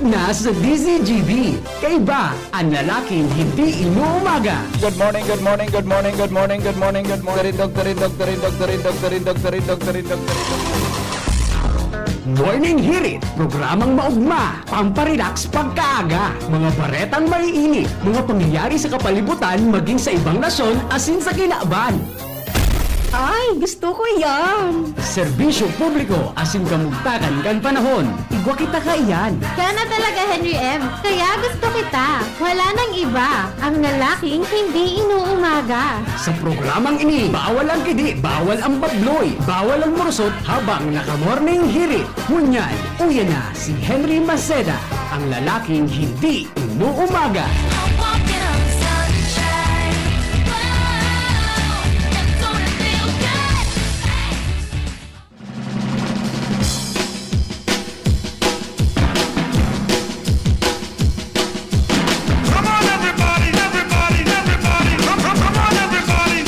na sa DZGB. Kaiba ang lalaking hindi inuumaga. Good morning, good morning, good morning, good morning, good morning, good morning. Doktorin. Morning Hirit, programang maugma, pamparelax pagkaaga, mga baretang maiinit, mga pangyayari sa kapalibutan maging sa ibang nasyon asin sa kinaaban. Ay, gusto ko yan! Serbisyo publiko asin kamugtakan kan panahon. Igwa kita ka iyan. Kaya na talaga, Henry M. Kaya gusto kita. Wala nang iba. Ang lalaking hindi inuumaga. Sa programang ini, bawal ang kidi, bawal ang babloy, bawal ang murusot habang naka-morning hirit. Ngunyan, uya na si Henry Maceda, ang lalaking hindi inuumaga. Walking on sunshine. Wow, it's gonna feel good. Come on, everybody, everybody, everybody. Come on, everybody.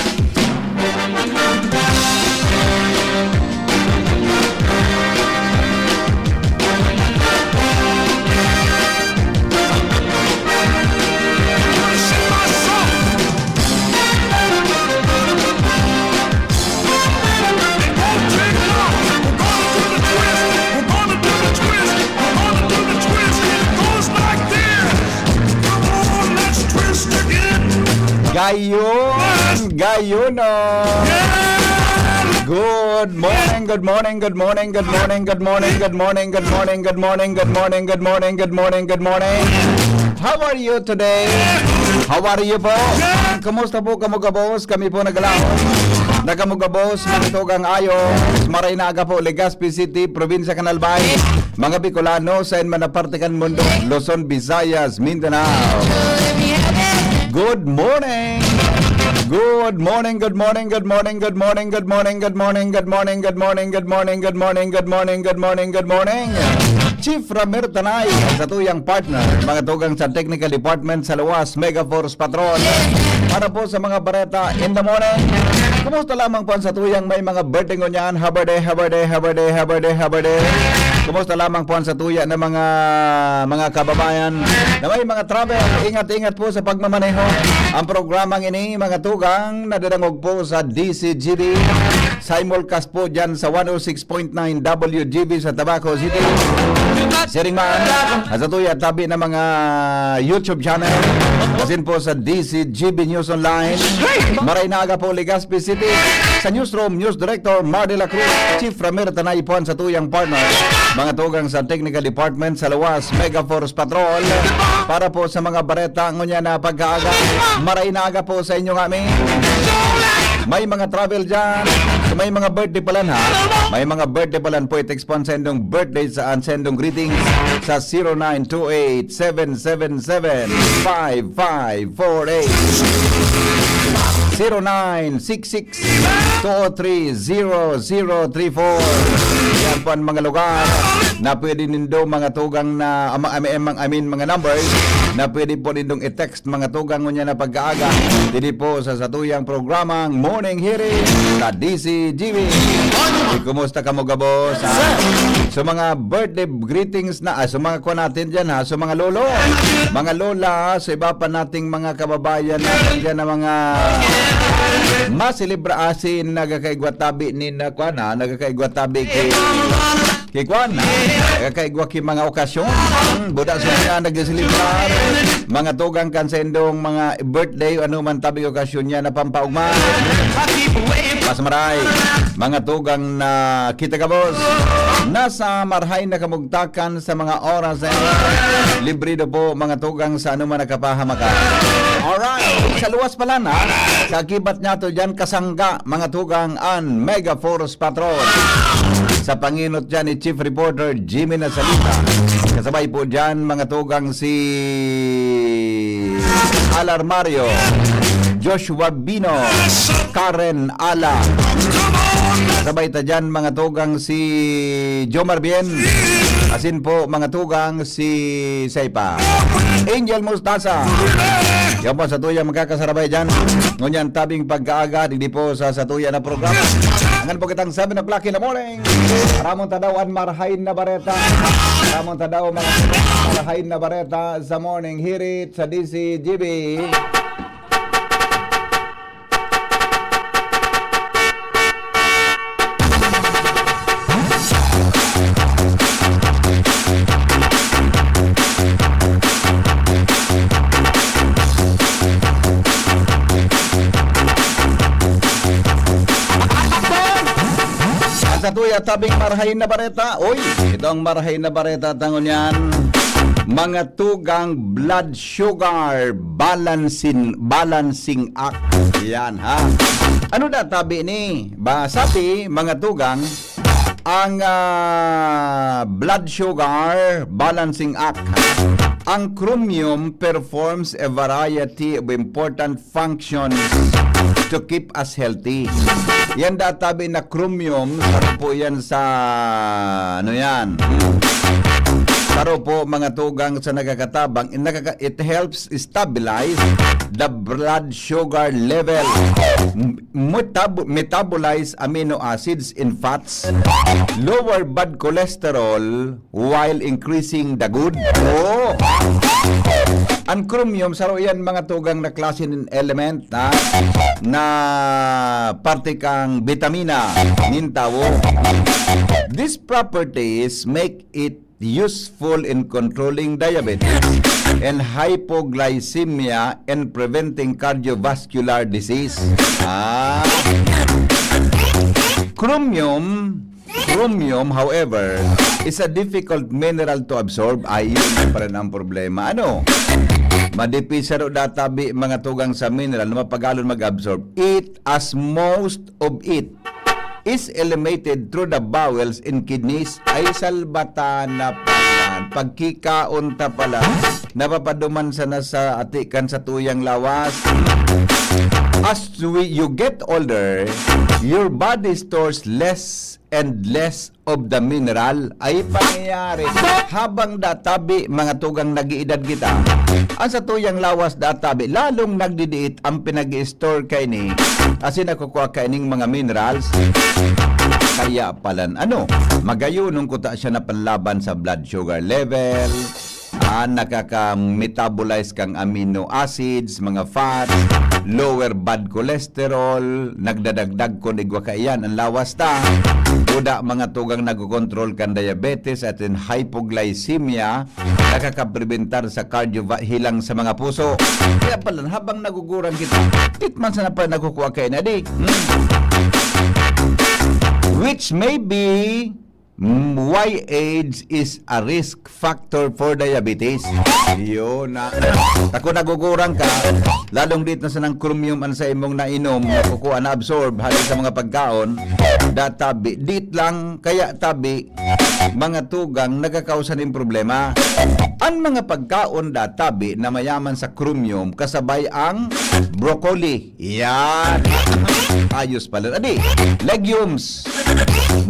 Sing my song. It won't take long. We're gonna do the twist. We're gonna do the twist. We're gonna do the twist. It goes like this. Come on, let's twist again. Gayon. Good morning, good morning, good morning, good morning, good morning, good morning, good morning, good morning, good morning, good morning, good morning, good morning. How are you today? How are you po? Kumusta po kamugabos? Kami po nagalahon. Nakamugabos, manitugang ayos. Maray na aga po, Legazpi City, Probinsya Canalbay. Mga Bicolano sa Manapartikan Mundo, Luzon, Visayas, Mindanao. Good morning. Good morning, good morning, good morning, good morning, good morning, good morning, good morning, good morning, good morning, good morning, good morning, good morning, good morning. Chief Ramir Tanay, sa tuyang partner, mga tugang sa Technical Department sa Luwas, Mega Force Patrol. Para po sa mga bareta in the morning. Kumusta lamang po sa tuyang may mga birthday ngunyan, haberde. Kumusta lamang po sa tuya ng mga kababayan na may mga travel. Ingat-ingat po sa pagmamaneho. Ang programang ini, mga tugang, nadadangog po sa DCGB. Simulcast po dyan sa 106.9 WGB sa Tabaco City. Siringman, sa tuya tabi ng mga YouTube channel. Kasin po sa DCGB News Online. Maray na aga po, Legazpi City. Sa Newsroom, News Director Mar de la Cruz, Chief Ramir Tanay po sa tuyang partner. Mga tugang sa Technical Department sa Luwas, Mega Force Patrol. Para po sa mga bareta ngunya na pagkaaga. Maray na aga po sa inyo kami. May mga travel dyan. May mga birthday palan ha. May mga birthday palan po. I-text po ang sendong birthday sa sendong greetings sa 0928-777-5548. 0966-203-0034. Yan po ang mga lugar na pwede nindo mga tugang na mga numbers na pwede po nindong i-text mga tugang ngunya na pagkaaga. Dili po sa satuyang programang Morning Hearing sa DCGB. Kumusta ka mo gabos? So mga birthday greetings na so mga kuha natin dyan ha. So mga lolo, mga lola, so iba pa nating mga kababayan natin dyan na mga masilibra asin nagakaigwatabi ni na kuana nagakaigwatabi kay kuana nagakaigwa ki mga okasyon buda sa mga nagasilibrar mga tugang kansendong mga birthday ano man tabi okasyon niya na pampaugma mas maray mga tugang na kita ka boss nasa marhay na kamugtakan sa mga oras libre do po mga tugang sa ano man nakapahamakan. Alright, sa luwas pala na sa kibat niya to dyan kasangga mga tugang an Mega Force Patrol sa panginot dyan ni Chief Reporter Jimmy Nasalita. Kasabay po dyan mga tugang si Alarmario, Joshua Bino, Karen Ala. Kasabay ta dyan mga tugang si Jomar Bien. Asin po mga tugang si Seipa. Angel Mustasa. Yan po sa tuya magkakasarabay dyan. Ngunyan tabing pagkaaga, hindi po sa tuya na programa. Angan po kitang 7 o'clock in the morning. Ramon tadawan marhain na bareta. Ramon tadaw mga marhain na bareta sa morning hirit sa DCGB. Sa tuya tabing marhain na bareta. Uy, ito ang marhain na bareta tangon yan. Mga tugang blood sugar balancing act. Yan ha. Ano na tabi ni? Ba sabi mga tugang ang blood sugar balancing act. Ang chromium performs a variety of important functions to keep us healthy. Yan databi na chromium, saro po yan sa ano yan. Saro po mga tugang sa nagkakatabang, it helps stabilize the blood sugar level, metabolize amino acids in fats, lower bad cholesterol while increasing the good. Oh. Ang chromium, saro yan mga tugang na klase ng element na parte kang vitamina, nintawo. These properties make it useful in controlling diabetes and hypoglycemia and preventing cardiovascular disease. Chromium, however, is a difficult mineral to absorb. Ayun pa rin ang problema. Ano? Madipisa ro databi mga tugang sa mineral na mapagalon mag-absorb. It, as most of it, is eliminated through the bowels and kidneys. Ay salbatan na pala. Pagkikaon ta pala, napapaduman sana sa atikan sa tuyang lawas. As you get older, your body stores less and less of the mineral. Ay pangyayari habang databi mga tugang nag-iedad kita. Ang sa tuyang lawas databi, lalong nagdidiit ang pinag-i-store kay ni asin nakukuha kay ning mga minerals. Kaya palan magayunong kuta siya na panlaban sa blood sugar level. Nakaka-metabolize kang amino acids, mga fats, lower bad cholesterol, nagdadagdag ko igwa kaiyan ang lawas ta. Uda mga tugang nagkokontrol kan diabetes at in hypoglycemia, nakakaprebentar sa hilang sa mga puso. Kaya pala habang nagugurang kita, itman sa na pa nakukuha kayo na di. Which may be why age is a risk factor for diabetes. Yun na. Ako nagugurang ka, lalong dito sa ng chromium an sa imong nainom, nakukuha na absorb halin sa mga pagkaon, databi, dit lang, kaya tabi, mga tugang nagkakausan ng problema. Ang mga pagkaon databi na mayaman sa chromium, kasabay ang broccoli. Yan. Ayos pala. Adi, legumes,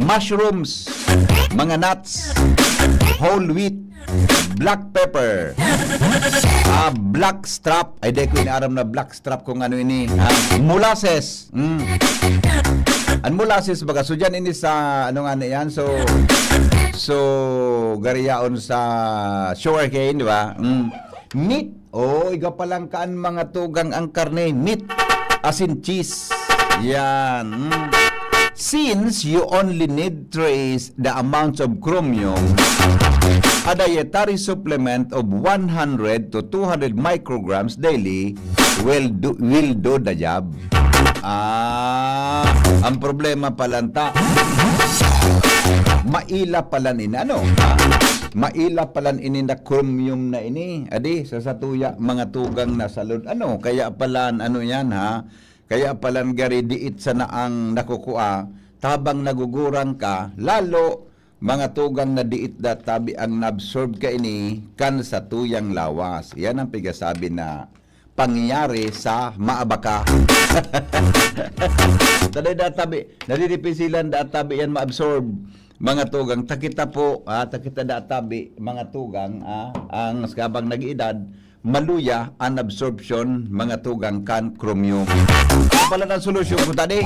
mushrooms, mga nuts, whole wheat, black pepper, black strap, ay di ko inaaram na black strap kung ano ini, molasses. Ang molasses baga, so dyan ini sa, ano nga na yan, so gariyaon sa sugarcane, di ba? Meat, iga palang kaan mga tugang ang karne, meat, asin cheese, yan. Since you only need trace the amounts of chromium, a dietary supplement of 100 to 200 micrograms daily will do the job. Ang problema palanta, maila palan ini maila palan ini na chromium na ini. Adi sa satuya mga tugang na salud. Kaya palan yan ha. Kaya palang gari diit sa naang nakukuha, tabang nagugurang ka, lalo mga tugang na diit na tabi ang nabsorb ka ini kan sa tuyang lawas. Yan ang pigasabi na pangyayari sa maabaka. Taday databi, nadidipisilan databi yan maabsorb. Mga tugang, takita po, takita databi, mga tugang, ang kabang nag-iedad, maluya ang absorption mga tugang kan chromium. Ito pala ang solusyon ko tadi.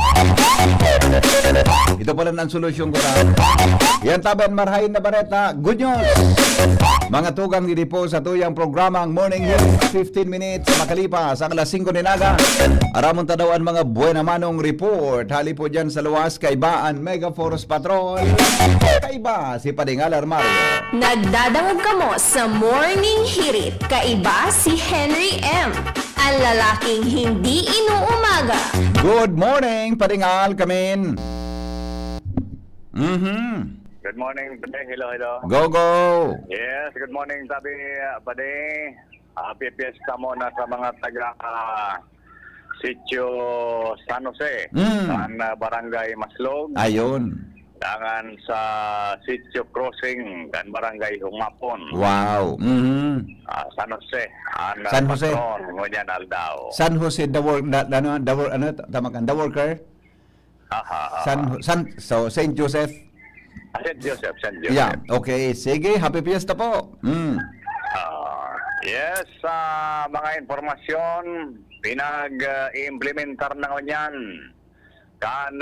Ito pala ang solusyon ko na. Yan taban marhain na bareta. Good news. Mga tugang dito po sa tuyang programang Morning Hearing 15 minutes makalipas ang alas 5 ninaga. Aramon tadawan mga buena manong report. Hali po dyan sa luwas kay Baan Mega Force Patrol. Kaiba si Padingal Armario. Nagdadangog kamo sa Morning Hirit. Kaiba si Henry M. Ang lalaking hindi inuumaga. Good morning, Padingal Kamin. Good morning, Bade. Hello. Go, go. Yes, good morning, sabi Bade. Happy Fiesta muna sa mga taga Sitio San Jose, sa Barangay Maslog, Ayun. dangan sa Sitio Crossing, dan Barangay Humapon, Wow. San Jose, San Jose. ngunyan Aldao. San Jose the work tama kan the worker. So Saint Joseph. St. Joseph. Yeah, okay. Sige, happy fiesta po. Yes, mga informasyon, pinag-implementar na ngunyan kan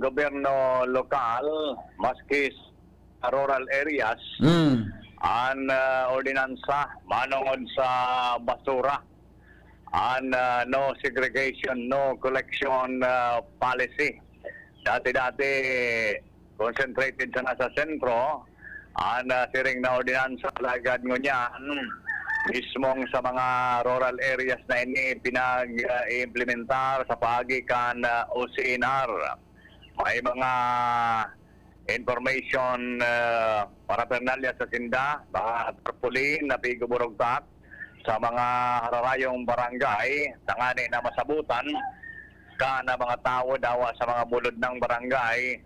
gobyerno lokal, maski sa rural areas, ang ordinansa manungod sa basura, ang no segregation, no collection policy. Dati-dati, concentrated sa nasa sentro, ang siring na ordinansa lagad ngunyan, mismong sa mga rural areas na ini pinag-implementar sa pagikan OCNR. May mga information paraphernalia sa sinda, baka tarpaulin na piguburugtak sa mga hararayong barangay, tangani na masabutan ka na mga tao dawa sa mga bulod ng barangay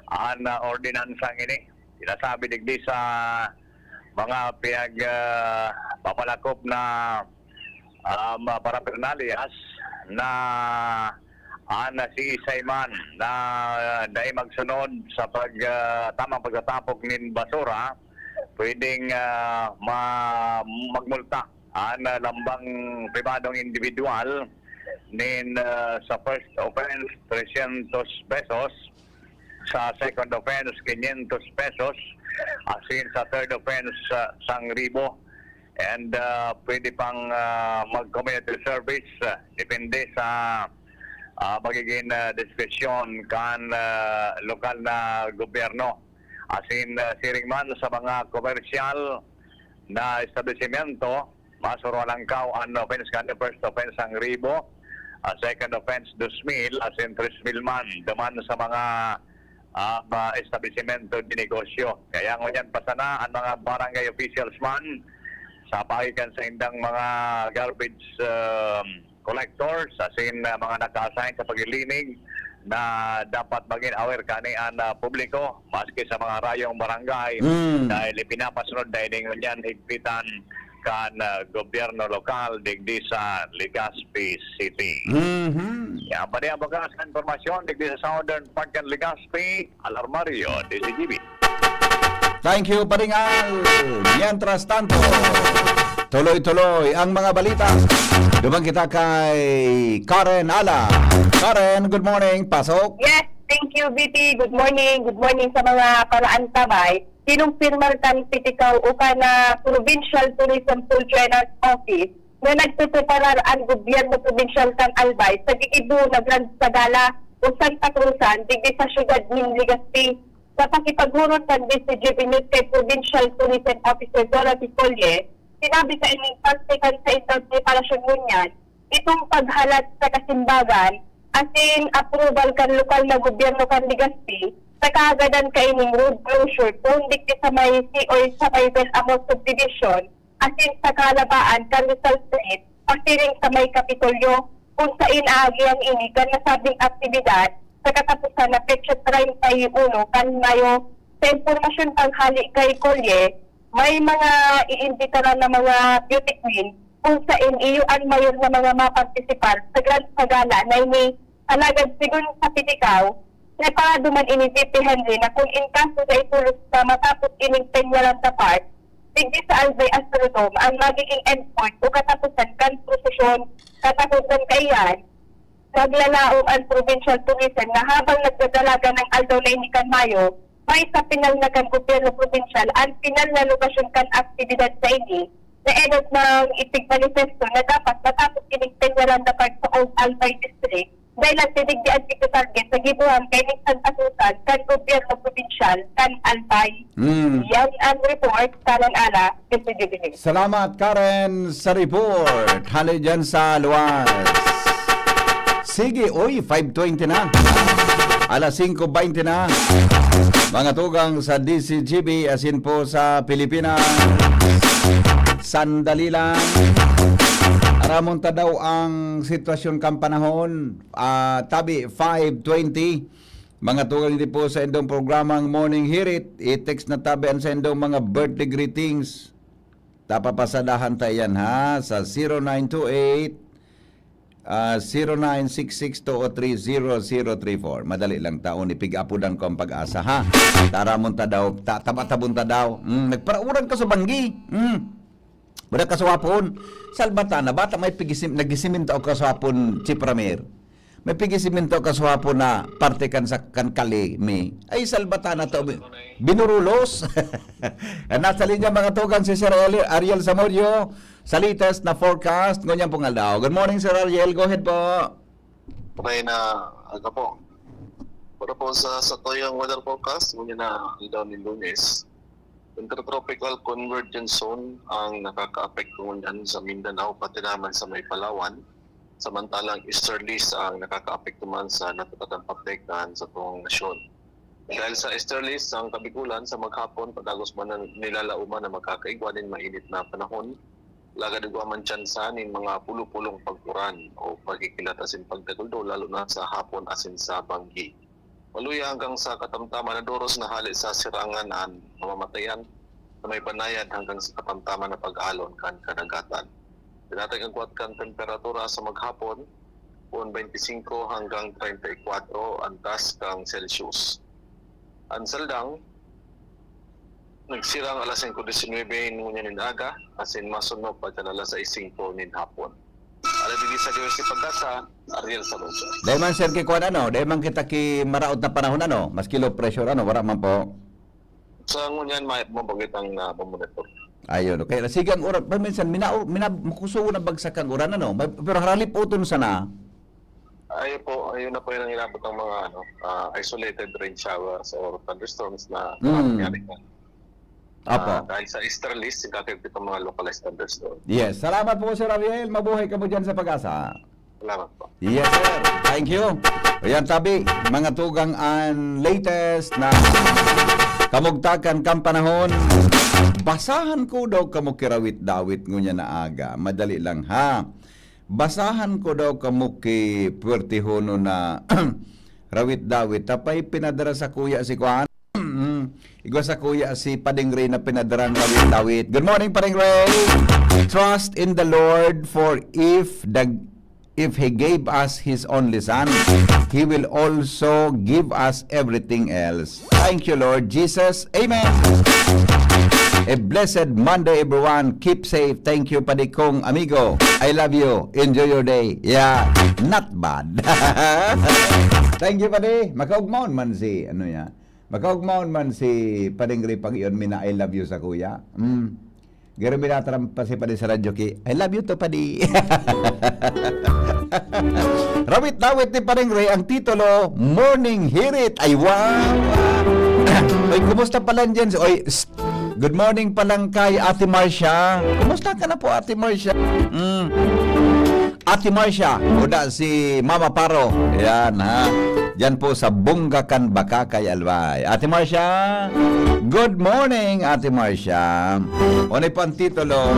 ang ordinansang ini. Sinasabi digdi sa mga papalakop na paraphernalias na si Isayman na dahil magsunod sa tamang pagtatapok ng basura, pwedeng magmulta ang lambang pribadong individual sa first offense 300 pesos, sa second offense 500 pesos, asin sa third offense 1,000, and pwede pang mag-community service depende sa magiging diskresyon kan lokal na gobyerno. Asin siring man sa mga komersyal na establishmento, masuro lang kao ang offense kan first offense 1,000, second offense 2,000, asin 3,000 man duman sa mga establishmento di negosyo. Kaya ngunyan pasana ang mga barangay officials man sa pagikan sa indang mga garbage collectors, asin mga naka-assign sa paglilinig na dapat maging aware kani ang publiko maski sa mga rayong barangay dahil ipinapasunod dahil ngunyan higpitan kan gobyerno lokal digdi sa Legazpi City. Yan pa rin ang bagas na informasyon digdi sa southern part kan Legazpi, Alarmario, DCGB. Thank you, Padingal. Mientras tanto, tuloy-tuloy ang mga balita. Dumang kita kay Karen Ala. Karen, good morning. Pasok. Yes, thank you, VP. Good morning. Good morning sa mga paraan tabay. Kinumpirmar kan pitikaw o ka na Provincial Tourism Full-Trainers Office na nagtutuparar ang gobyerno provincial kan Albay sa giibu na Grand Sagala o Santa Cruzan digdi sa syudad ng Legazpi. Sa pakipaghurot ng DCGB News kay Provincial Tourism Officer Dorothy Collier, sinabi sa inyong pagsikan sa interpretasyon ngunyan, itong paghalat sa kasimbagan, asin approval kan lokal na gobyerno kan Legazpi, sa kaagadan kaining road closure kung dikti sa may or sa may Amos Subdivision, asin sa kalabaan kan Rizal Street, asiring sa may Kapitolyo, kung sa inaagi ang ini kan nasabing aktibidad sa katapusan na Petsa 31 kan Mayo. Sa impormasyon panghali kay Collier, may mga iimbitaran na mga beauty queen kung sa iniuan mayor na mga mapartisipar sa Grand Sagala na ini alagad sigun sa pitikaw na paraduman ini VP Henry na kung in kaso sa itulos sa matapos ining penyalan sa part, digdi sa Albay Astrodome ang magiging endpoint o katapusan kan prosesyon, katapusan kayan, naglalaom ang provincial tourism na habang nagdadalaga ng Aldaw na Inikan Mayo, may sa pinal na kan gobyerno provincial ang pinal na lokasyon kan aktibidad sa ini na edot ng itig manifesto na dapat matapos kinigtenyalan na part sa Old Albay District dahil ang tinigdian ito target sa gibuhan kay Nixon Asusan kan gobyerno provincial kan Albay. Yan ang report kanan ala PCGBN. Salamat Karen sa report. Hali dyan sa luwas. Sige, oy, 5:20 na. Alas 5:20 na. Mga tugang sa DCGB asin po sa Pilipinas. Sandali lang. Aramon ta daw ang sitwasyon kang panahon. Tabi 5:20. Mga tugang hindi po sa indong programang Morning Hirit. I-text na tabi ang sa indong mga birthday greetings. Tapapasadahan tayo yan ha sa 0928 0966-203-0034. Madali lang taon, ipigapudan ko ang pag-asa ha. Taramon ta daw, tabatabon ta daw. Nagparauran ka sa banggi. Wala ka sa wapon. Salbatana, bata may nagisiminto ka sa wapon, Chief Ramir. May pigisiminto ka sa wapon na parte kan sa kankali mi. Ay, salbatana to. Binurulos. Nasa linya mga tugan si Sir Ariel Zamudio sa latest na forecast ngunyan pong aldaw. Good morning, Sir Ariel. Go ahead po. Okay na, aga po. Para po sa toyang weather forecast, ngunyan na aldaw ni Lunes. Intertropical convergence zone ang nakaka-apekto ngunyan sa Mindanao, pati naman sa may Palawan. Samantalang easterlies ang nakaka-apekto man sa natatatang patektahan sa tuwang nasyon. Dahil sa easterlies, ang kabigulan sa maghapon, padagos man na nilalauman na magkakaigwa din mainit na panahon, lagadugwa man tsansa nin mga pulo-pulong pagkuran o pagkikilat asin pagdaguldo lalo na sa hapon asin sa banggi. Maluya hanggang sa katamtaman na doros na hali sa sirangan ang mamamatayan na may banayad hanggang sa katamtaman na pag-alon kan kadagatan. Tinatay ang kuwat kan temperatura sa maghapon, 25 hanggang 34 antas kang Celsius. Ang saldang, nagsirang alas 5:19 ngunyan ng aga, asin masunod pa dyan alas 6:05 nin hapon. Alabigi sa Diyos si Pagkasa, Ariel Saluso. Dahil man sir kikuan ano, dahil man kita ki maraot na panahon ano, mas kilo pressure ano, wala man po. Sa ngunyan, may mabagit ang pamonitor. Ayun, okay. Sige ang oras, minsan, makuso na bagsak ang oras ano, pero haralip uton sana. Ayun na po yung inabot ng mga isolated rain showers or thunderstorms na nangyari na. Apo. Dahil sa easterlies, kakagpit ang mga localized thunderstorms. Yes, salamat po Sir Ariel. Mabuhay ka mo dyan sa Pag-asa. Salamat po. Yes, sir. Thank you. Ayan, tabi, mga tugang ang latest na kamugtakan kang panahon. Basahan ko daw kamo kirawit-dawit ngunya na aga. Madali lang ha. Basahan ko daw kamo ki puwertihono na rawit-dawit. Tapay pinadara sa kuya si Kuan. Igwa sa kuya si Pading Ray na pinadaran rawit-dawit. Good morning, Pading Ray. Trust in the Lord, for if He gave us His only Son, He will also give us everything else. Thank you, Lord Jesus. Amen. A blessed Monday, everyone. Keep safe. Thank you, padikong amigo. I love you. Enjoy your day. Yeah, not bad. Thank you, padi. Makaugmaon man si, makaugmaon man si Pading Ray pag iyon, mina I love you sa kuya. Garo binataram pa si padi sa radyo ki, I love you to, padi. Rawit-dawit ni Pading Ray ang titulo, Morning Hirit. Ay, wow! Oy, kumusta pala dyan? Oy, good morning pa lang kay Ate Marcia. Kumusta ka na po, Ate Marcia? Ate Marcia, uda si Mama Paro. Yan, ha? Yan po sa Bunggakan, Bakakay, Albay. Ate Marcia, good morning, Ate Marcia. Unay po ang titulo,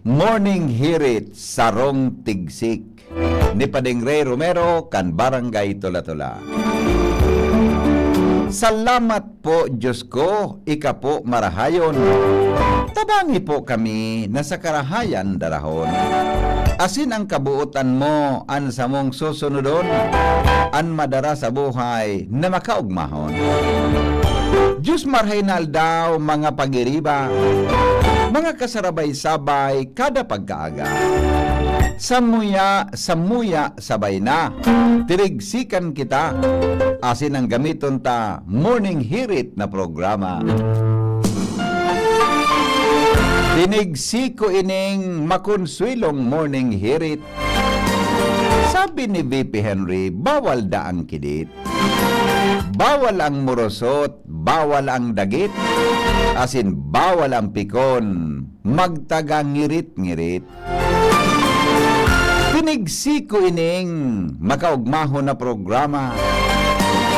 Morning Hirit, Sarong Tigsik. Ni Pading Ray Romero, kan Barangay Tula-Tula. Salamat po, Diyos ko, ika po marahayon. Tabangi po kami na sa karahayan darahon. Asin ang kabuutan mo, an sa mong susunodon, an madara sa buhay na makaugmahon. Diyos marhaynal daw mga pagiriba, Mga kasarabay-sabay kada pagkaaga. Samuya sabay na. Tirigsikan kita. Asin ang gamiton ta morning hirit na programa. Tinigsiko ining makonsuelong morning hirit. Sabi ni VP Henry, bawal daang kidit. Bawal ang murosot, bawal ang dagit. Asin bawal ang pikon, magtagang ngirit-ngirit. Tinigsiko ining makaugmaho na programa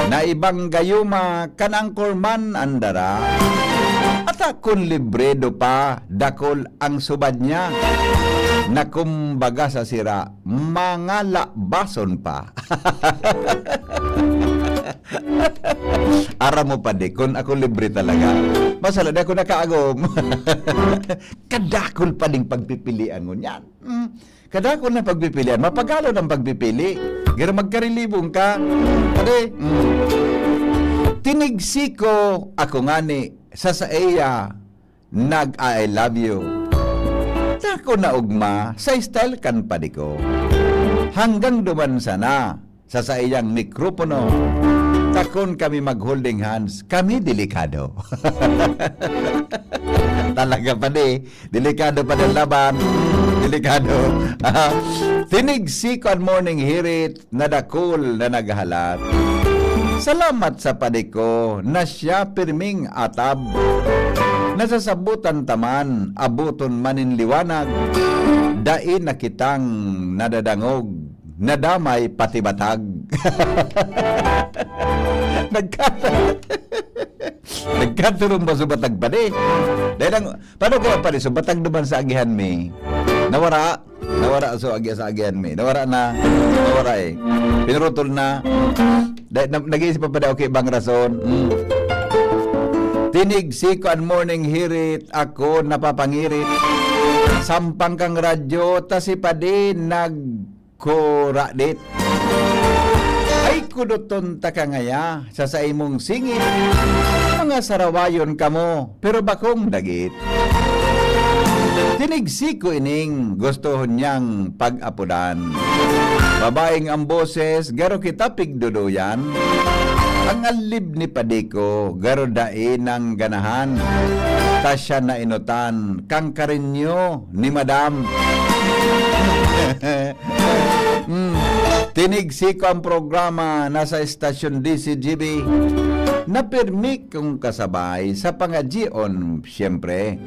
na ibang gayuma kanangkorman andara. At akong libredo pa, dakol ang subad niya. Na kumbaga sa sira, mga bason pa. Ara mo pa di, kung ako libre talaga. Masala na ako nakaagom. Kadakol pa ding pagpipilian mo yan. Kadakol na pagpipilian. Mapagalo ng pagpipili. Gara magkarilibong ka. Pare, tinigsiko ako nga ni sa iya nag-I love you. Tako na ugma sa style kan padi ko. Hanggang duman sana sa iyang mikropono. Takon kami mag-holding hands, kami delikado. Talaga pa di, delikado pa ng laban. Delikado. Tinigsiko ang morning hirit na dakol na naghalat. Salamat sa padi ko na siya pirming atab. Nasasabutan taman, abuton manin liwanag. Dain na kitang nadadangog, nadamay pati batag. Nagkaturong ba subatag pa di? Dahil ang, paano kaya pa di, subatag naman sa agihan mi? Nawara so sa agihan mi. Nawara eh. Pinurutol na. Nag-iisip pa daw okay bang rason? Tinigsiko ang morning hirit, ako napapangirit. Sampang kang radyo, tasi pa din nagkuradit. Ay kuduton ta ka ngaya, sa imong singit. Mga sarawayon kamo, pero bakong dagit. Tinigsiko ining gusto niyang pag-apudan. Babaeng ang boses, garo kita pigduduyan. Ang alib ni Padiko, garo dain ang ganahan. Tasya na inutan, kang karinyo ni Madam. Tinigsiko ang programa nasa estasyon DCGB. Napirmi kong kasabay sa pangajion, siyempre.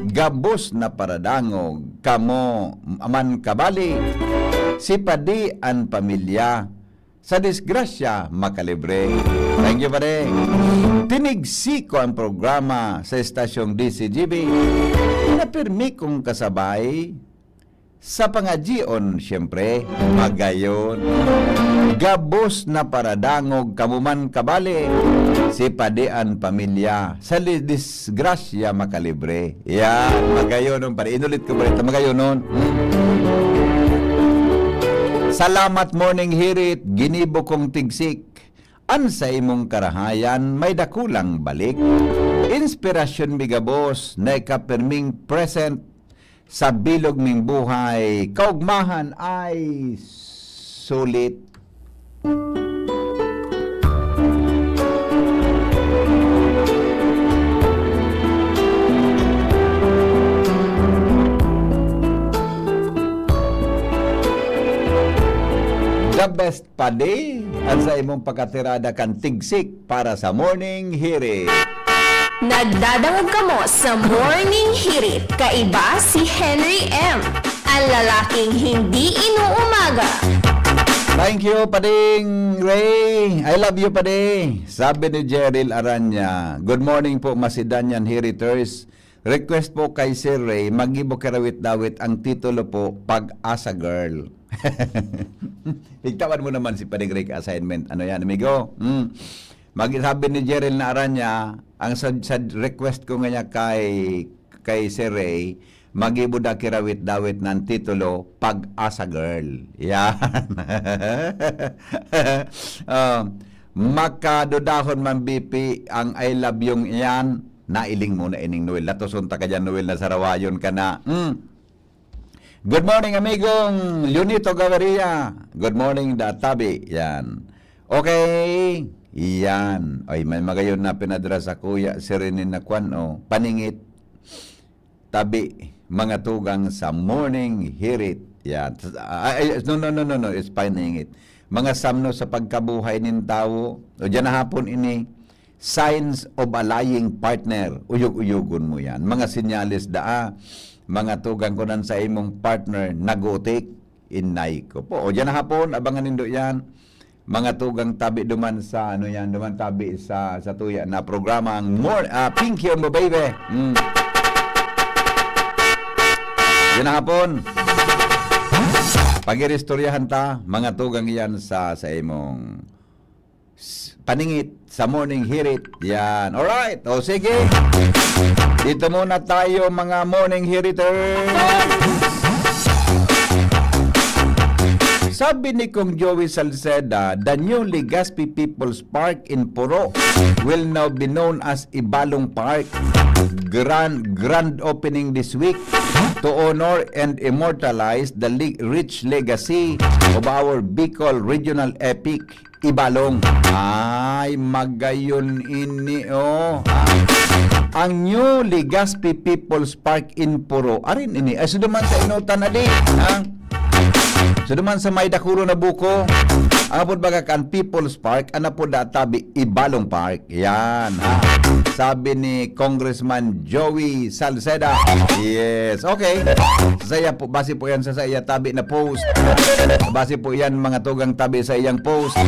Gabos na paradangog, kamo aman kabali. Si Padi ang pamilya, sa disgrasya makalibre. Thank you, pare. Tinigsiko ang programa sa estasyong DCGB. Napirmi kong kasabay sa pangajion, siyempre, magayon. Gabos na paradangog, kamuman kabali. Si Padian pamilya, sa disgrasya makalibre. Yan, magayon nun, pare. Inulit ko pa rin, magayon nun. Salamat morning hirit, ginibo kong tigsik. Ansa imong karahayan, may dakulang balik. Inspirasyon bigabos, na ikapirming present sa bilog ming buhay. Kaugmahan ay sulit. The best pa di at sa imong pagkatirada kan tigsik para sa morning hirit. Nagdadangog ka mo sa Morning Hirit. Kaiba si Henry M. Ang lalaking hindi inuumaga. Thank you, Pading Ray. I love you, Pading. Sabi ni Jeril Aranya, good morning po, Masidanyan Hiriters. Request po kay Sir Ray, mag-ibo karawit-dawit ang titulo po, Pag-asa Girl. Higtawan mo naman si Pading Ray assignment. Ano yan, amigo? Sabi ni Jeril na Aranya, ang sa request ko nga kay Sir Ray, mag-ibo da kirawit-dawit ng titulo, Pag-asa Girl. Yan. Makadudahon man BP ang I love yung iyan. nailing mo na ining Noel. Latoson ta ka dyan, Noel, na sarawayon ka na. Good morning, amigong Leonito Gaviria. Good morning, Databi. Yan. Okay. Yan. Ay, may magayon na pinadra sa kuya, Serenin na kwan, paningit. Tabi, mga tugang sa morning hirit. Yan. No. It's paningit. Mga samno sa pagkabuhay nin tao. O dyan na hapon ini, signs of a lying partner. Uyog-uyogon mo yan. Mga sinyalis mga tugang ko nan sa imong partner, nagotik, inay ko po. O dyan na hapon, abangan nindo yan. Mga tugang tabi duman sa, duman tabi sa tuya na programang Pinky on mo, baby. Dyan na hapon. Pagiristoryahan ta, mga tugang yan sa imong paningit sa morning hirit. Yan. Alright. O sige. Dito muna tayo, mga morning hiriters. Sabi ni Kong Joey Salceda, the new Legazpi People's Park in Puro will now be known as Ibalong Park. Grand opening this week to honor and immortalize the rich legacy of our Bicol regional epic, Ibalong. Ay, magayon ini, ang new Legazpi People's Park in Puro. Arin ini, ay suduman sa inutan na di. Suduman sa may dakuro na buko. Ang apod baga kan People's Park, ana po databi Ibalong Park. Yan, sabi ni Congressman Joey Salceda. Yes, okay. Saya po, base po yan sa iya tabi na post. Base po yan, mga tugang tabi sa iyang post.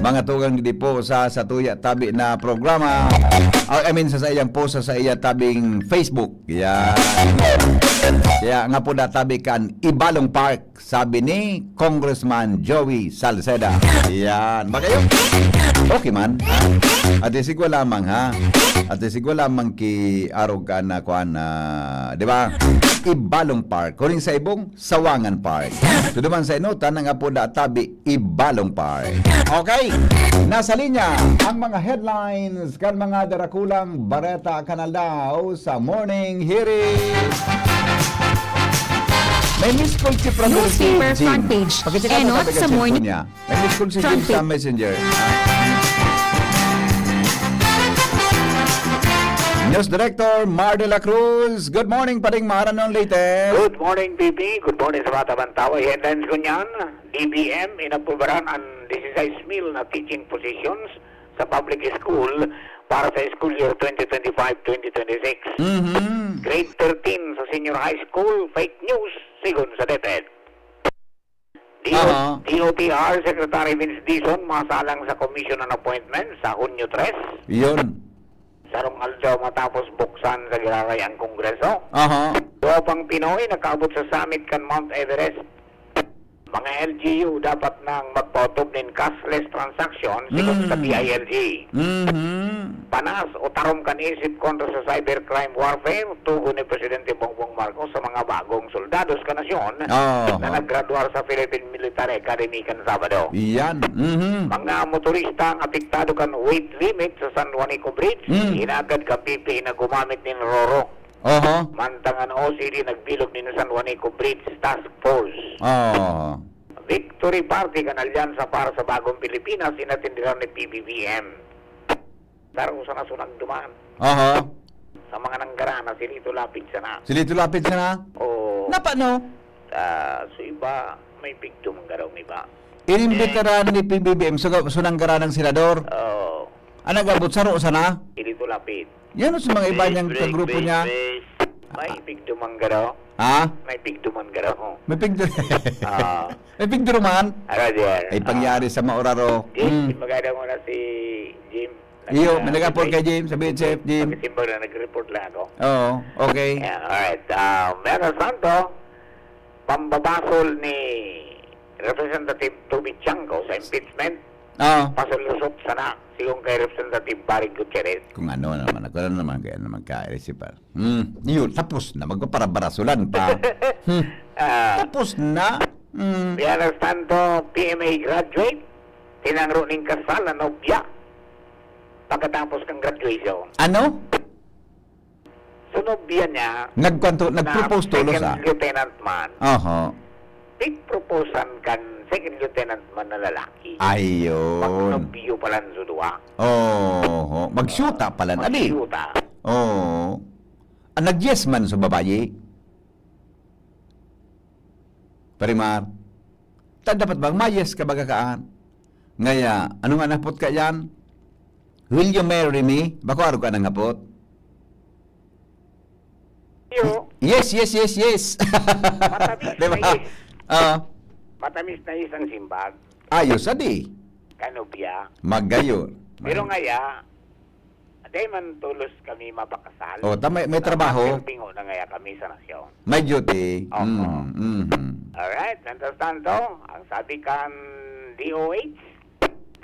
Mga tugang di po sa tuya tabi na programa. I mean, sa iyang post sa iya tabing Facebook. Yan. Kaya nga po databi kan Ibalong Park, sabi ni Congressman Joey Salceda. Yan. Bakayo? Okay man. At isigwa lamang At isigwa lamang ki arog ka na kuan di ba? Ibalong Park. Kuning sa ibong Sawangan Park. Tuduman sa inutan nga po databi Ibalong Park. Okay. Nasa linya ang mga headlines kan mga darakulang bareta kanal daw sa morning hearing. May miss call si Newspaper front page. Enot sa morning. May miss call si Jim sa Messenger. News Director Mar de la Cruz. Good morning, paring Mara ng latest. Good morning, BB. Good morning sa mga Tabantawa. Headlines ko niyan, DBM inaprobaran ang 16,000 na teaching positions sa public school para sa school year 2025-2026. Grade 13 sa senior high school, fake news, sigon sa DepEd. DOTR Secretary Vince Dizon masalang sa commission on appointment sa Hunyo 3. Yun. Sarong aldaw matapos buksan sa Giraray ang Kongreso. Dua pang Pinoy nakaabot sa summit kan Mount Everest. Mga LGU dapat nang magpautob ng cashless transaction sigon sa PILG. Panas o tarom kan isip kontra sa cybercrime warfare tugon ni Presidente Bongbong Marcos sa mga bagong soldados ka nasyon na naggraduar sa Philippine Military Academy kan Sabado. Yan. Mga motorista ang apektado kan weight limit sa San Juanico Bridge, hinagad ka PP na gumamit ni Roro. Mantangan OCD nagbilog ni San Juanico Bridge Task Force. Victory Party kan alyansa para sa bagong Pilipinas inatindihan ni PBBM. Daro sa nasunang dumaan. Sa mga nanggarana, silito lapid sana. Silito lapid sana? Oo. Napano? So iba, may pigto mong garaw iba. Inimbitaran ni PBBM sunang garanang senador. Oo. Ano gabot saro sana? Silito lapid. Yan o sa mga iba niyang kagrupo niya. May pigto mong garaw. May pigto mong garaw. May pigdo. May pigdo man. Ay pangyari sa maoraro. Jim, maganda mo na si Jim. Iyo, may nag-report kay Jim, sabihin Chef Jim. Pagkasimbag na nag-report lang ako. Oo, okay. Yeah, alright. Meron santo, pambabasol ni Representative Toby Chanco sa impeachment. Pasolusot sana sigong kay Representative Barry Gutierrez. Kung ano naman, ako naman kaya naman ka-receiver. Yun, tapos na, magpaparabarasolan pa. Tapos na. Meron santo, PMA graduate, tinangro ng kasal na nobya. Pagkatapos kang graduation. Ano? sunobyan niya, Nag-propose tulos second lieutenant man, Oho. proposan kan second lieutenant man na lalaki. Ayun. Magnobyo pala sa duwa. Oo. Magsyuta pala. Ali. Magsyuta. Oo. Nag-yes man sa babayi. Parimar. Dapat bang mayes ka baga kaan? Ngaya, ano nga napot ka yan? Will you marry me? Bako araw ka nang napot? Yo, Yes. Matamis Diba? na yes. Ah, Matamis na isang simbag. ayos adi. Kanobya. Magayon. Pero ngaya, aday man tulos kami mapakasal. Oh, may trabaho. Pingo na ngaya kami sa nasyon. May duty. Opo. Alright. Alright, mientras tanto, ang sabi kan DOH,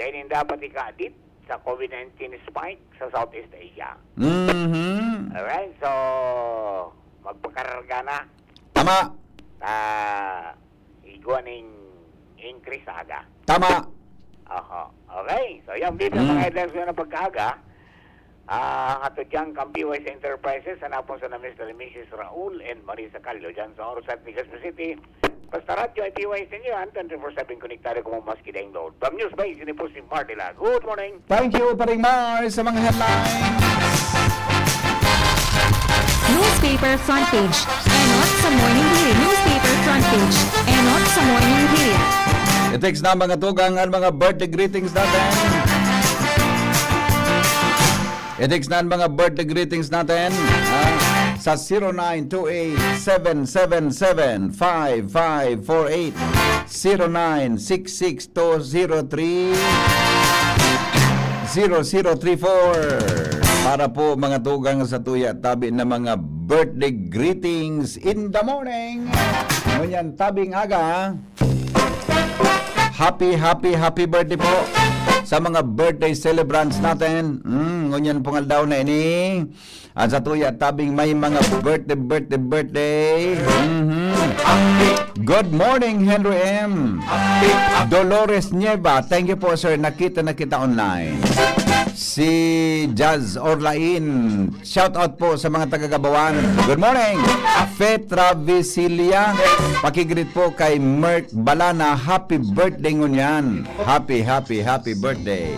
dahil hindi dapat ikaadit sa COVID-19 spike sa Southeast Asia. Alright, so magpakarga na Tama. iguaning increase aga. Tama. Oho. Okay, so yung dito mga headlines na pagkaaga, ang ato diyang Kampiwais Enterprises, hanapon sa namin sa Mrs. Raul and Marisa Calio dyan sa Orosat, Legazpi City. Basta radyo ay TY sa inyo, 24/7 konektado kung maski dahing load. From News Base, ini po si Martila. Good morning! Thank you, Paring Mar, sa mga headlines. Newspaper front page. Enot sa morning hirit. Newspaper front page. Enot sa morning hirit. I-text na mga tugang ang mga birthday greetings natin. I-text na ang mga birthday greetings natin sa 0928-777-5548 0966-203-0034 para po mga tugang sa tuya tabi na mga birthday greetings in the morning. Ngunyan tabing aga. Happy birthday po sa mga birthday celebrants natin. Ngunyan pungal daw na ini. At sa tuya tabing may mga birthday. Good morning, Henry M. Dolores Nieva. Thank you po, sir. Nakita online. Si Jazz Orlain. Shout out po sa mga taga-Gabawan. Good morning. Petra Visilia. Pakigreet po kay Merk Balana. Happy birthday ngunyan. Happy birthday.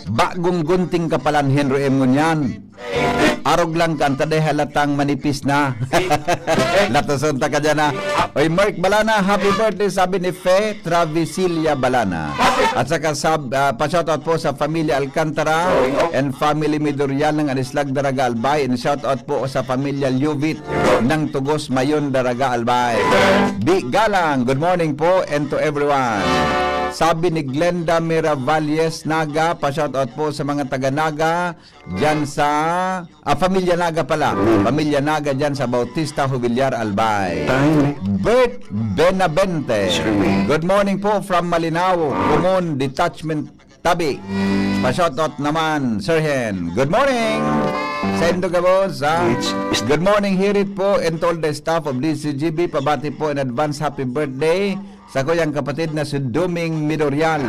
Bagong gunting kapalan Henry M. ngunyan. Arog lang ka, taday halatang manipis na. Latasunta ka dyan na. Oy, Mark Balana, happy birthday, sabi ni Fe Travisilia Balana. At saka pa-shoutout po sa Familia Alcantara and Family Midorial ng Anislag Daraga Albay. And shoutout po sa Familia Liuvit ng Tugos Mayon Daraga Albay. Big Galang, good morning po and to everyone. Sabi ni Glenda Miravalles Naga, pa-shoutout po sa mga taga-Naga dyan sa Pamilya Naga pala. Pamilya Naga dyan sa Bautista Jubilar Albay. Bert Benavente. Good morning po from Malinao, Kumon Detachment Tabi. Pa-shoutout naman, Sir Hen. Good morning! Sa Indogabos, good morning, Hirit po and to all the staff of DCGB. Pabati po in advance happy birthday sa kuyang kapatid na si Duming Midorial.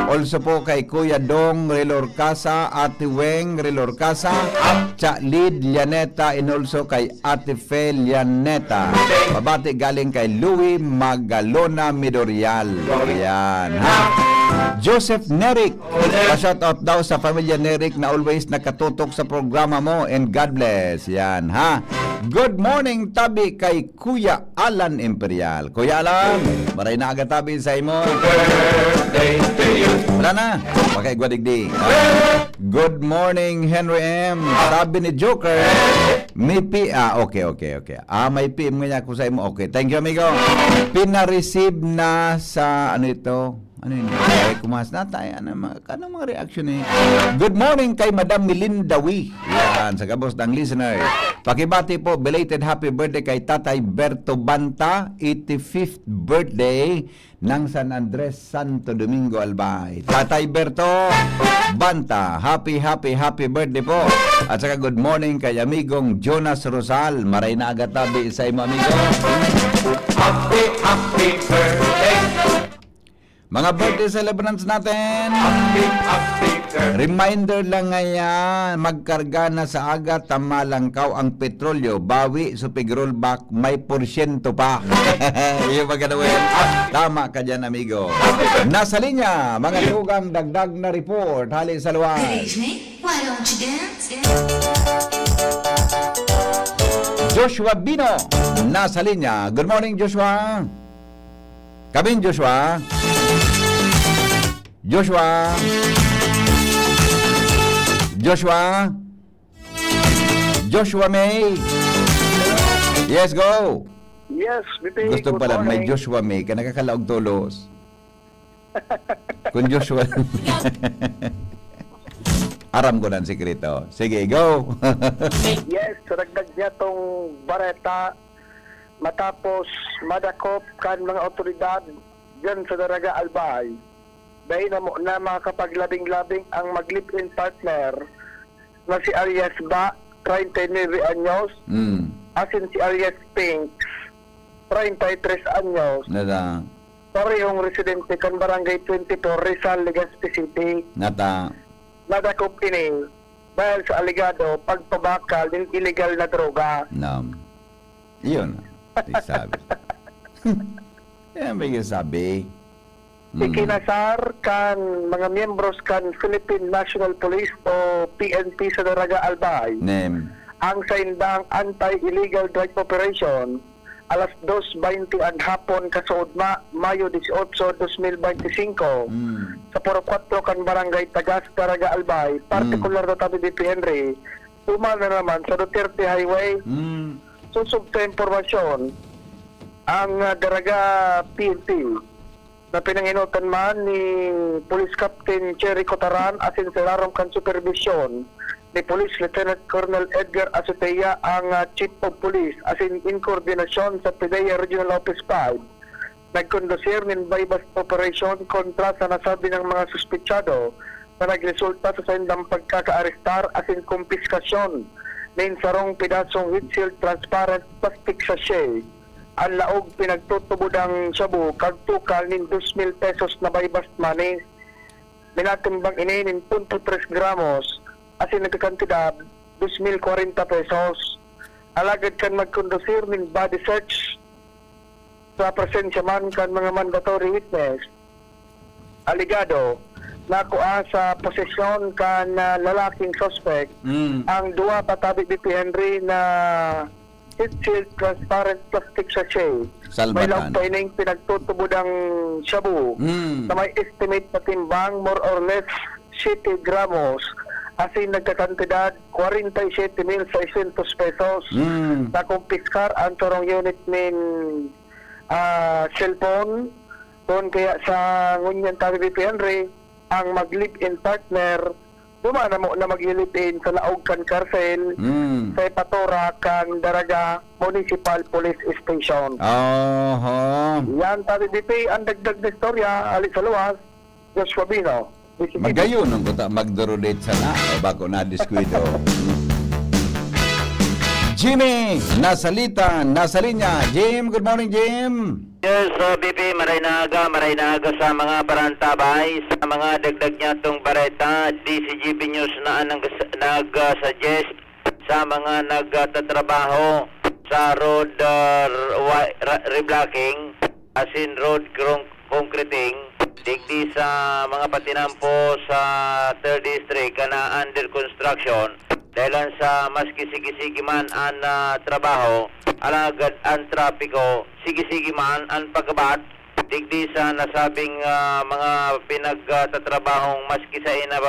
Also po kay Kuya Dong Relorcasa, Ate Weng Relorcasa, Cha Lid Llaneta, and also kay Ate Fe Llaneta. Pabati galing kay Louie Magalona Midorial. Ayan, ha? Joseph Nerik, pa-shoutout daw sa pamilya Nerik na always nakatutok sa programa mo and God bless. Yan, ha? Good morning, tabi kay Kuya Alan Imperial. Kuya Alan, maray na aga tabi sa imo. Wala na, pakay-gwadigdi. Good morning, Henry M. Sabi ni Joker, may okay. May PM nga ako sa imo. Okay, thank you, amigo. Pina-receive na sa, ano ito? Ano yun? Ay, kumas na tayo. Anong mga reaction eh? Good morning kay Madam Melinda Wee. Yan, sa kabos ng listener. Pakibati po, belated happy birthday kay Tatay Berto Banta, 85th birthday ng San Andres, Santo Domingo, Albay. Tatay Berto Banta, happy birthday po. At saka good morning kay amigong Jonas Rosal. Maray na agatabi sa imo, amigo. Happy birthday. Mga birthday celebrants natin. Happy Reminder lang ngayon, magkarga na sa aga, tamalangkaw ang petrolyo, bawi, supig rollback, may porsyento pa. Yung pagkadawin. Tama ka dyan, amigo. Nasa linya, mga tugang dagdag na report. Hali sa luwas. Why don't you dance? Joshua Bino, nasa linya. Good morning, Joshua. Kabin, Joshua. Joshua. Joshua. Joshua May. Yes, go. Yes, BP. Gusto good pala, may morning. Joshua May. Ka nakakalaog tulos. Kung Joshua. Aram ko ng sekreto. Sige, go. Yes, dagdag niya tong bareta matapos madakop kan mga otoridad dyan sa Daraga Albay. Dahil na makapaglabing-labing ang mag-live-in partner na si alias Ba, 39 anyos, asin si alias Pink, 33 anyos, Nata. parehong residente kan Barangay 22, Rizal, Legazpi City. Nata. Nadakop ini dahil sa aligado pagpabakal ng illegal na droga. Nam. Iyon. Sabi. Yan ba yung sabi? Ikinasar kan mga miyembros kan Philippine National Police o PNP sa Daraga Albay Nem. ang saindang anti-illegal drug operation alas 2:20 ang hapon kasuod Mayo 18, 2025 sa Puro 4 kan Barangay Tagas, Daraga Albay, partikular na tabi di Henry, tuman na naman sa Duterte Highway. Susub sa impormasyon ang Daraga PNP na pinanginutan man ni Police Captain Cherry Cotaran asin sa larong kan supervision ni Police Lieutenant Colonel Edgar Azotea ang Chief of Police asin in koordinasyon sa PDEA Regional Office 5 nagkondosir ng bypass operation kontra sa nasabi ng mga suspitsado na nagresulta sa sendang pagkakaarestar asin kumpiskasyon ng sarong pidasong heat shield transparent plastic sachet. Ang laog pinagtutubod ang shabu kagtukal ng 2,000 pesos na bypass money. Minatimbang ini ng 0.3 gramos asin nagkakantidad 2,040 pesos. Alagad kan magkondosir ng body search sa presensya man kan mga mandatory witness. Aligado, nakuha sa posesyon kan lalaking suspect ang duwa patabi BP Henry na heat shield transparent plastic sachet. May Salbatan. laog pa ining pinagtutubod ang shabu na may estimate na timbang more or less 7 gramos asin nagkakantidad 47,600 pesos. Nakumpiskar ang torong unit min cellphone doon kaya sa ngunyan tabi BP Henry ang mag-live-in partner dumana mo na mag-live-in sa laog kan karsel sa Ipatora kan Daraga Municipal Police Station. Yan tabi BP ang dagdag na istorya alis sa luwas Joshua Bino. Magayon ang kuta magdorodate sana o bako na diskwido. Jimmy, nasa linya. Jim, good morning, Jim. Yes, BP, maray na aga sa mga parantabay, sa mga dagdag niya itong bareta, DCGP News na nag-suggest sa mga nagtatrabaho sa road reblocking, as in road concreting, digdi sa mga patinampo sa 3rd District na under construction. Dahil sa mas kisigi-sigi man ang trabaho, alagad ang trapiko, sige-sige man ang pagkabat, digdi sa nasabing mga pinagtatrabahong mas kisain na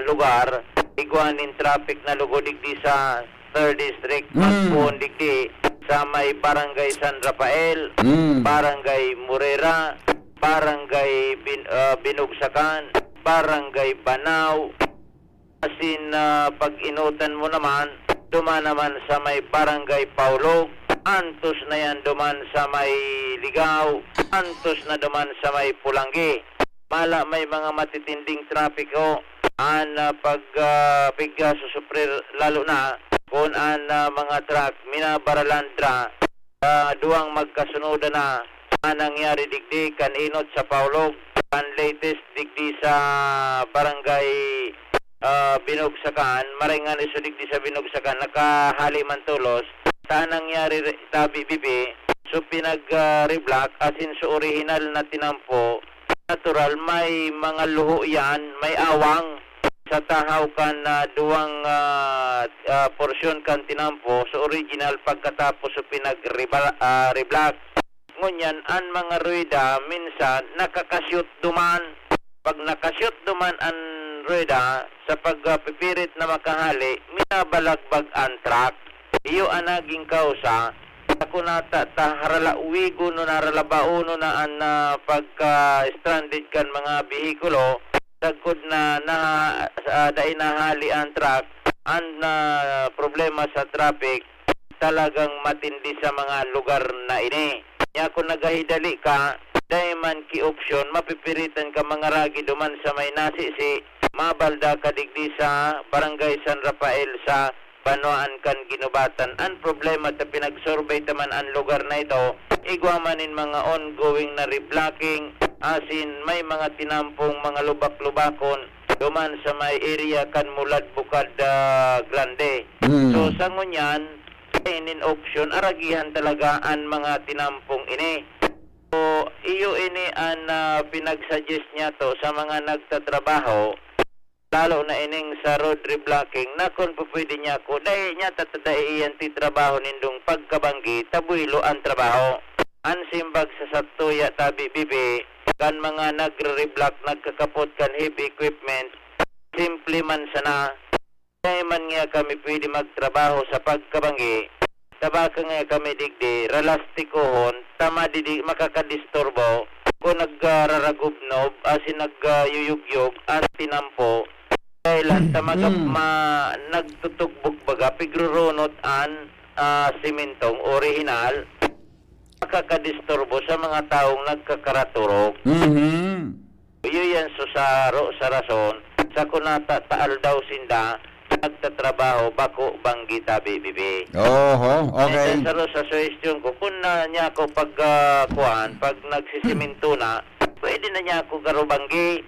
lugar, iguanin traffic na lugo digdi sa 3rd District, magpuon digdi sa may Barangay San Rafael, Barangay Murera, Barangay Binugsakan, Barangay Banaw, asin pag-inutan mo naman, duman naman sa may Barangay Paulog, antos na yan duman sa may Ligaw, antos na duman sa may Pulanggi. Mala may mga matitinding trapiko, pag susuprir lalo na kung mga truck minabaralandra, duwang magkasunod na nangyari digdi kaninot sa Paulog, Ang latest digdi sa barangay Binugsakan, maringan iso digdi sa Binugsakan, nakahali man tulos. Saan nangyari tabi bibi, so pinag-reblock, asin sa original na tinampo, natural, may mga luho yan, may awang sa tahaw kan na duwang porsyon kan tinampo, sa original pagkatapos so pinag-reblock. Ngunyan, ang mga rueda, minsan, nakakasyot duman. Pag nakasyot duman ang rueda, sa pagpipirit na makahali, minabalagbag ang truck. Iyo ang naging kausa. Ako na harala uwigo no narala bauno na ang pagka-stranded kan mga bihikulo, sagkod na dahil nahali ang truck, ang problema sa traffic, talagang matindi sa mga lugar na ini. Kaya kung nagahidali ka, dahil man ki-option, mapipiritan ka mga ragi duman sa may nasisi, mabalda ka digdi sa Barangay San Rafael sa Banoan kan Ginubatan. Ang problema ta pinag-survey taman ang lugar na ito, igwamanin mga ongoing na reblocking, asin may mga tinampong mga lubak-lubakon duman sa may area kan Mulad Bukad Grande. So sa ngunyan, in option, aragihan talaga ang mga tinampong ini. So, iyo ini ang pinag-suggest niya to sa mga nagtatrabaho, lalo na ining sa road reblocking, na kung pwede niya ko, dahil niya tatadai iyan ti trabaho nindong pagkabanggi, tabuilo ang trabaho. Ang simbag sa Satuya tabi bibi, kan mga nagre-reblock, nagkakapot kan heavy equipment, simple man sana, dahil man nga kami pwede magtrabaho sa pagkabanggi, tabaka nga kami digdi, relastikohon, tama didi makakadisturbo, kung nagraragubnob, asin nagyuyugyog, as tinampo, dahil tamaga nagtutugbog baga, pigrurunot ang simentong original, makakadisturbo sa mga taong nagkakaraturok. Iyo yan sa rason, sa kunata taal daw sinda, nagtatrabaho bako banggi tabi bibi. Okay. Sa suggestion ko, kung na niya ako pag nagsisiminto na, pwede na niya ako garubanggi.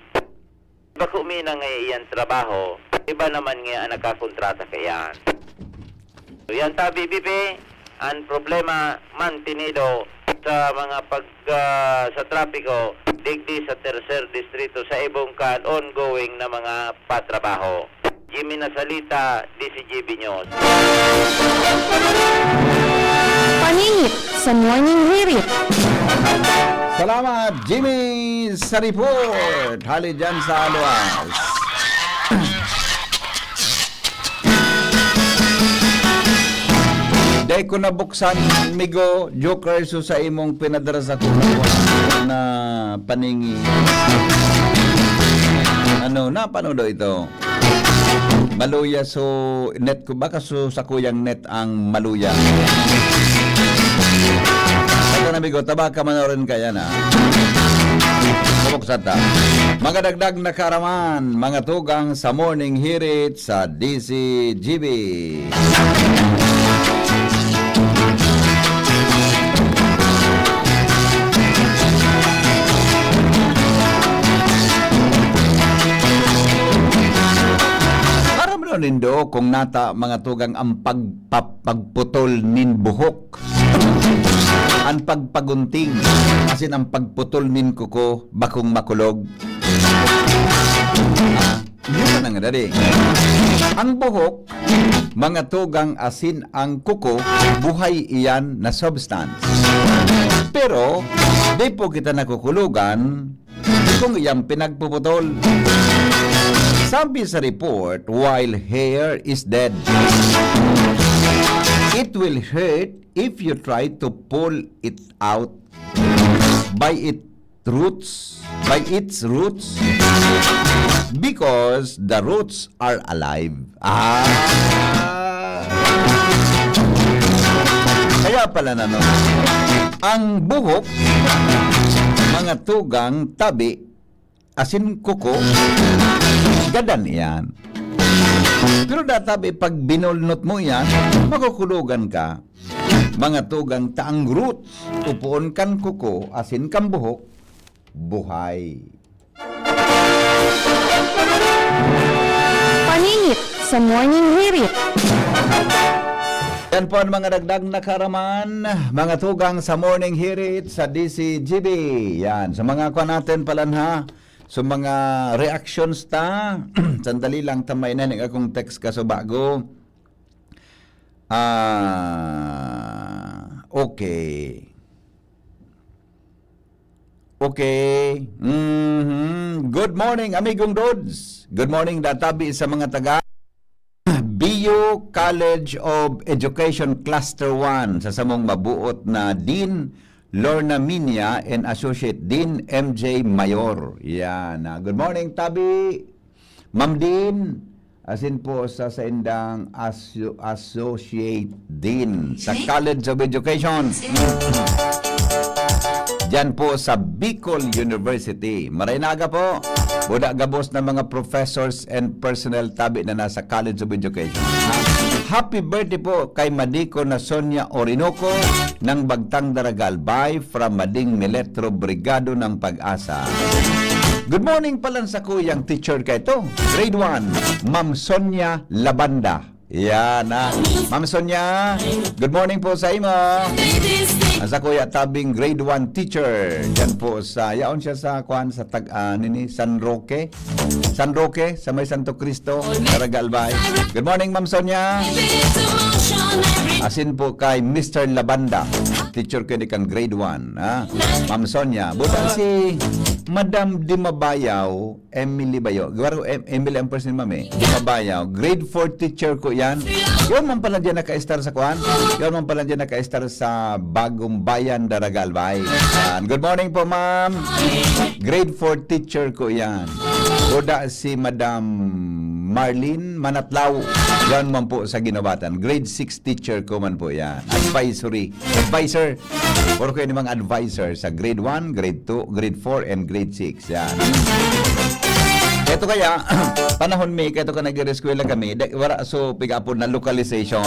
Bako mina nga iyan trabaho, iba naman nga ang nakakontrata kayan. So yan tabi bibi, ang problema mantinido sa mga sa trapiko, digdi sa tercer distrito sa Ibongkan, ongoing na mga patrabaho. Jimmy Nasalita, DCGB News. Paningit sa Morning Hirit. Salamat, Jimmy, sa report. Hali dyan sa Aluas. Dahil ko nabuksan, Migo, Joker, so sa imong pinadara sa kulang na paningi. Napano daw ito? Maluya, so net ko baka so sa kuyang net ang maluya. Ito na Migo, tabaka manorin kaya na. Buksan ta. Mga dagdag na karaman, mga tugang sa Morning Hirit sa DCGB. Nindo kung nata mga tugang ang pagputol nin buhok, ang pagpagunting, asin ang pagputol nin kuko bakong makulog. Yun na nga dari. Ang buhok, mga tugang asin ang kuko, buhay iyan na substance. Pero di po kita nakukulugan kung iyang pinagpuputol. Sabi sa report, while hair is dead, it will hurt if you try to pull it out by its roots, because the roots are alive. Kaya pala ang buhok, mga tugang tabi, asin kuko, gadan yan. Pero databi, pag binulnot mo yan, makukulugan ka. Mga tugang taang roots, upuon kan kuko, asin kan buhok, buhay. Paningit sa Morning Hirit. Yan po ang mga dagdag na karaman, mga tugang sa Morning Hirit sa DCGB. Yan, sa mga kwa natin palanha, sa mga reactions ta, sandali lang tamay na akong text ka so bago. Okay. Okay. Good morning, amigong Rods. Good morning, databi sa mga taga BU College of Education Cluster 1 sa samong mabuot na Dean Lorna Minya and Associate Dean MJ Mayor. Yan. Good morning, Tabi. Ma'am Dean. Asin po sa indang Associate Dean sa College of Education. Diyan po sa Bicol University. Maraynaga po. Buda gabos ng mga professors and personnel tabi na nasa College of Education. Happy birthday po kay Madiko na Sonia Orinoco ng Bagtang Daragal by from Mading Miletro Brigado ng Pag-asa. Good morning pala sa kuyang teacher ka ito. Grade 1, Ma'am Sonia Labanda. Yan na. Ma'am Sonia, good morning po sa imo. Sa kuya tabing grade 1 teacher. Diyan po sa, yaon siya sa kuan sa San Roque. San Roque, sa may Santo Cristo, Caragalbay. Good morning, Ma'am Sonia. Asin po kay Mr. Labanda. Teacher ko ni kang grade 1. Ma'am Sonia. Buta si Madam Dimabayaw, Emily Bayo. Gawaro Emily ang person ni Mami. Dimabayaw. Grade 4 teacher ko yan. Yun man pala dyan naka-star sa kuan. Yun man pala dyan naka-star sa Bagong Bayan, Daragalbay. Good morning po, ma'am. Grade 4 teacher ko yan. Buda si Madam Marlene Manatlaw. Yan man po sa Ginobatan. Grade 6 teacher ko man po yan. Advisor. Puro ko yung mga advisor sa grade 1, grade 2, grade 4, and grade 6. Yan. Ito kaya, panahon may, kaya ito ka nag-reskwela kami, wala so pigapon na localization.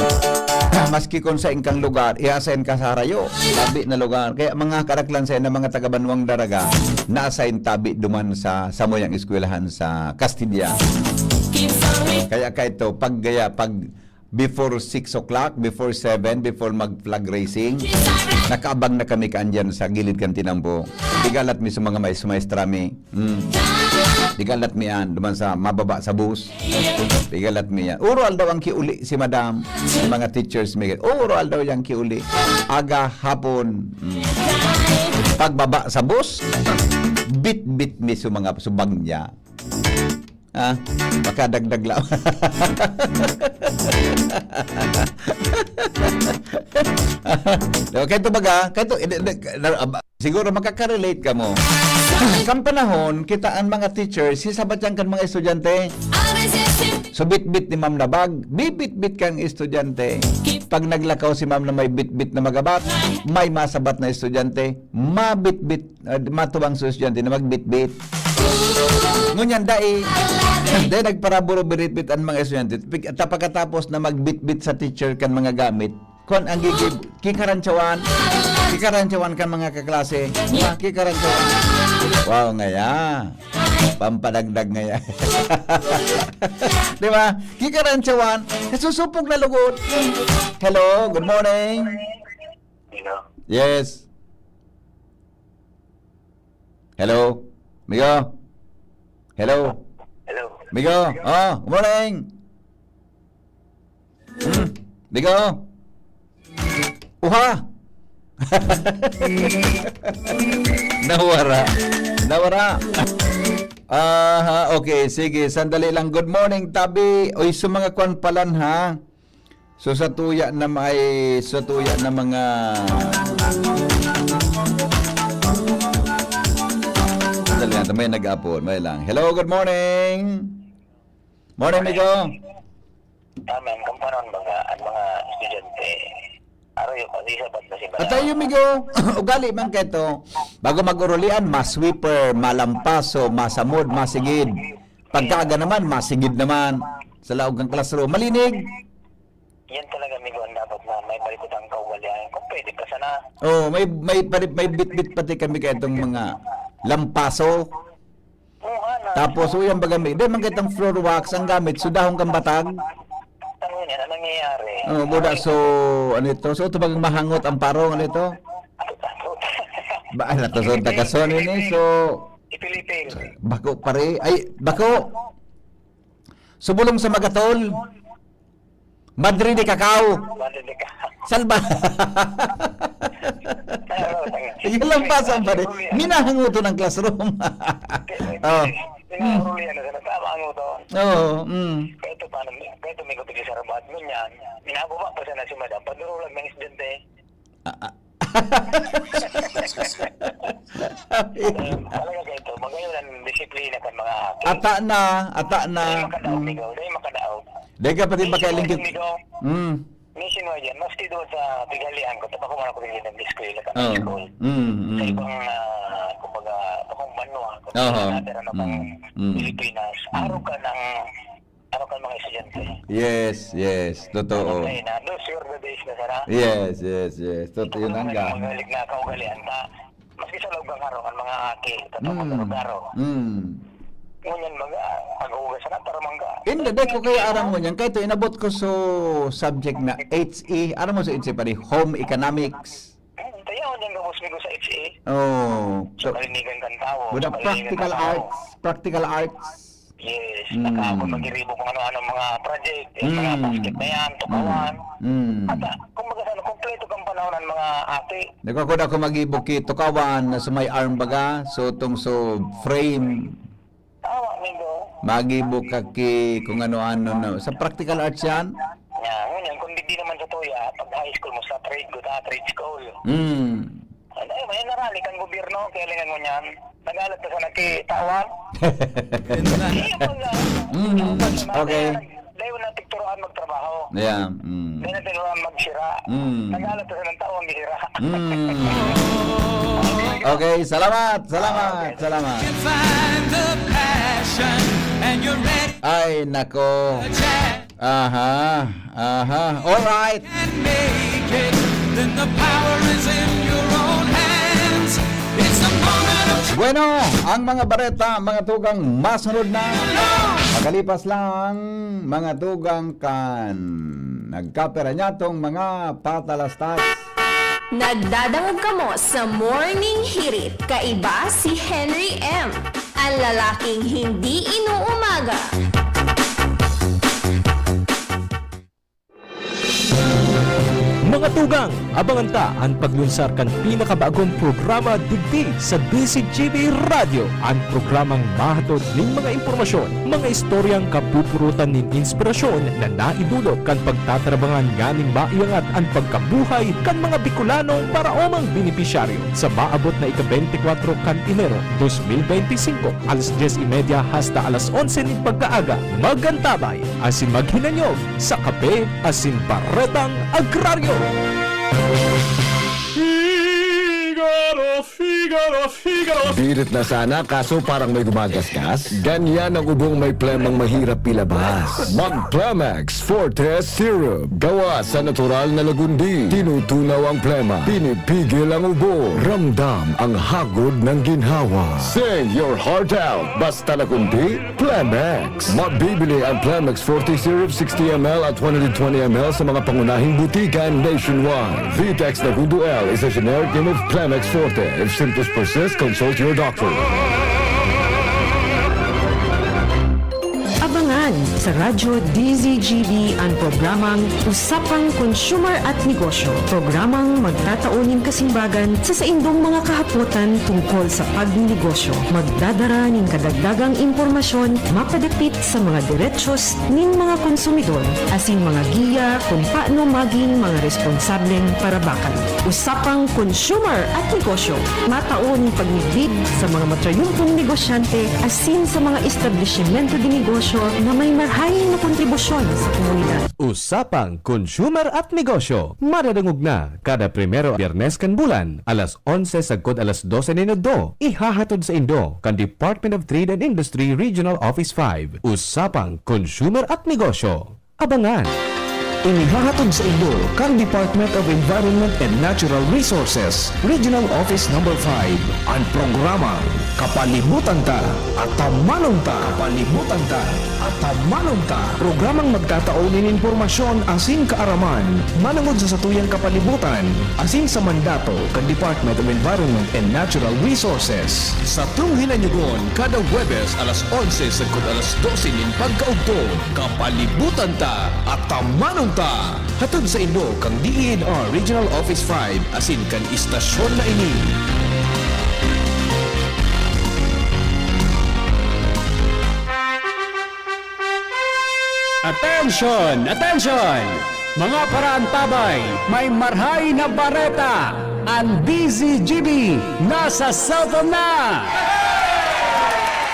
Maski kung sa ingkang lugar, i-assign ka sa harayo, tabi na lugar. Kaya mga karaklan sa mga taga-Banwang Daraga, na-assign tabi duman sa moyang eskwelahan sa Castilla. Kaya ito, pag before 6 o'clock, before 7, before mag-flag racing, nakaabang na kami kaandyan sa gilid kan Tinambo. Digalat mi sa mga maestra mi. Digalat mi yan, duman sa mababa sa bus. Digalat mi yan. Ural daw ang kiuli si madam, mga teachers mi. Ural daw yung kiuli. Aga, hapon. Pagbaba sa bus, bit-bit mi sa mga subang niya. Makadagdag lang. Kaya ito baga, siguro makaka-relate ka mo. Kam panahon, kita ang mga teachers, sisabat yan kan mga estudyante. So bit-bit ni ma'am na bag, bit-bit kang estudyante. Pag naglakaw si ma'am na may bit-bit na magabat, may masabat na estudyante, matuwang sa estudyante na magbit-bit. Ngunyan dahil nagparaburo birit-bit ang mga estudyante. Pagkatapos na magbit-bit sa teacher kan mga gamit, kung ang kikaranchawan kan mga kaklase, kikaranchawan. Wow, ngaya. Pampadagdag ngaya. Di ba? Kikaranchawan, nasusupog na lugod. Hello, good morning. Yes. Hello. Migo. Hello. Migo. Oh, good morning. Migo. Uha. Nawara. Okay, sige, sandali lang. Good morning, Tabi. Oy, sa mga konpalan ha. So sa tuya na mga sandali lang, may nag-apon, may lang. Hello, good morning. Morning, Migo. Amen, kampanon ang mga estudyante. Arayo pa di sabat na si Bala. Atayo Migo, ugali man keto. Bago mag-urulian, masweeper, malampaso, masamod, masigid. Pagkaaga naman, masigid naman. Sa laog ng classroom, malinig. Yan talaga Migo ang dapat na may balikot ang kauwalian. Kung pwede pa sana. Oh, may bit-bit pati kami ketong mga lampaso. Oo, na Tapos uyang bagami. Di man kitang floor wax ang gamit sudahong kang batag. Ano yan? Anong nangyayari? Oh, buda so ano ito? So ito bagang mahangot ang parong ano ito? Ba na to so takason ini so Ipilipil. bako pare ay bako. Subulong sa magatol. Madrid de Cacao. Madali ka. Salba. Yun lang pasang pare. Minahanguto ng classroom. Oh. Pinahuli na sa tama ang uto. Oo. Kaya ito paano, kaya ito may kapili sa rabat mo niyan. Minababa pa siya na si madam. Padurulag ng estudyante. Talaga kayo ito. Magayon ang disiplina kan mga aki. Ata na. Dahil makadaog, Migo. Dahil makadaog. Dahil ka pati bakailingkit. Nationwide yan. Maski doon sa pigalian ko. Tapos ako man ako rin ng school. Sa school. Sa ibang, kumbaga, akong banwa. Kung natin ano pang Pilipinas. Araw ka mga estudyante. Yes. Totoo. Those were the days na sana. Yes. Totoo yun ang ga. Magalig na kaugalian ta. Maski sa loob ng araw, ang mga aki. Tapos mag-araw. Ngunyan mag-uugas na para mangga. Hindi, dahil ko kaya aram mo niyan. Kaya ito, inabot ko so subject na HE. Aram mo sa HE pa rin, Home Economics. Tayo, niyang gabos ko sa HE. Oh. Sa kalinigan kang tao. Buda practical arts. Yes, nakakot mag-iribo kung ano-ano mga project, mga basket na yan, tukawan. At kumbaga sana, kompleto kang panahon ng mga ate. Nagkakod ako mag-ibuki tukawan na sa may arm baga. So, itong so frame. Tawa, Migo. Mag-ibuk kaki kung ano-ano na. Sa practical arts yan? Yan, ngunyan, kung di naman sa tuya, pag high school mo sa trade school. Ay, may narali kang gobyerno, kaya lingan mo niyan. Nagalat ka sa nakitawan. Okay. Dahil na tikturoan magtrabaho. Yeah. Dahil na tinuruan magsira. Nagalat ka sa ng tao ang gisira. Okay, salamat. Ay, nako. Aha. Alright. Bueno, ang mga bareta, mga tugang masunod na. Magalipas lang mga tugang kan nagkapera niya tong mga patalastas. Nagdadangog kamo sa Morning Hirit. Kaiba si Henry M. Ang lalaking hindi inuumaga. Mga tugang, abangan ta ang paglunsar kan pinakabagong programa digdi sa DCGB Radio. Ang programang mahatod ning mga impormasyon, mga istoryang kapupurutan nin inspirasyon na naidulot kan pagtatrabangan nganing maiangat ang pagkabuhay kan mga Bicolanong para omang benepisyaryo sa maabot na ika-24 kan Enero 2025 alas 10:30 hasta alas 11 ning pagkaaga. Magantabay asin maghinanyog sa kape asin baretang agraryo. Figaro. Birit na sana kaso parang may gumagasgas. Ganyan ang ubong may plemang mahirap ilabas. Mag-Plemex Forte Syrup. Gawa sa natural na lagundi. Tinutunaw ang plema. Pinipigil ang ubo. Ramdam ang hagod ng ginhawa. Sing your heart out. Basta lagundi, Plemex. Mabibili ang Plemex Forte Syrup 60 ml at 120 ml sa mga pangunahing butikan nationwide. Vitex Lagundo L is a generic name of Plemex Forte. If symptoms persist, consult your doctor. Abangan sa Radyo DZGB ang programang Usapang Consumer at Negosyo. Programang magtataunin kasimbagan sa saindong mga kahapotan tungkol sa pagnegosyo. Magdadara ning kadagdagang impormasyon mapadapit sa mga diretsyon ning mga konsumidor asin mga giya kung paano maging mga responsableng parabakan. Usapang Consumer at Negosyo. Mataon pagnibid sa mga matrayumpong negosyante asin sa mga establishmento de negosyo na may marhaing na kontribusyon sa komunidad. Usapang Consumer at Negosyo. Madadangog na kada primero Biyernes kan bulan, alas 11 sagkod alas 12 minuto. Ihahatod sa Indo kan Department of Trade and Industry Regional Office 5. Usapang Consumer at Negosyo. Abangan! Inihahatod sa Indo kan Department of Environment and Natural Resources Regional Office No. 5 ang programa Kapalibutan ta at tamanong ta. Kapalibutan ta at tamanong ta. Programang magtataon ng impormasyon asin kaaraman manungod sa satuyang kapalibutan asin sa mandato ng Department of Environment and Natural Resources. Sa tung hinanyugon kada Huwebes alas 11 sagkod alas 12 nin pagkaugtong. Kapalibutan ta at tamanong ta. Hatod sa Indo kang DENR Regional Office 5 asin kan istasyon na ini. Attention! Attention! Mga paraantabay, may marhay na bareta! Ang DZGB nasa cellphone na!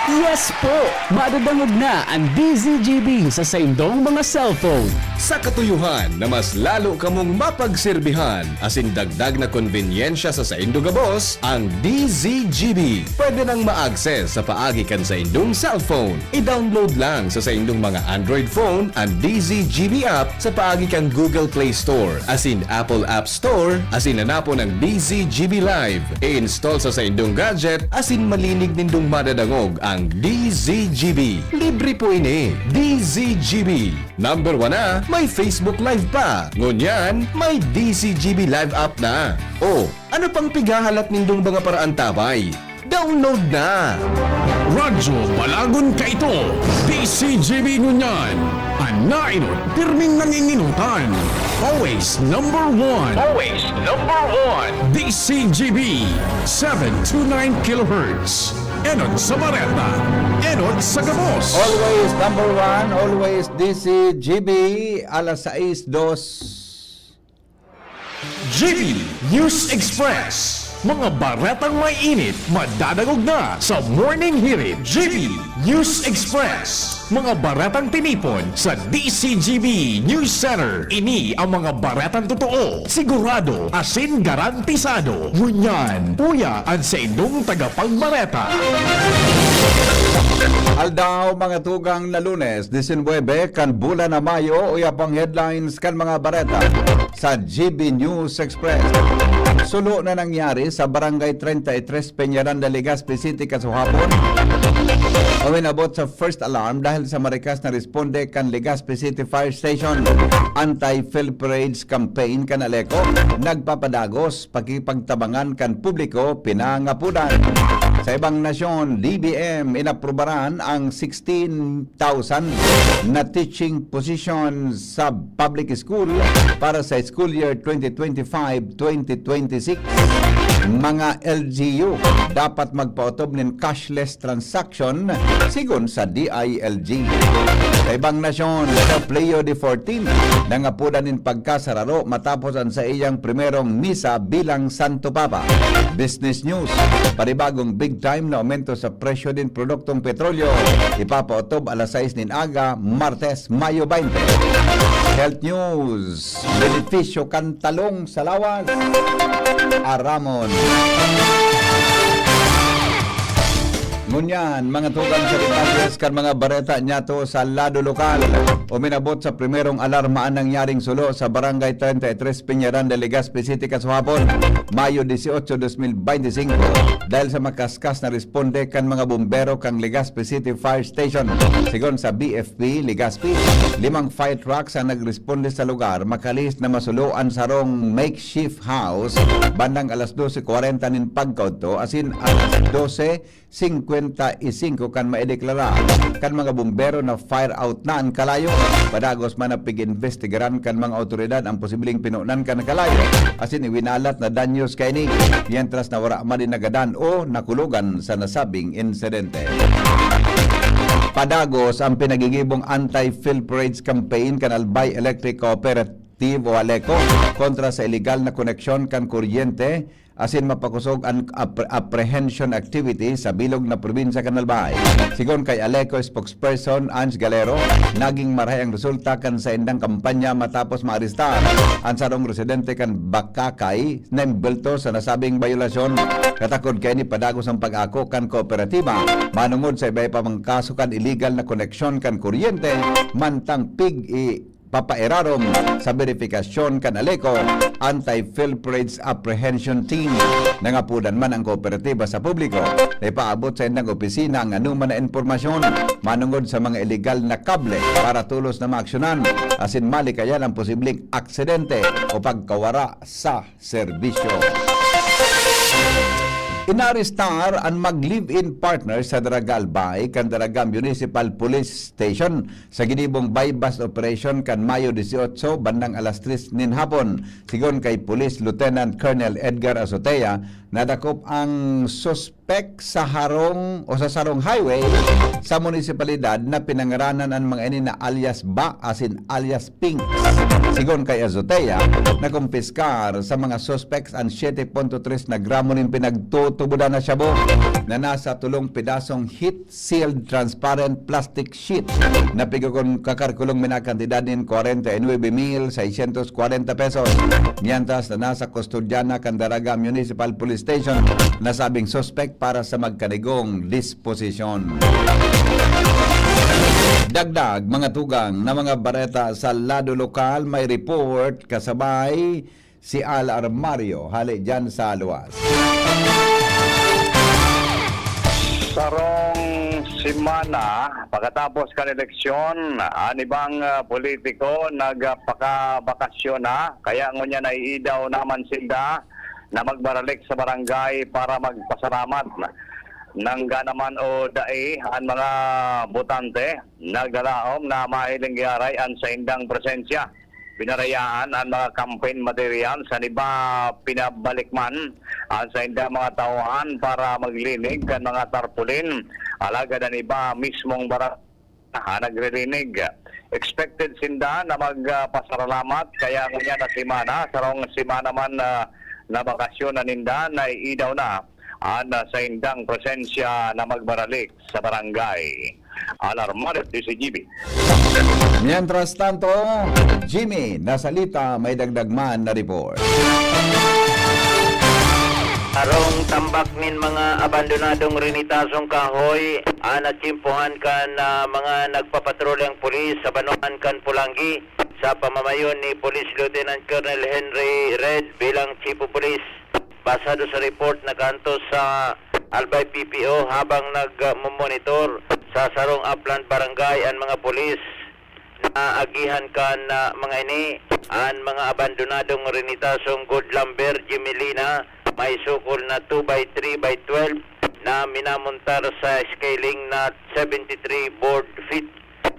Yes po! Madadangog na ang DZGB sa saindong mga cellphone. Sa katuyuhan na mas lalo kamong mapagserbihan asin dagdag na konvenyensya sa saindong gabos, ang DZGB pwede nang ma-access sa paagi kan sa indong cellphone. I-download lang sa saindong mga Android phone ang DZGB app sa paagi kan Google Play Store asin Apple App Store asin hanapo ng DZGB Live. I-install sa saindong gadget asin malinig nindong madadangog ang DZGB. Libre po ini. DZGB. Number 1 na, may Facebook Live pa. Ngunyan, may DZGB Live app na. O, ano pang pigahalat nindong mga paraan tabay? Download na! Radyo Balagon ka ito, DCGB Ngunyan. Anainot, pirming nanginginutan. Always number 1. Always number 1. DCGB, 729 kHz. Enod sa Bareta, Enod sa Gabos. Always number 1, always DCGB, alas 6:02. GB News Express. Mga baretang may init, madadagog na sa Morning Hirit. GB News Express. Mga baretang tinipon sa DCGB News Center. Ini ang mga baretang totoo, sigurado, asin garantisado. Ngunyan, uya ang sa indong tagapagbareta. Aldaw mga tugang na Lunes, 19 kan bulan na Mayo, uya pang headlines kan mga bareta sa GB News Express. Sulo na nangyari sa Barangay 33 Peñaranda, Legazpi City, Kasuhapon. Uminabot sa first alarm dahil sa marikas na responde kan Legazpi City Fire Station. Anti-Fill Parades campaign kan Aleco. Nagpapadagos, pagkipagtabangan kan publiko, pinangapunan. Sa ibang nasyon, DBM inaprubaran ang 16,000 na teaching positions sa public school para sa school year 2025-2026. Mga LGU dapat magpautob ng cashless transaction sigon sa DILG. Sa ibang nasyon, sa Playo de 14 nangapunan ng pagkasararo matapos ang sa iyang primerong misa bilang Santo Papa. Business News, paribagong big time na aumento sa presyo din produktong petrolyo. Ipapautob alas 6 nin aga, Martes, Mayo 20. Health News, benepisyo kan talong sa lawas. Aramon. Ngunyan, mga tugang sa detalles kan mga bareta nyato sa lado lokal. Uminabot sa primerong alarmaan nangyaring sulo sa Barangay 33 Peñaranda, Legazpi City, Kasuhapon, Mayo 18, 2025 dahil sa makaskas na responde kan mga bumbero kang Legazpi City Fire Station. Sigon sa BFP Legazpi, 5 fire trucks ang nagresponde sa lugar makalis na masuluan sa rong makeshift house bandang alas 12:40 nin pagkauto asin alas 12:55 kan maideklara kan mga bumbero na fire out na ang kalayo. Padagos man na pig-investigaran kan mga otoridad ang posibleng pinunan kan kalayo asin iwinalat na danyos kay ni mientras na wala man din nagadan o nakulugan sa nasabing insidente. Padagos ang pinagigibong anti-Fill Parades campaign kan Albay Electric Cooperative o Aleco kontra sa illegal na koneksyon kan kuryente asin mapakusog ang apprehension activity sa bilog na probinsya kan Albay. Sigon kay Aleco spokesperson Ange Galero, naging maray ang resulta kan sa indang kampanya matapos maarestar ang sarong residente kan Bakakay na imbelto sa nasabing violasyon. Katakod kay ni padagos ang pag-ako kan kooperatiba manungod sa iba pa mga kaso kan illegal na koneksyon kan kuryente mantang papairarom sa verifikasyon kanaleko Anti-Filtrage Apprehension Team. Nangapudan man ang kooperatiba sa publiko na ipaabot sa indang opisina ang anuman na impormasyon manungod sa mga illegal na kable para tulos na maaksyonan asin malikayan ang posibleng aksidente o pagkawara sa serbisyo. Inaristar ang mag-live-in partner sa Daraga Albay kan Daraga Municipal Police Station sa ginibong bypass operation kan Mayo 18 bandang alas 3 nin hapon. Sigon kay Police Lieutenant Colonel Edgar Azotea, nadakop ang suspect sa harong o sa Sarong Highway sa munisipalidad na pinangaranan ang mga ini na alias Ba asin alias Pink. Sigon kay Azotea, nakumpiskar sa mga suspects ang 7.3 na gramo nin pinagtutubudan na shabu na nasa tulong pidasong heat-sealed transparent plastic sheet na pigakon kakarkulong minakantidad nin 49,640 pesos. Mientras na nasa kustudyana kan Daraga Municipal Police Station na sabing suspect para sa magkanigong disposisyon. Dagdag mga tugang na mga bareta sa lado lokal, may report kasabay si Al Armario. Hali dyan sa luwas. Sarong simana, pagkatapos kan eleksyon, anibang politiko nagpakabakasyon na, kaya ngunya naiidaw naman sila na magbaralik sa barangay para magpasalamat nangga naman o dai ang mga botante nagdalaom na mailing giaray an sa indang presensya. Binarayaan ang mga campaign material sa niba pinabalikman ang sa indang mga tauhan para maglinig kan mga tarpulin alaga na niba mismong nagririnig. Expected sinda na magpasalamat kaya ngunya na simana sarong simana man na bakasyon na ninda na iidaw na sa indang presensya na magbaralik sa barangay. Alarmado si Jimmy. Mientras tanto, Jimmy, nasalita may dagdagman na report. Arong tambak nin mga abandonadong rinitasong kahoy, natsimpuhan kan mga nagpapatrolyang pulis sa Banuan kan Pulangi sa pamamayon ni Police Lieutenant Colonel Henry Red bilang Chief of Police. Basado sa report na kanto sa Albay PPO habang nag-monitor sa Sarong Upland Barangay ang mga pulis na agihan kan mga ini ang mga abandonadong rinitasong Good Lumber Jimelina may sukol na 2x3x12 na minamontar sa scaling na 73 board feet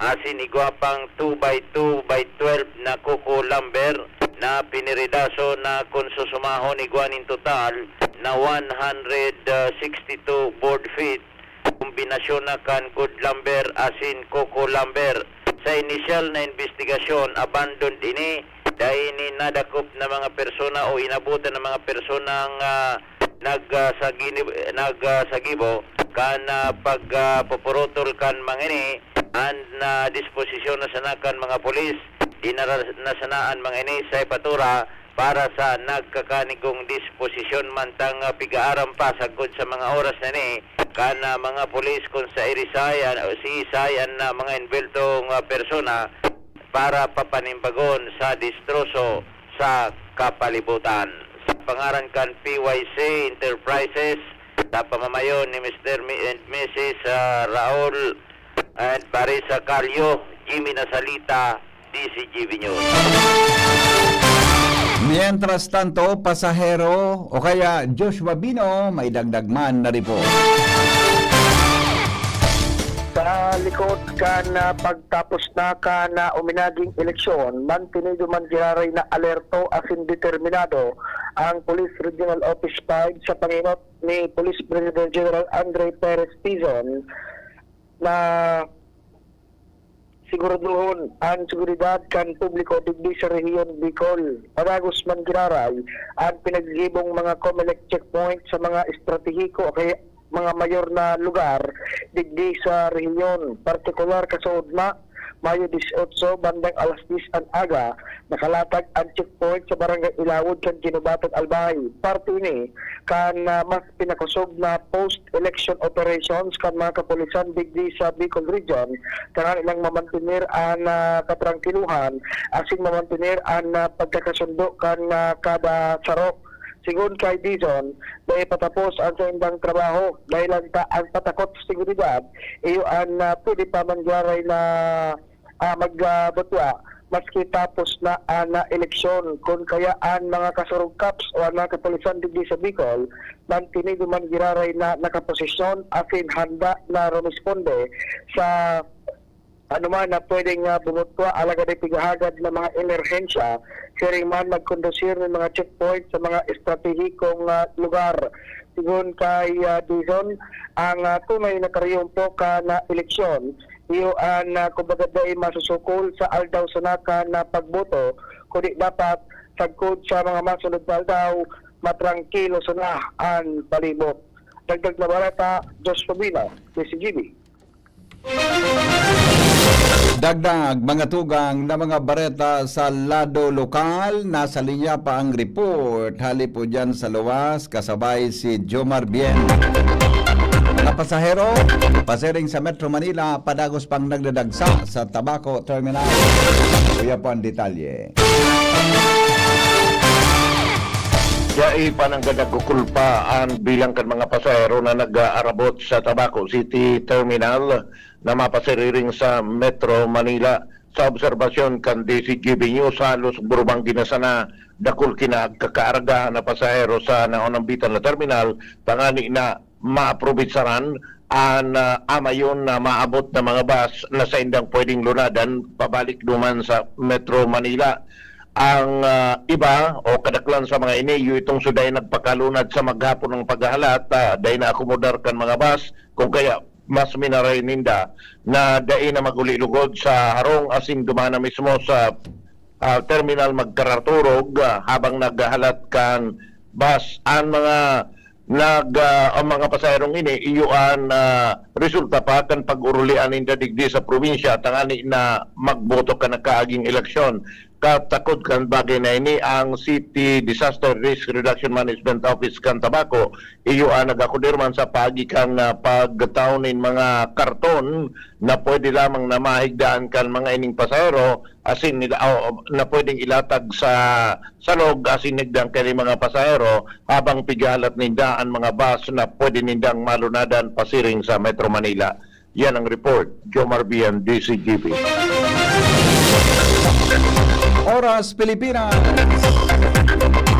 asin igwapang 2x2x12 na kuko lumber na piniridaso na kung susumahon igwanin total na 162 board feet kombinasyon na kan good lumber asin coco lumber. Sa initial na investigasyon abandoned ini dahil ni nadakop na mga persona o inabutan ng mga personang nagsagibo kan pagpupurutol kan mga ini and disposisyon na sanakan mga pulis nasanaan mga ini sa ipatura para sa nagkakanigong disposisyon mantang pigaaram pa sagod sa mga oras na ni kana mga pulis kung sa irisayan o si isayan na mga inbeltong persona para papanimbagon sa distroso sa kapalibutan. Sa pangaran kan PYC Enterprises sa pamamayon ni Mr. and Mrs. Raul and Parisa Carlo, Jimmy Nasalita, DCGV News. Mientras tanto, pasahero o kaya Joshua Bino may dagdagman na report. Sa likod ka na pagtapos na ka na uminaging eleksyon, mantinido man giraray na alerto asin determinado ang Police Regional Office 5 sa panginot ni Police Brigadier General Andre Perez Tizon na siguraduhon ang seguridad kan publiko digdi sa rehiyon Bicol. Pagagos man giraray ang pinaggibong mga COMELEC checkpoint sa mga estratehiko o kaya mga mayor na lugar digdi sa rehiyon. Partikular kasaudma Mayo 18, bandang alas 10 ang aga, nakalatag ang checkpoint sa barangay Ilawod kan Ginubatog Albay. Parte ini kan mas pinakusog na post-election operations kan mga kapulisan digdi sa Bicol Region, kanang ilang mamantinir ang katrangkiluhan, asing mamantinir ang pagkakasundo kan kada sarok. Sigun kay Dizon, dahil patapos ang sa indang trabaho, dahil ang patakot sa seguridad, iyo ang pwede pa mangyaray na magbutwa, maski tapos na ang eleksyon. Kung kaya ang mga kasurog caps o ang mga kapulisan digdi sa Bicol, mantinig man giraray na nakaposisyon, asin handa na rumisponde sa anuman na pwedeng bumutwa alagad ay pigahagad ng mga emerhensya, sharing man magkondusir ng mga checkpoint sa mga estratehikong lugar. Sigun kay Dizon, ang tunay na karyumpo ka na eleksyon, iyo ang kumbaga ay masusukol sa aldaw sanaka na pagboto, kundi dapat sagkod sa mga masunod na aldaw, matrangkilo sana ang palibot. Dagdag na balata, Jos Pabina, DCGB. Dagdag mga tugang na mga bareta sa lado lokal, nasa linya pa ang report. Hali po dyan sa luwas, kasabay si Jomar Bien. Mga pasahero, pasiring sa Metro Manila, padagos pang nagdadagsa sa Tabaco Terminal. Kuya po ang detalye. Yai pa nang nagkukulpaan bilang kan mga pasahero na nag-aarabot sa Tabaco City Terminal na mapasiriring sa Metro Manila. Sa obserbasyon kan DCGB News, halos burubang ginasana dakul kinagkakaarga na pasahero sa naunang bitan na terminal, tangani na maaprobitsaran ang amayon na maabot na mga bus na sa indang pwedeng lunadan pabalik duman sa Metro Manila. Ang iba o kadaklan sa mga iniyo itong suday nagpakalunad sa maghapon ng paghahalat, dahil na akomodar kan mga bus, kung kaya mas minaray ninda na dahil na magulilugod sa harong asing dumana mismo sa terminal magkaraturog habang naghahalat kan bus. Ang mga pasaherong ini iyuan resulta pa kan pag-urulian ninda digdi sa probinsya, tangani na magboto ka na kaaging eleksyon. Katakod kan bagay na ini ang City Disaster Risk Reduction Management Office kan Tabaco, iyuan nagakudirman sa pagi kan pagtawnin mga karton na pwede lamang na mahigdaan kan mga ining pasahero, asin nila na pwedeng ilatag sa salog asin nigdang kani mga pasahero habang pigalat ninda ang mga bus na pwede nindang malunadan pasiring sa Metro Manila. Yan ang report. Jomar Bian, DCGB. Oras Pilipinas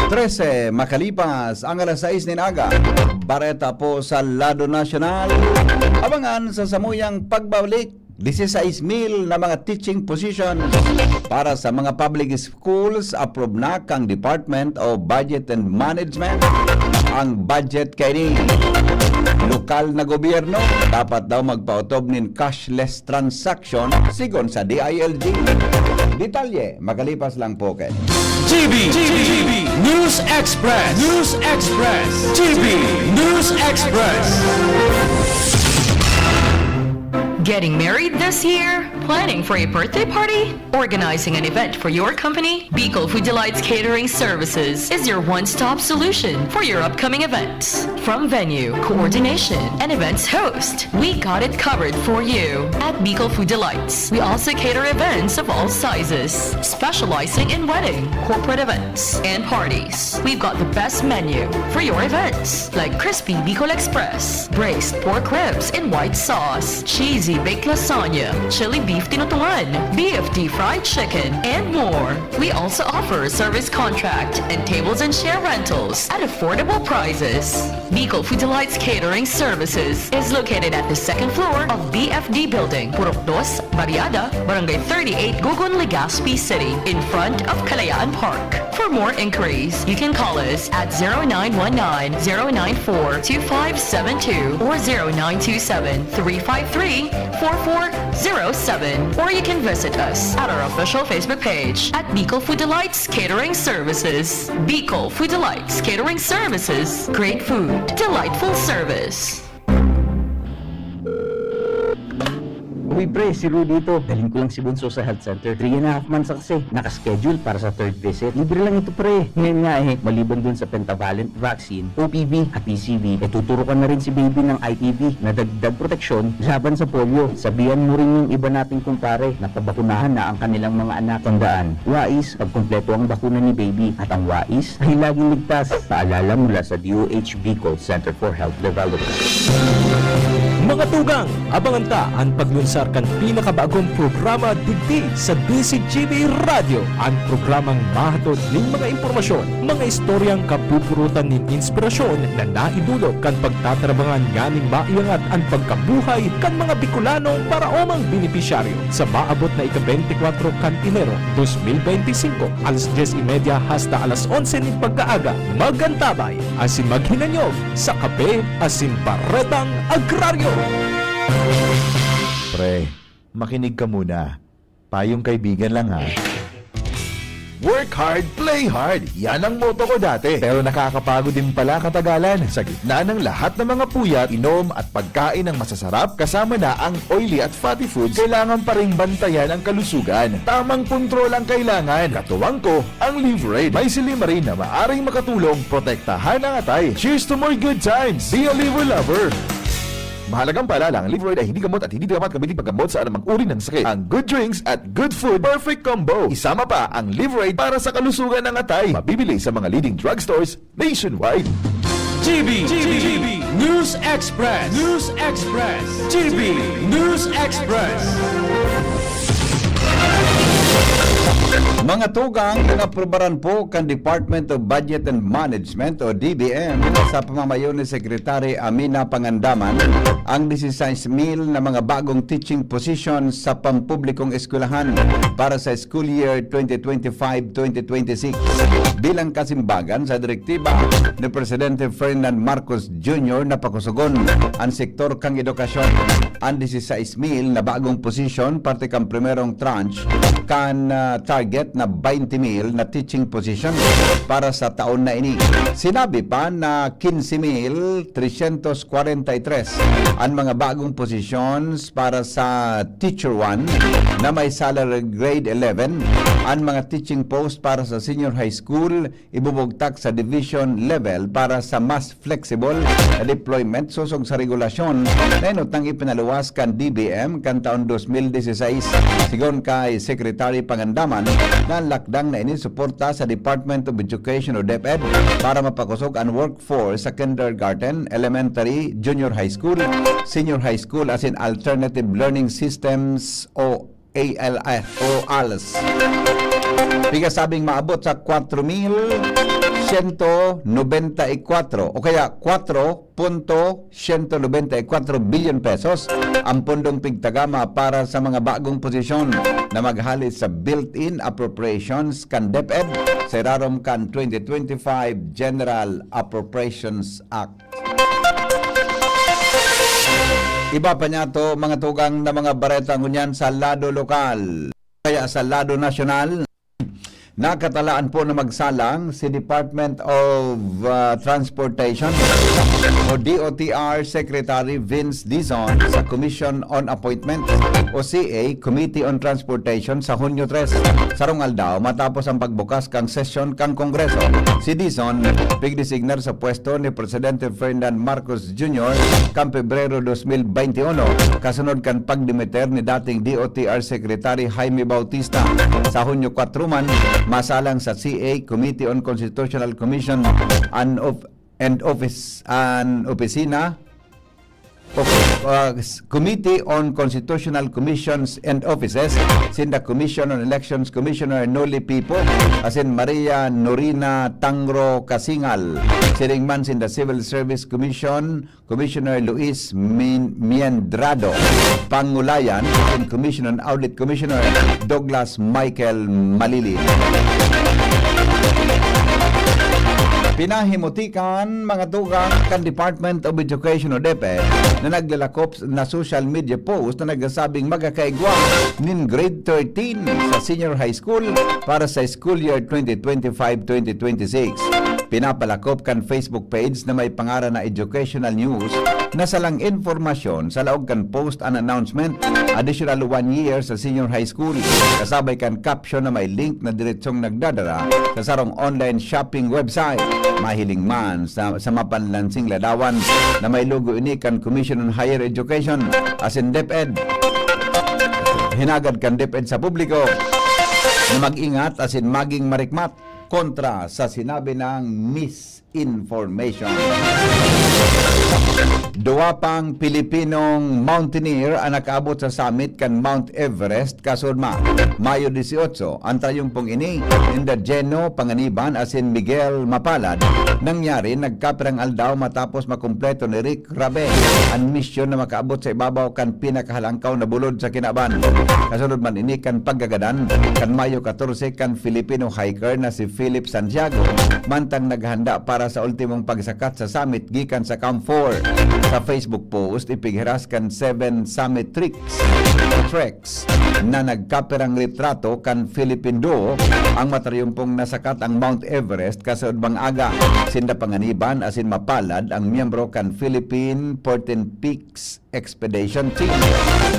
13 makalipas ang alas 6 ng aga. Bareta po sa lado nasyonal. Abangan sa samuyang pagbabalik 16,000 na mga teaching positions para sa mga public schools. Approve na kang Department of Budget and Management ang budget kay lokal na gobyerno. Dapat daw magpautob nin cashless transaction sigon sa DILG. Detalye, makalipas lang po kayo. GB News Express. GB News Express. Getting married this year? Planning for a birthday party? Organizing an event for your company? Bicol Food Delights Catering Services is your one-stop solution for your upcoming events. From venue, coordination, and events host, we got it covered for you. At Bicol Food Delights, we also cater events of all sizes, specializing in wedding, corporate events, and parties. We've got the best menu for your events, like crispy Bicol Express, braised pork ribs in white sauce, cheesy baked lasagna, chili beef tinutuan, BFD fried chicken, and more. We also offer a service contract and tables and chair rentals at affordable prices. Bicol Food Delights Catering Services is located at the second floor of BFD Building, Purok 2, Barriada, Barangay 38, Gugun, Legazpi City, in front of Kalayaan Park. For more inquiries, you can call us at 0919-094-2572 or 0927-353-4407, or you can visit us at our official Facebook page at Bicol Food Delights Catering Services. Bicol Food Delights Catering Services. Great food, delightful service. Uy pre, si Ru dito. Daling ko lang si Bunso sa health center. 3.5 months na kasi. Nakaschedule para sa third visit. Libre lang ito pre. Ngayon nga maliban dun sa pentavalent vaccine, OPV at PCV, tuturo ka na rin si baby ng IPV na dagdag proteksyon laban sa polio. Sabihan mo rin yung iba nating kumpare na pabakunahan na ang kanilang mga anak. Tandaan, wais pag kumpleto ang bakuna ni baby. At ang wais ay laging ligtas. Paalala mula sa DOH Bicol Center for Health Development. Mga tugang, abangan ta ang paglunsar kan pinakabagong programa digdi sa DCGB Radio. Ang programang mahatod ning mga impormasyon, mga istoryang kapupurutan nin inspirasyon na naidulot kan pagtatrabangan nganing maiangat ang pagkabuhay kan mga Bicolano para omang benepisyaryo sa maabot na ika-24 kan Enero 2025 alas 10:30 hasta alas 11 ning pagkaaga. Magantabay asin maghinanyog sa kape asin baretang agraryo. Pre, makinig ka muna. Payong kaibigan lang ha. Work hard, play hard. Yan ang motto ko dati. Pero nakakapagod din pala katagalan. Sa gitna ng lahat ng mga puyat, inom at pagkain ng masasarap, kasama na ang oily at fatty foods, kailangan pa ring bantayan ang kalusugan. Tamang kontrol ang kailangan. Katuwang ko, ang Liverade. May silimarin na maaring makatulong protektahan ang atay. Cheers to more good times. Be a liver lover. Mahalagang paalala, ang Liverade ay hindi gamot at hindi dapat gamitin paggamot sa anumang uri ng sakit. Ang good drinks at good food, perfect combo. Isama pa ang Liverade para sa kalusugan ng atay. Mabibili sa mga leading drugstores nationwide. GB News Express. News Express. GB News Express. Mga tugang, inaprobaran po kan Department of Budget and Management o DBM sa pamamayo ni Secretary Amina Pangandaman ang 16,000 na mga bagong teaching positions sa pampublikong eskwelahan para sa school year 2025-2026. Bilang kasimbagan sa direktiba ni Presidente Ferdinand Marcos Jr. na pakusugon ang sektor kang edukasyon. Ang 16,000 na bagong position, parte kang primerong tranche, kan target na 20,000 na teaching position para sa taon na ini. Sinabi pa na 15,343 ang mga bagong positions para sa Teacher 1 na may salary grade 11. Ang mga teaching post para sa senior high school ibubugtak sa division level para sa mas flexible na deployment susong sa regulasyon na inutang ipinaluwas kan DBM kan taon 2016. Sigon kay Secretary Pangandaman na lakdang na ini suporta sa Department of Education o DepEd para mapakusog ang workforce sa kindergarten, elementary, junior high school, senior high school as in alternative learning systems o ALS o ALS. Pigasabing maabot sa 4,194 o kaya 4.194 billion pesos ang pundong pigtagama para sa mga bagong posisyon na maghalit sa built-in appropriations kan DepEd sa irarom kan 2025 General Appropriations Act. Iba pa niya to mga tugang na mga bareta ngunyan sa lado lokal kaya sa lado nasyonal. Nakatalaan po na magsalang si Department of Transportation o DOTR Secretary Vince Dizon sa Commission on Appointments o CA Committee on Transportation sa Hunyo 3. Sarong aldaw matapos ang pagbukas kang sesyon kang Kongreso. Si Dizon pigdesignar sa pwesto ni Presidente Ferdinand Marcos Jr. kang Pebrero 2021 kasunod kan pagdimiter ni dating DOTR Secretary Jaime Bautista sa Hunyo 4 man masalang sa CA Committee on Constitutional Commission and Opisina Committee on Constitutional Commissions and Offices sin the Commission on Elections Commissioner Noli Pipo asin Maria Norina Tangro Kasingal siringman sin the Civil Service Commission Commissioner Luis Miendrado Pangulayan and Commission on Audit Commissioner Douglas Michael Malili. Pinahimutikan mga tugang kan Department of Education o DepEd na naglalakop na social media post na nagsasabing magkakaigwa nin grade 13 sa senior high school para sa school year 2025-2026. pinapalakop kan Facebook page na may pangaran na Educational News na salang informasyon sa laog kan post an announcement additional 1 year sa senior high school. Kasabay kan caption na may link na diretsong nagdadara sa sarong online shopping website. Mahiling man sa mapanlansing ladawan na may logo ini kan Commission on Higher Education as in DepEd. Hinagad kan DepEd sa publiko na mag-ingat as in maging marikmat kontra sa sinabi ng misinformation. Duwa pang Pilipinong mountaineer ang nakaabot sa summit kan Mount Everest kasudma Mayo 18. Ang tayumpong ini Indageno Panganiban as in Miguel Mapalad nangyari nagkapirang aldaw matapos makumpleto ni Rick Rabe ang misyon na makaabot sa ibabaw kan pinakahalangkaw na bulod sa kinaban. Kasunod man ini kan paggagadan kan Mayo 14 kan Filipino hiker na si Philip Santiago mantang naghanda para sa ultimong pagsakat sa summit gikan sa Camp 4. Sa Facebook post ipighiras kan 7 summit treks na nagkapirang litrato kan Philippine duo ang mataryumpong nasakat ang Mount Everest kasud bang aga. Sinda Panganiban asin Mapalad ang miyembro kan Philippine 14 Peaks Expedition Team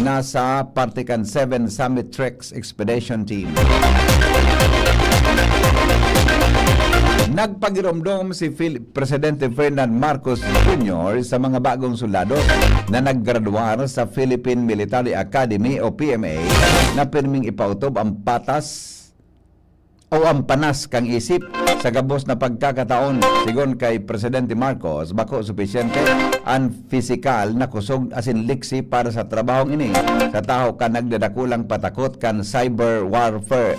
nasa parte kan 7 Summit Treks Expedition Team. Nagpagiromdom si Presidente Ferdinand Marcos Jr. sa mga bagong soldado na naggraduar sa Philippine Military Academy o PMA na pirming ipautob ang patas o ang panas kang isip sa gabos na pagkakataon. Sigon kay Presidente Marcos, bako sufisyente ang physical na kusog asin liksi para sa trabahong ini sa tao ka nagdadakulang patakot kan cyber warfare.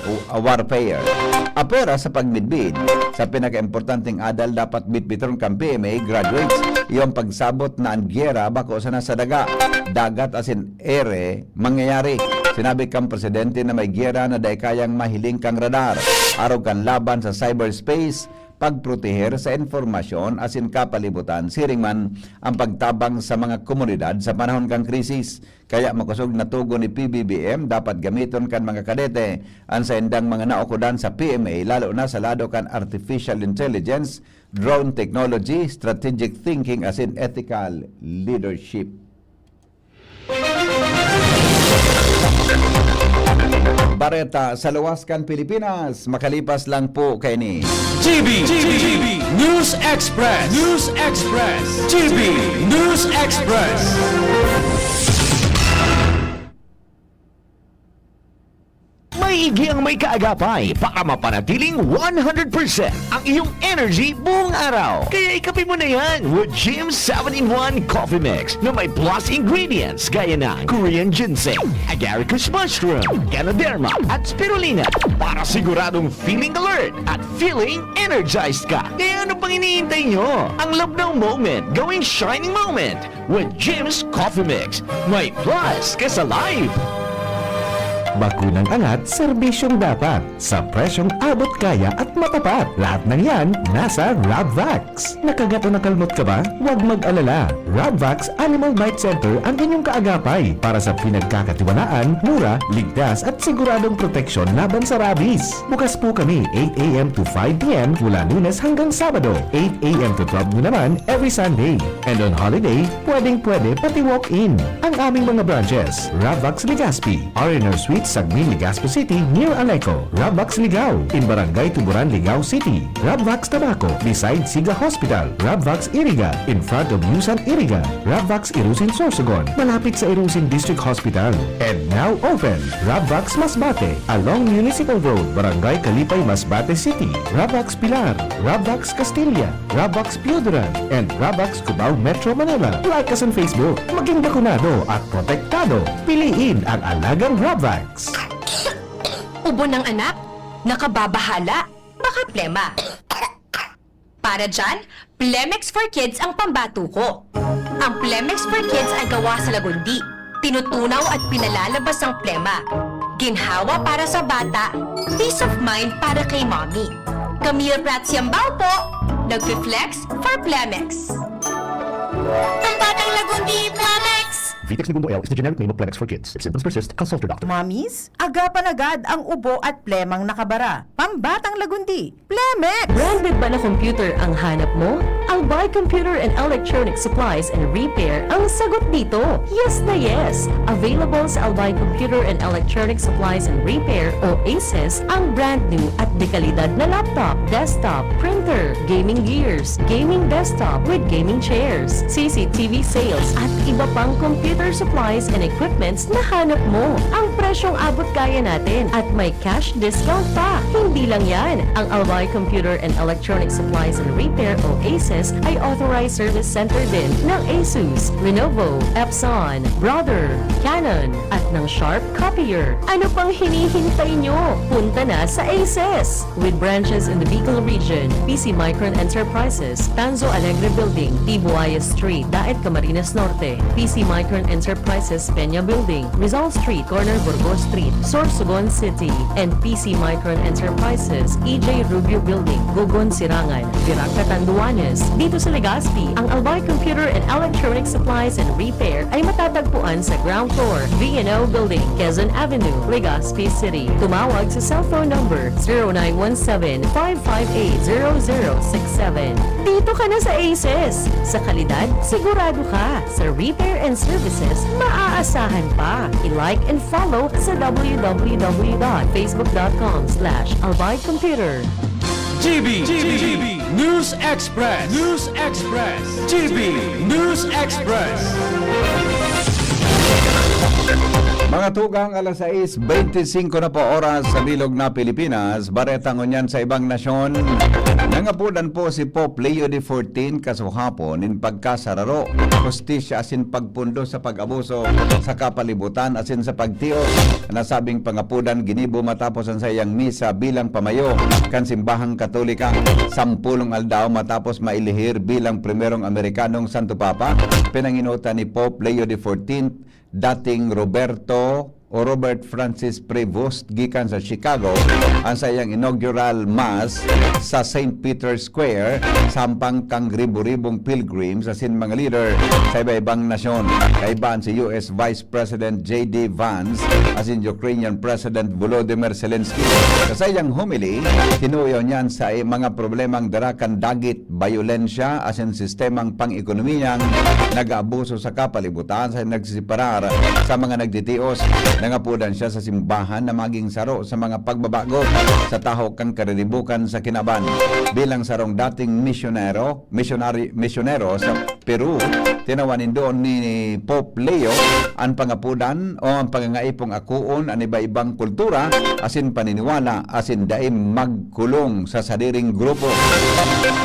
Apera sa pagmidbid sa pinakaimportanteng adal dapat bitbiton kan PMA graduates iyong pagsabot na ang gyera bako sa nasa dagat asin ere mangyayari. Sinabi kang presidente na may gyera na day kayang mahiling kang radar araw kan laban sa cyberspace, pagproteher sa informasyon asin kapalibutan siring man ang pagtabang sa mga komunidad sa panahon kang krisis. Kaya makusog na tugo ni PBBM dapat gamiton kan mga kadete ang sa indang mga naokudan sa PMA lalo na sa lado kan artificial intelligence, drone technology, strategic thinking asin ethical leadership. Bareta sa luwaskan Pilipinas, makalipas lang po kay ni GB News Express. GB News Express. Maigi ang may kaagapay para mapanatiling 100% ang iyong energy buong araw. Kaya ikapin mo na yan with Jim 7-in-1 Coffee Mix na may plus ingredients gaya ng Korean ginseng, agaricus mushroom, ganoderma at spirulina para siguradong feeling alert at feeling energized ka. Kaya ano pang iniintay nyo? Ang love ng moment going shining moment with Jim's Coffee Mix. May plus ka sa life. Bakunang angat, serbisyong dapat. Sa presyong abot kaya at matapat. Lahat ng yan, nasa Rabvax. Nakagat o nakalmot ka ba? Huwag mag-alala. Rabvax Animal Bite Center ang inyong kaagapay para sa pinagkakatiwalaan, mura, ligtas at siguradong proteksyon laban sa rabies. Bukas po kami 8 a.m. to 5 p.m. mula Lunes hanggang Sabado. 8 a.m. to 12 noon naman every Sunday. And on holiday, pwedeng-pwede pati walk-in. Ang aming mga branches, Rabvax Legazpi, R&R Suite Sagmin, Legazpo City, near Aleco. Rabvax Ligao, in Barangay Tuburan, Ligao City. Rabvax Tabaco, beside Siga Hospital. Rabvax Iriga, in front of Yusan Iriga. Rabvax Irusin Sorsogon, malapit sa Irusin District Hospital. And now open, Rabvax Masbate, along Municipal Road, Barangay Kalipay, Masbate City. Rabvax Pilar, Rabvax Castilla, Rabvax Piuduran, and Rabvax Cubao Metro Manila. Like us on Facebook, maging bakunado at protektado. Piliin ang alagang Rabvax. Ubo ng anak? Nakababahala? Baka plema. Para dyan, Plemex for Kids ang pambato ko. Ang Plemex for Kids ay gawa sa lagundi. Tinutunaw at pinalalabas ang plema. Ginhawa para sa bata, peace of mind para kay mommy. Camille Pratsiambao po, nag-reflex for Plemex. Ang batang lagundi, Plemex! Vitex Segundo L is the generic name of Plemex for kids. If symptoms persist, consult your doctor. Mommies, agapan agad ang ubo at plemang nakabara. Pambatang lagundi, Plemex! Branded ba na computer ang hanap mo? Albay Computer and Electronic Supplies and Repair ang sagot dito. Yes na yes! Available sa Albay Computer and Electronic Supplies and Repair o ACES ang brand new at dekalidad na laptop, desktop, printer, gaming gears, gaming desktop with gaming chairs, CCTV sales at iba pang computer supplies and equipments na hanap mo. Ang presyong abot kaya natin at may cash discount pa. Hindi lang yan. Ang Albay Computer and Electronic Supplies and Repair o ACES ay authorized service center din ng ASUS, Lenovo, Epson, Brother, Canon at ng Sharp Copier. Ano pang hinihintay nyo? Punta na sa ACES! With branches in the Bicol region, PC Micron Enterprises, Tanzo Alegre Building, Tibuaya Street, Daet Camarines Norte, PC Micron Enterprises, Peña Building, Rizal Street, Corner Burgos Street, Sorsogon City, and PC Micron Enterprises, EJ Rubio Building, Gugon Sirangan, Viraca Tanduanes. Dito sa Legazpi, ang Albay Computer and Electronic Supplies and Repair ay matatagpuan sa ground floor, V&O Building, Quezon Avenue, Legazpi City. Tumawag sa cellphone number 0917-558-0067. Dito ka na sa ACES. Sa kalidad, sigurado ka. Sa repair and services, maaasahan pa. I-like and follow sa www.facebook.com/albaycomputer. GB News Express. GB News Express. Mga tugang, alas 6:25 na po oras sa bilog na Pilipinas. Baretang unyan sa ibang nasyon. Nangapudan po si Pope Leo XIV kasuhapon in pagkasararo, hustisya asin pagpundo sa pag-abuso sa kapalibutan asin sa pagtios. Nasabing pangapudan ginibo matapos ang sayang misa bilang pamayo kan simbahang Katolika. 10 aldaw matapos mailihir bilang primerong Amerikanong Santo Papa. Pinanginutan ni Pope Leo XIV dating Robert Francis Prevost gikan sa Chicago ang sayang inaugural mass sa St. Peter's Square sampang kang ribo-ribong pilgrims asin mga leader sa iba-ibang nasyon. Kaiban si US Vice President J.D. Vance asin Ukrainian President Volodymyr Zelensky. Sa sayang homily, tinuyo niyan sa mga problemang darakan dagit, bayolensya asin sistemang pang-ekonomiyang nag-aabuso sa kapalibutan sa nagsisiparar sa mga nagditios. Nangapudan siya sa simbahan na maging saro sa mga pagbabago sa taho kang karanibukan sa kinaban. Bilang sarong dating misyonero sa Peru, tinawanin doon ni Pope Leo ang pangapudan o ang pangangaipong akuon ang iba-ibang kultura asin paniniwala asin daim magkulong sa sadiring grupo.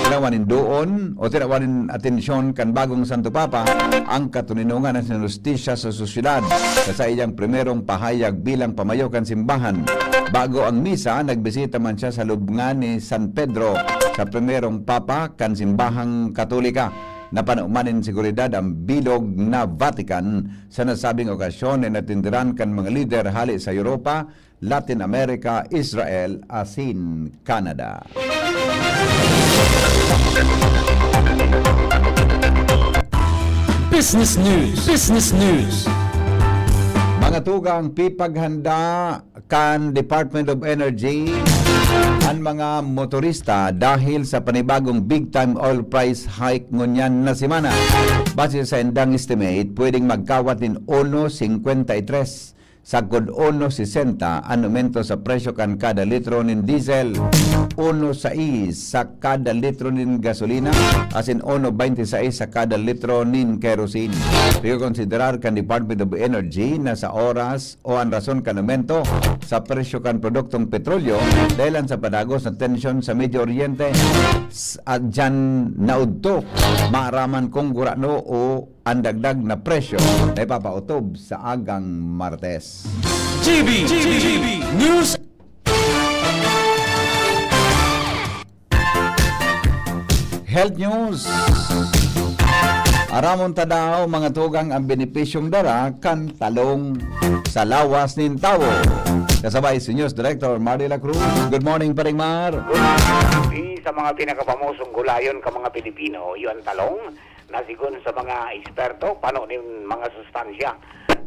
Tinawanin doon o tinawanin atensyon kan bagong Santo Papa ang katuninungan ng sinustisya sa sosyedad sa iyang primerong pahayag bilang pamayokan simbahan. Bago ang misa, nagbisita man siya sa lubngan ni San Pedro sa primerong papa kan simbahang Katolika. Napanumanin seguridad ang bilog na Vatican sa nasabing okasyon na natindiran kan mga lider hali sa Europa, Latin America, Israel, asin Canada. Business News. Mga tugang, pipaghanda kan Department of Energy ang mga motorista dahil sa panibagong big-time oil price hike ngunyan na simana. Base sa endang estimate, pwedeng magkawat in 1.53 sa kod 1.60 ang aumento sa presyo kan kada litro nin diesel, 1.6 sa kada litro nin gasolina, asin 1.26 sa kada litro nin kerosene. Pero konsiderar kan Department of Energy na sa oras o ang rason kan aumento sa presyo kan produktong petrolyo dahil sa padagos na tensyon sa Medio Oriente at dyan naudto maaraman kung gurano o ang dagdag na presyo na ipapautob sa agang Martes. GB News. Health News. Aramon ta daw mga tugang ang benepisyong dara kan talong sa lawas nin tawo. Kasabay si News Director Mar de la Cruz. Good morning, Paring Mar. Sa mga pinakapamosong gulayon ka mga Pilipino, yun talong. na sigon sa mga eksperto, paano ni mga sustansya.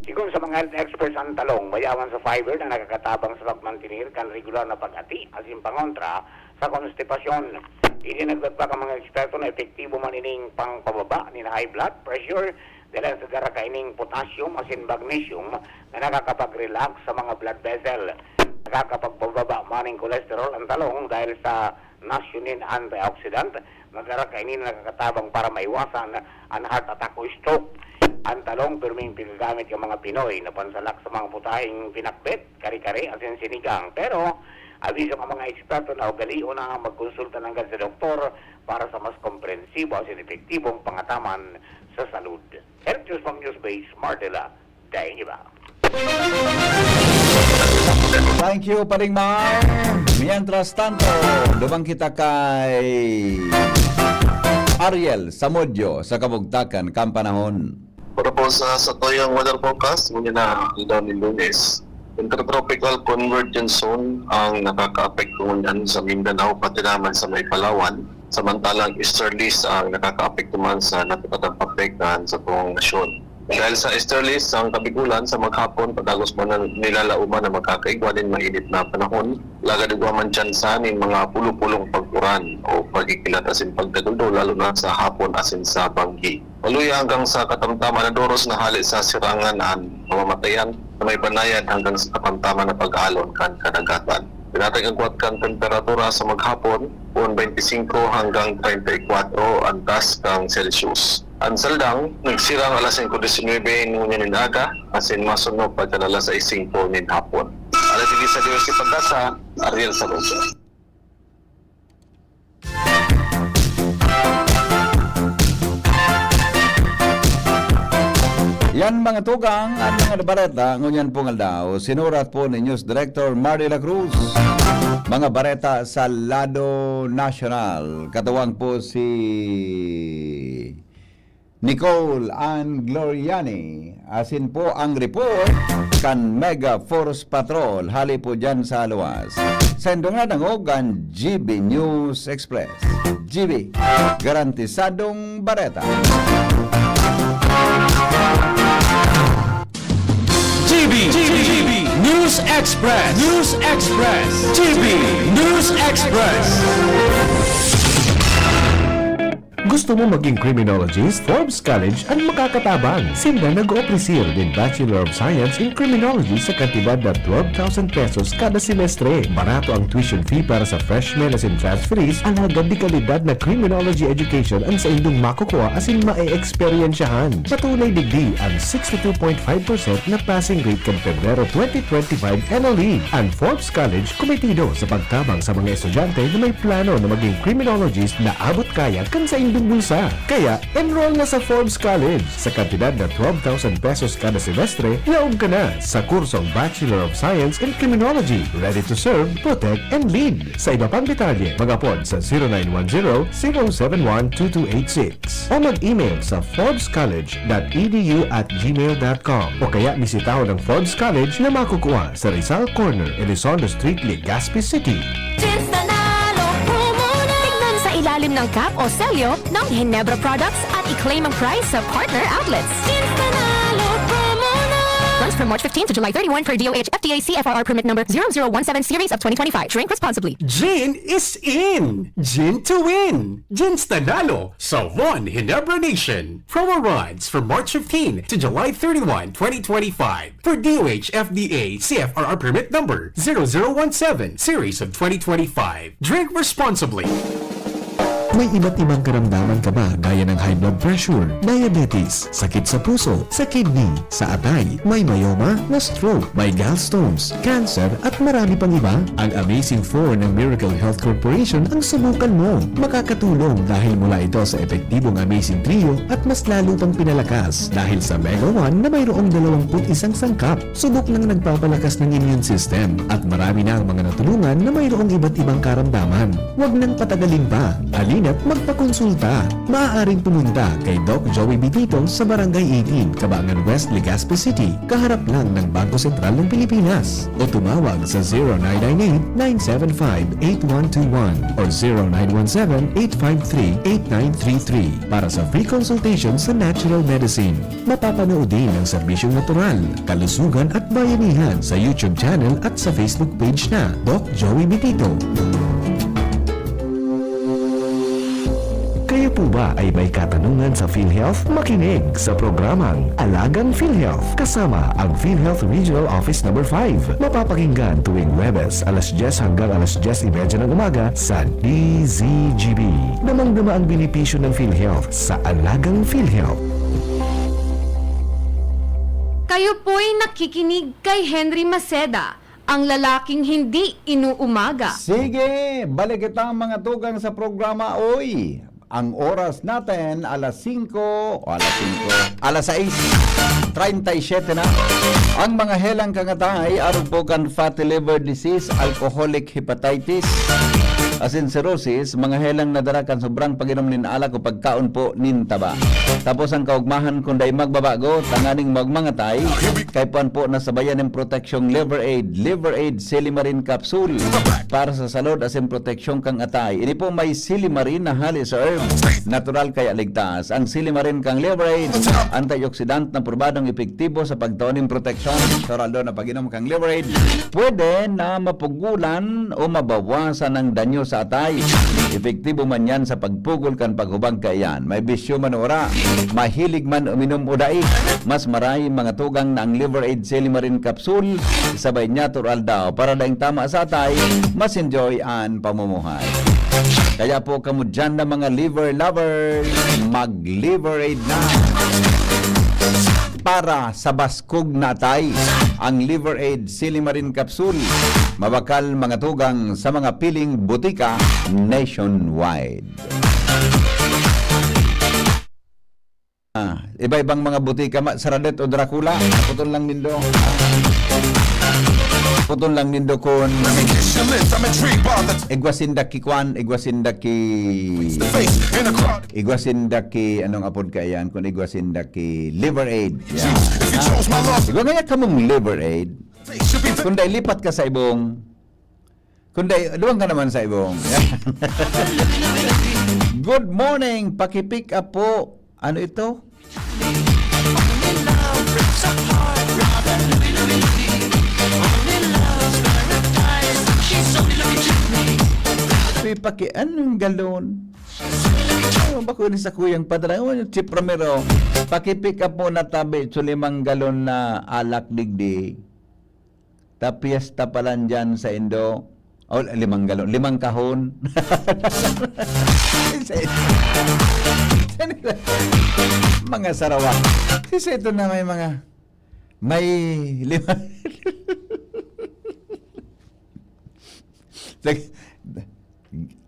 Sigon sa mga health experts ang talong, bayawan sa fiber na nakakatabang sa pagmantinir kan regular na pag-ati, asin pangontra sa konstipasyon. Hindi nagdagdag ang mga eksperto na epektibo man ining pangpababa ni na high blood pressure dahil sa gara kaining potassium asin magnesium na nakakapag-relax sa mga blood vessel. Nakakapagpababa maning cholesterol ang talong dahil sa nasyunin antioxidant magara kainin nakakatabang para maiwasan ang heart attack o stroke. Ang talong pirming pinagamit yung mga Pinoy na pansalak sa mga putahing pinakbet, kari-kari, asin sinigang. Pero abiso ng mga eksperto na ugalion na magkonsulta ng sa doktor para sa mas komprensibo at epektibong pangataman sa salud. Health News from Newsbase, Martela, dahil iba. Thank you, Paring Mar. Mientras tanto, dumang kita kay Ariel Samodyo sa Kabugtakan, Kampanahon. Para po sa toyong weather forecast, ngunit na daw ni Lunes, intertropical convergence zone ang nakaka-apekto ngunyan sa Mindanao pati naman sa may Palawan. Samantalang easterlies ang nakaka-apekto man sa natupatang papektahan sa tuwang nasyon. Dahil sa easterlies, ang kabigulan sa maghapon, pagkagos man nilalauman na magkakaigwa din mainit na panahon, lagad man dyan sa aning mga pulupulong pagkuran o pagkikilat asin pagkaduldo, lalo na sa hapon asin sa banggi. Maluya hanggang sa katamtaman na doros na hali sa sirangan ang mamamatayan na may banayad hanggang sa katamtaman na pag-alon kan kadagatan. Pinatay ang kuwat kan temperatura sa maghapon, 25 hanggang 34 ang taas kang Celsius. Ang saldang, nagsirang alas 5:19 ngunyan ng aga, asin masunog pagkalala sa 5 ng hapon. Alas 10 sa Diyos si Pagkasa, Ariel Saluso. Yan mga tugang at mga bareta, ngunyan po nga daw, sinurat po ni News Director Mar de la Cruz. Mga bareta sa Lado National, katuwang po si Nicole Ann Gloriani. Asin po ang report kan Mega Force Patrol, hali po dyan sa luwas. Sendo nga nangogan GB News Express. GB, garantisadong bareta. GB News Express. News Express. GB News Express. Gusto mo maging criminologist? Forbes College ang makakatabang. Sila nag-opresir din Bachelor of Science in Criminology sa kantidad na 12,000 pesos kada semestre. Barato ang tuition fee para sa freshmen as in transferees. Ang hagad di kalidad na criminology education ang sa indong makukuha as in mae-experiensyahan. Patunay digdi ang 62.5% na passing rate kan Pebrero 2025 NLE. Ang Forbes College kumitido sa pagtabang sa mga estudyante na may plano na maging criminologist na abot kaya kan sa indong bulsa. Kaya, enroll na sa Forbes College. Sa kantidad na 12,000 pesos kada semestre, laog ka na sa kursong Bachelor of Science in Criminology. Ready to serve, protect, and lead. Sa iba pang detalye, mag-apod sa 0910-071-2286 o mag-email sa forbescollege.edu@gmail.com o kaya bisitaho ng Forbes College na makukuha sa Rizal Corner, Elizondo Street, Legazpi City. Ilalim ng cap o selyo ng Ginebra Products at i-claim ang price sa partner outlets. Runs from March 15 to July 31 per DOH FDA CFRR permit number 0017 series of 2025. Drink responsibly. Gin is in! Gin to win! Gin's Tanalo sa One Ginebra Nation. Promo runs from March 15 to July 31, 2025 for DOH FDA CFRR permit number 0017 series of 2025. Drink responsibly. May iba't ibang karamdaman ka ba gaya ng high blood pressure, diabetes, sakit sa puso, sa kidney, sa atay, may myoma, na stroke, may gallstones, cancer at marami pang iba? Ang Amazing 4 ng Miracle Health Corporation ang subukan mo. Makakatulong dahil mula ito sa epektibong Amazing Trio at mas lalo pang pinalakas dahil sa Mega 1 na mayroong 21 sangkap. Subok ng nagpapalakas ng immune system at marami na ang mga natulungan na mayroong iba't ibang karamdaman. Huwag nang patagalin pa. maingat magpakonsulta. Maaaring pumunta kay Doc Joey Bitito sa Barangay 18, Cabangan West, Legazpi City, kaharap lang ng Bangko Sentral ng Pilipinas. O tumawag sa 0998-975-8121 or 0917-853-8933 para sa free consultation sa natural medicine. Mapapanood din ang serbisyong natural, kalusugan at bayanihan sa YouTube channel at sa Facebook page na Doc Joey Bitito. Kayo po ba ay may katanungan sa PhilHealth? Makinig sa programang Alagang PhilHealth kasama ang PhilHealth Regional Office No. 5. Mapapakinggan tuwing Huwebes alas 10 hanggang alas 10:30 ng umaga sa DZGB. Damang-dama ang benepisyo ng PhilHealth sa Alagang PhilHealth. Kayo po'y nakikinig kay Henry Maceda, ang lalaking hindi inuumaga. Sige, balik kita mga tugang sa programa. Oy, ang oras natin alas 6:37 na. Ang mga helang kangatay aron po kan fatty liver disease, alcoholic hepatitis, asin cirrhosis, mga helang nadara kan sobrang pag-inom nin alak o pagkaon po nin taba. Tapos ang kaugmahan kunday magbabago, tanganing magmangatay, kay puan po nasabayan ng proteksyong Liver Aid Silimarin Capsule para sa salud asin proteksyon kang atay. Ini po may Silimarin na hali sa herb, natural kaya ligtas. Ang Silimarin kang Liver Aid, antioxidant na probadong epektibo sa pagtuon ng proteksyon. Toraldo na pag-inom kang Liver Aid, pwede na mapugulan o mabawasan ang danyo sa atay. Epektibo man yan sa pagpugol kan paghubag kayan. May bisyo man ora, mahilig man uminom o dai, mas maray mga tugang na ang Liver Aid Silimarin Capsule, sabay niya tural daw para daing tama sa atay, mas enjoy ang pamumuhay. Kaya po kamo dyan na mga liver lovers, mag-Liver Aid na para sa baskog na atay. Ang Liver Aid Silimarin Capsule, mabakal mga tugang sa mga piling butika nationwide. Iba-ibang mga butika, Saradet o Dracula, putol lang nindo. Putol lang nindo kon igwasinda ki kwan, igwasinda ki anong apod kayan, kung igwasinda ki Liver Aid. Igwa nga kamong Liver Aid, kunday lipat ka sa ibong, kunday luwang ka naman sa ibong. Good morning, pakipick up po. Ano ito? Anong galon? Ano ba ko sa kuyang padala? Si Romero, pakipick up mo na tabi so 5 galon na alak digdi. Tapiesta pa lang dyan sa Indo. 5 galon, 5 kahon. Mga Sarawak. Kasi ito na may 5.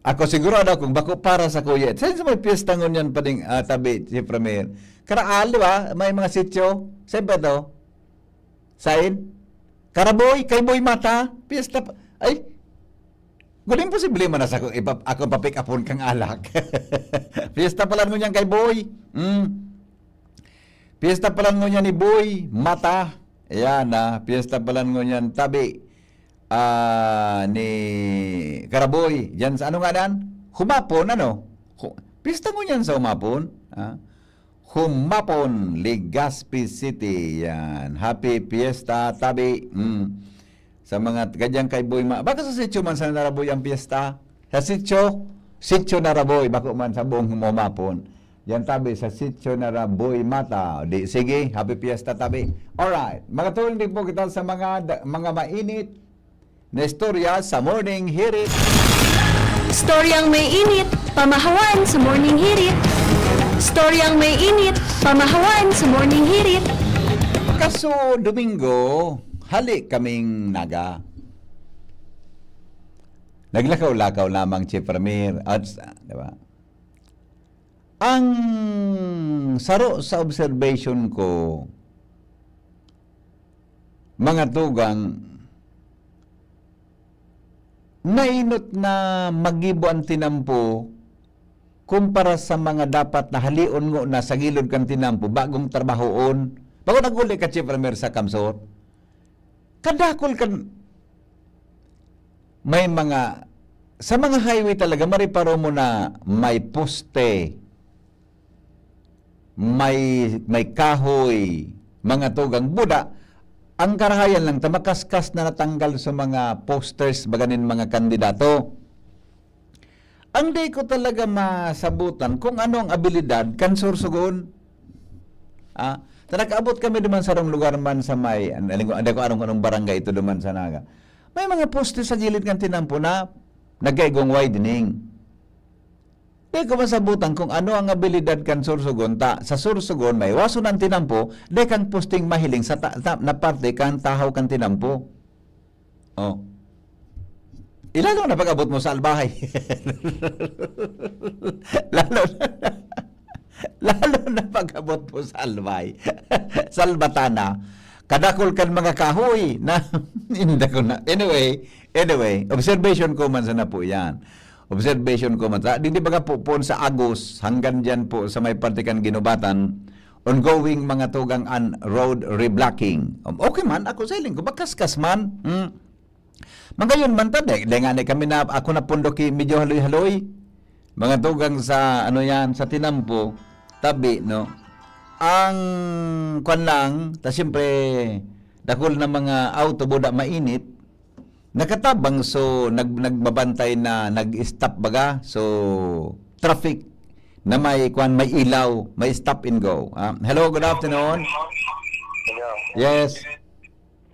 Ako sigurado kung bako para sa kuya. Saan sa may piyesta ngunyan pa ding tabi si Premier? Karaal, di ba? May mga sityo. Saan ba to? Sain? Karaboy, kay Boy Mata. Piyesta pa. Ay, guling posible man na sa ako papick upon kang alak. Piyesta pala ngunyan kay Boy. Piyesta pala ngunyan ni Boy Mata. Ayan piyesta pala ngunyan tabi. Ni Karaboy, dyan sa ano nga dan? Humapon, ano? Pista mo yan sa Humapon. Humapon, Legazpi City. Yan. Happy Fiesta, tabi. Sa mga gadyang kay Boy baka sa sityo man sa Naraboy ang piyesta? Sa sityo Naraboy, bako man sa buong Humapon. Yan tabi sa sityo Naraboy Mata. Di, sige, happy Fiesta, tabi. Alright. Mga tulong din po kita sa mga mainit na istorya sa Morning Hirit. Storyang may init, pamahawan sa Morning Hirit. Storyang may init, pamahawan sa Morning Hirit. Kaso Domingo, hali kaming naga. Naglakaw-lakaw lamang si Premier at diba? Ang saro sa observation ko, mga tugang, nainot na magibo ang tinampo kumpara sa mga dapat na halion ngo na sa gilid kang tinampo, bagong trabahoon, bago naguli ka Chief Premier sa Kamsor, kadakol kan may mga sa mga highway talaga mariparo mo na may poste, may kahoy, mga tugang buda. Ang karahayan lang tamakaskas na natanggal sa mga posters baganin mga kandidato. Ang di ko talaga masabutan kung ano ang abilidad kan sursugon. Nakaabot kami duman sa lugar man sa may, hindi ko anong barangay ito duman sa Naga. May mga poste sa gilid ng tinampo na nagaigong widening. Di ko masabutan kung ano ang abilidad kan sursugon. Sa sursugon, may waso ng tinampo, di kang posting mahiling sa na parte kan tahaw kan tinampo. Oh. Ilalo na pag-abot mo sa albahay. lalo na pag-abot mo sa albahay. Sa albatana. Kadakol kan mga kahoy na hindi ko na. Anyway, observation ko man sana po yan. Observation ko man. Hindi baga po sa Agos, hanggang dyan po sa may partikan Ginubatan, ongoing mga tugang road reblocking. Okay man, ako sa iling ko, bakaskas man. Mga yun man tadi, nga kami na, ako na pundoki medyo haloy-haloy. Mga tugang sa, sa tinampo, tabi, no? Ang kwan lang, siyempre, dakol na mga auto, buda mainit, nakatabang, so, nagbabantay na, nag-stop baga, so, traffic, na may ilaw, may stop and go. Hello, good afternoon. Hello. Yes.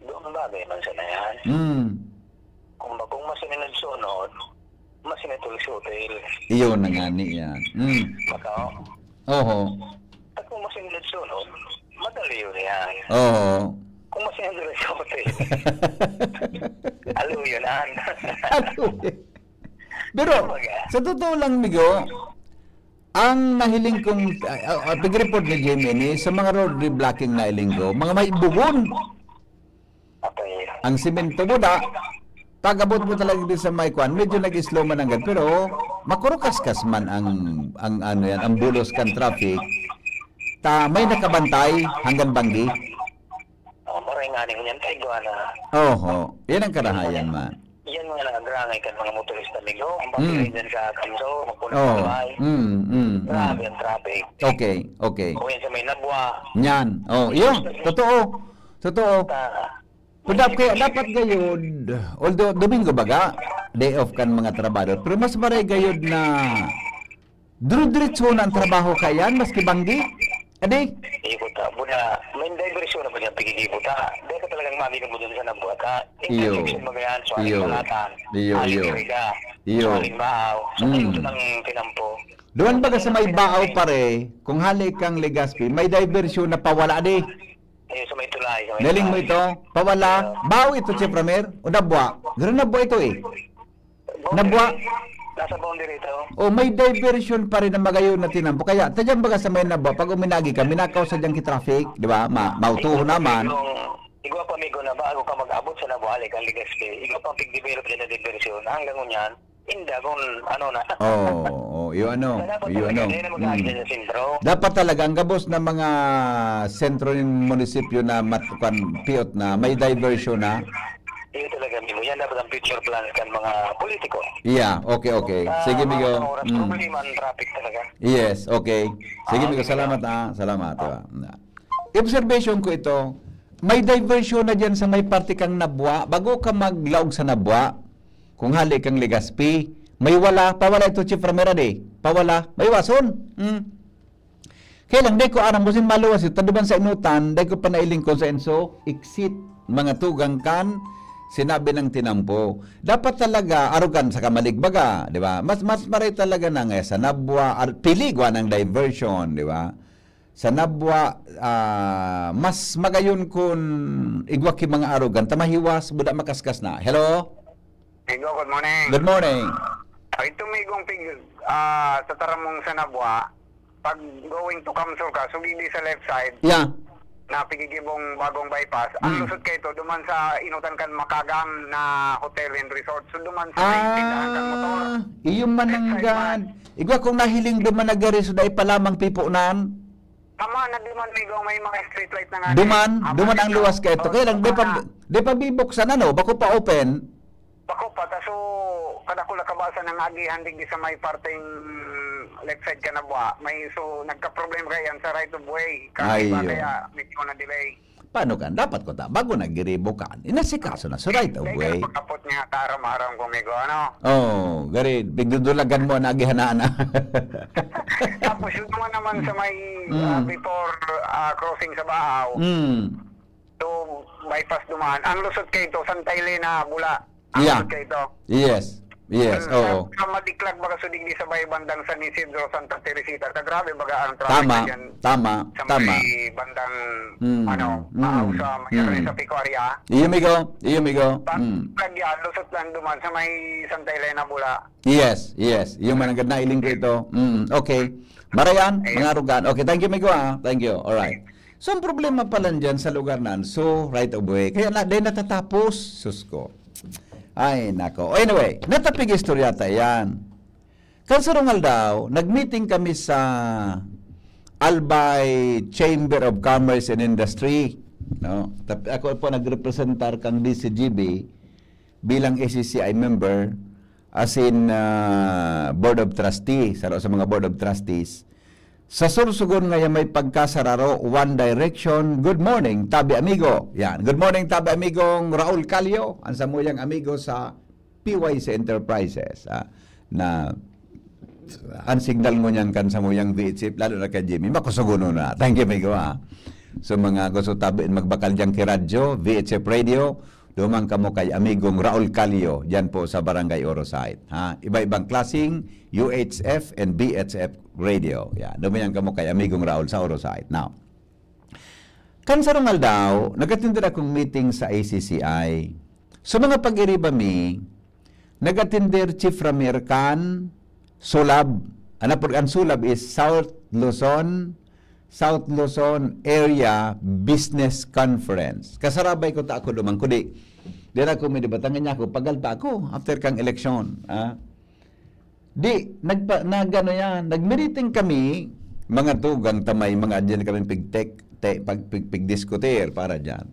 Doon bagay man sa na yan. Kung masinunod sunod, masinatuloy sa hotel. Iyon na nga niyan. Makaw. Oho. At kung masinunod sunod, madali yun yan. Oho. Kung masinunod sa hotel, alo yun an. Pero, sa totoo lang, Migo, ang nahiling kong, pag-report ni Jimmy, sa mga road reblocking na hiling ko, mga may bugon. Ang simento mo da, pag-abot mo talaga din sa may kwan, medyo nag-slow man agad, pero makurukas-kas man ang bulos kan traffic. May nakabantay hanggang Banggi. Maray nga ning yan, tayo na. Oho, yan ang karahayan man. Yan mga nakagrangay kan mga motorista Migo, ang pagpilay dyan sa Kamso, magpunong Oh. sabay. Grabe ang traffic. Okay. O yan sa may Nabwa. Yan. Oh, yun. Totoo. Dapat gayod, although Domingo baga, day off kan mga trabador, pero mas maray gayod na diretso na ang trabaho kayan, maski Banggi. Adi? Ibuta. Muna, may diversyon na ba niya pigigibuta? Dahil ka talagang maginong mo dun sa Nabuata. Iyo. Intersection mo ganyan, so aling balatan, aling kiriga, so aling baaw, so aling ng tinampo. Doon baga sa may baaw pare, kung halik kang Legazpi, may diversyon na pawala di. Ayun, sa may tulay. Daling mo ito, pawala. Baaw ito, Chief Ramer, o Nabwa. Gano'n Nabwa ito eh. Nabwa. Nasa boundary ito. O may diversion pa rin na magayon na tinampo. Kaya, tadyan baga sa may Nabwa, pag uminagi ka, minakaw sa dyan ki-traffic, di ba? Mautuho naman. Igwa pa Migo na bago ka mag-abot sa Nabuali kang Legazpi, igwa pang pig-develop din na diversyon. Hanggang ngunyan, hindi kung ano na. Yun ano. Dapat talaga, ang gabos na mga sentro ng munisipyo na piyot na, may diversion na. Iyo talaga, Migo. Yan dapat ang future plans kan mga politiko. Yeah, okay. Sige, Migo. Problema ang traffic talaga. Yes, okay. Sige, Migo. Salamat. Salamat. Observation ko ito, may diversion na dyan sa may parte kang Nabwa. Bago ka maglaog sa Nabwa, kung halik kang Legazpi, pawala ito, Chief Ramera de. Pawala, may wason. Kaya lang, day ko arang mo sin maluwas ito, taduban sa inutan, day ko pa nailing ko sa Enso, exit, mga tugang kan, sinabi ng tinampo. Dapat talaga, arugan sa kamaligbaga, di ba? Mas maray talaga na nga sa Nabwa, piligwa ng diversion, di ba? Sa Nabwa, mas magayon kung igwaki mga arugan, tamahiwas, buda makaskas na. Hello? Migo, good morning. Good morning. Ito Migong sa Taramong sa Nabwa, pag going to Kamsur ka, sugidi sa left side. Yeah. na pigigibong bagong bypass. Ang lusot kay ito, duman sa inutan kan Makagang na hotel and resort. So duman sa may tindahan kan motor. Iyong mananggad. Igwa kung nahiling duman nagari, so dahil palamang pipunan. Tama na duman may mga street light na nga. Duman ang luwas ka ito. Kaya lang, di pa bibuksan, ano? Bako pa open. Bako pa, taso kada ko nakabasa ng agihan digdi sa may parteng left side ka na buwa. May so nagka-problem kaya yan sa right of way. Kaya medyo na delay. Paano kan? Dapat ko ta, bago nagiribo ka, inasikaso na sa right of way. Kaya pagkapot niya karam-aram kumigo, ano? Gari, bigdudulagan mo na agihanaan na. Tapos yun naman sa may before crossing sa Baaw. So, bypass dumaan. Ang lusot kayo ito, Santay Lena, Bula. Ang lusot kayo ito. Yes, oo. Sa madiklag baga sudigdi sa bay bandang San Isidro, Santa Teresita. Kagrabe baga ang traffic yan. Tama. Sa may bandang, sa may sa Picoria. Iyo migo. Pag yan, lusot lang dumaan sa may Santa Elena, Bula. Yes. Yung mananggad na iling ko ito. Okay. Marayan, mga rugan. Okay, thank you, migo, Thank you. Alright. So, ang problema pala dyan sa lugar na, so, right of way. Kaya dahil natatapos, susko. Ay, nako. Anyway, natapig istorya tayo yan. Kansurungal daw, nag-meeting kami sa Albay Chamber of Commerce and Industry. No? Ako po nagrepresentar kang DCGB bilang ACCI member as in Board of Trustees, sa mga Board of Trustees. Sa Sursugon ngayon may pagkasararo, One Direction. Good morning, Tabi Amigo. Yan. Good morning, Tabi Amigong Raul Calio. Ang samuyang amigo sa PYC Enterprises. Na ang signal mo niyan kan samuyang VHF, lalo na kay Jimmy. Makusuguno na. Thank you, amigo. So mga gusto tabi, magbakal dyan kay radyo, VHF Radio, dumang kamo kay amigong Raul Calio, dyan po sa Barangay Orosite. Iba-ibang klaseng UHF and BHF radio. Dumayan kamo kay amigong Raul sa Orosite. Now, kansarungal daw, nag-attend akong meeting sa ACCI. So mga pag-iriba mi, nag-attender Chief Ramir Khan, Sulab. Ang Sulab is South Luzon Area Business Conference. Kasarabay ko ta ako dumang kudi. Dira ko may debatangan niya ako, pagalta ako after kang eleksyon. Nagano yan, nagmeriting kami, mga tugang tamay, mga dyan kami pigdiskutir para dyan.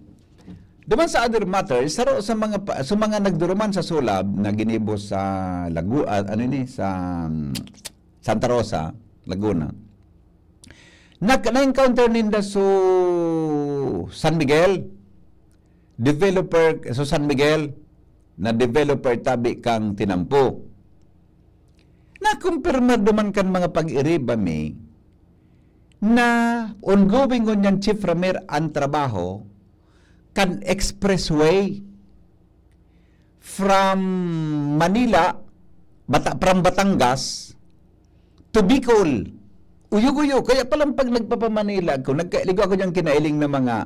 Duman sa other matters, sa mga nagduruman sa Sulab, na ginibos sa sa Santa Rosa, Laguna, na-encounter ninda San Miguel, San Miguel, na developer tabi kang tinampo. Na-confirma duman kan mga pag-iriba mi, na ongoing nyan Chief Ramir ang trabaho, kan expressway from Manila, from Batangas, to Bicol. Uyog-uyog. Kaya palang pag nagpapamanila ako, nagkailigo ako diyang kinailing na mga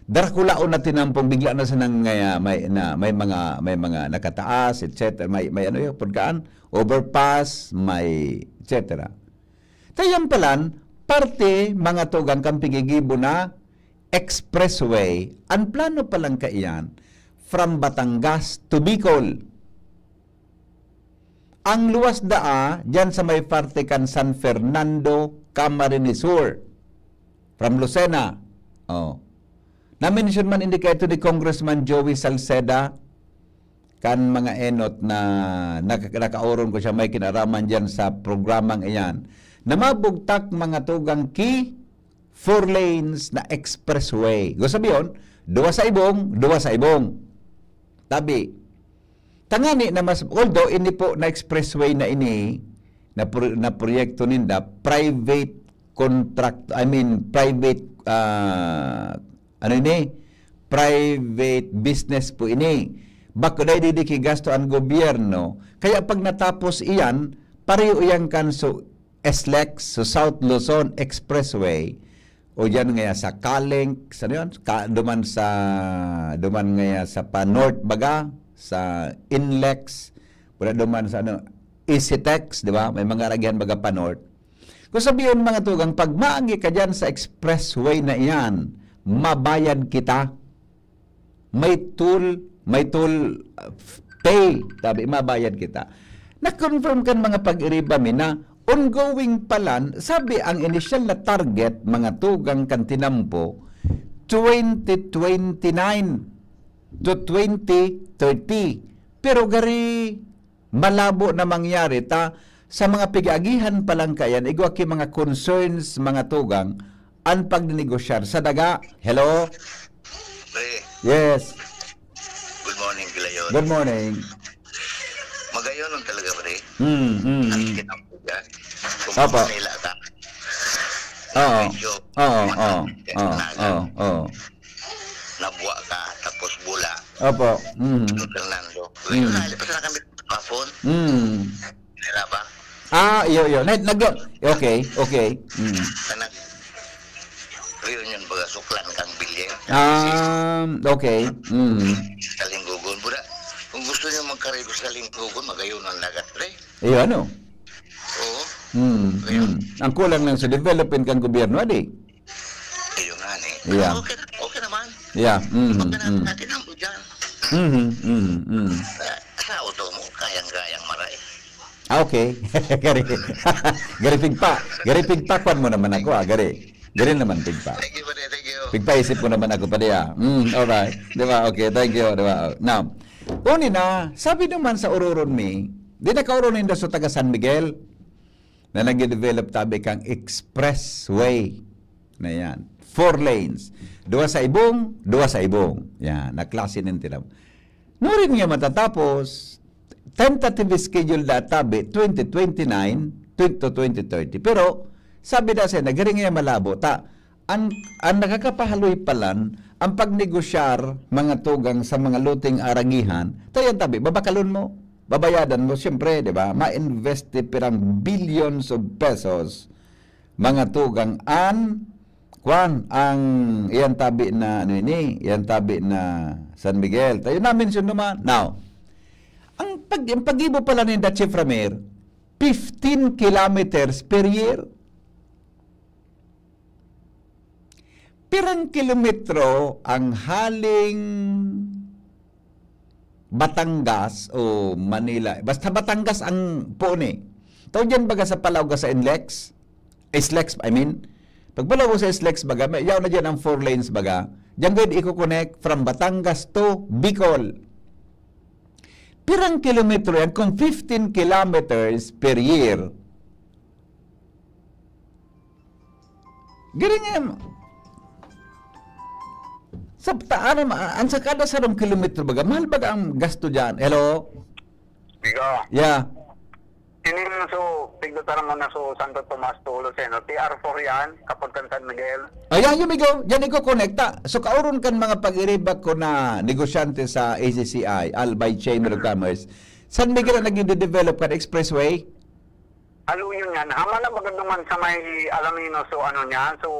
Draculao na tinampong bigla na sanang may mga nakataas, etc. May ano yung pagkaan, overpass, may etc. Kaya palan, parte mga tugang kang pigigibo na expressway, ang plano palang kaiyan from Batangas to Bicol. Ang luwas daa, dyan sa may parte kan San Fernando, Camarines Sur, from Lucena. Na-mention man indikato ni Congressman Joey Salceda, kan mga enot na nakauron ko siya may kinaraman dyan sa programang iyan, na mabugtak mga tugang 4 lanes na expressway. Gusto sabihin, duwa sa ibong. Tabi, tangani na mas, although ini po na expressway na ini, na proyekto ninda, private private business po ini. Bako dahil didiki gasto ang gobyerno. Kaya pag natapos iyan, pareho iyan kan so SLEX, so South Luzon Expressway, o yan nga sa Kaleng, sa yun? Duman nga sa pa-North Baga, sa Inlex, wala duman sa EasyTex, di ba? May mga ragyan baga pa-North. Kung sabihin mga tugang, pag maagi ka dyan sa expressway na iyan, mabayad kita. May tool pay, sabi, mabayad kita. Na-confirm kan mga pag-iriba mi na ongoing palan, sabi ang initial na target, mga tugang kan tinampo, 2029 to 2030. Pero gari malabo na mangyari ta sa mga pigagihan pa lang kayan, igwa ki mga concerns, mga tugang, ang pagnegosyar sa daga. Hello? Yes. Good morning, Kilayon. Good morning. Magayon ang talaga, pre. Ang kinampugan. Kung Opo. nila ka. Oo. Nabuwa ka, tapos bula. Opo. Fernando. Ngayon, nalipas na kami sa phone. Nila ba? Iyo. Okay. Kanag, reunion baga suklan kang bilyen. Okay. Sa linggugon. Buda, kung gusto niyo magkarego sa linggugon, magayon ang lagat, pre. Iyo, ano? Oo. Ang kulang lang sa development kang gobyerno, adi? Iyo nga, ni. Yeah. Okay naman. Yeah. Natin ang dyan. Sa auto mo, kayang-kayang maray. Okay. Gari pigpa kwan mo naman ako, gari. Gari naman pigpa. Thank you. Pigpaisip mo naman ako pa diya. Alright. Diba? Okay, thank you. Diba? Now, uni na, sabi naman sa Ururon mi, di na kaurunin na sa taga San Miguel na nag-develop tabi kang expressway na yan. 4 lanes. 2 sa ibong. Yan, naklase ng tilam. No rin nga matatapos, tentative schedule na tabi 2029 to 2030. Pero, sabi na siya, nagaring nga malabo, ang nakakapahaloy palan, ang pagnegosyar mga tugang sa mga luting aragihan, tayan tabi, babakalon mo, babayadan mo, siyempre, di ba? Ma-invest pirang billions of pesos, mga tugang ang iyan tabi na San Miguel. Tayo na-mention naman. Now, ang pag-ibo pala ni Chief Ramir, 15 kilometers per year. Pirang kilometro ang haling Batangas o Manila. Basta Batangas ang pone. Tao dyan baga sa Palaw sa Inlex? Islex, I mean. Pag Palaw sa Islex baga, may yaw na dyan ang 4 lanes baga. Diyan gawin i-connect from Batangas to Bicol. Pirang kilometro yan kung 15 kilometers per year. Ganyan sa taan, ang sa kada sarong kilometro baga, mahal baga ang gasto dyan. Hello? Bigo. Yeah. Ini so, tigdotaran mo na so Santo Tomas to Luceno. TR4 yan, kapag kan San Miguel. Ayan yung migo, yan ko konekta. So kauron kan mga pag-iribak ko na negosyante sa ACCI, Albay Chamber of Commerce. San Miguel ang nag-develop kan expressway? Alo yun yan. Hama na magaduman sa may Alamino, so ano niyan, so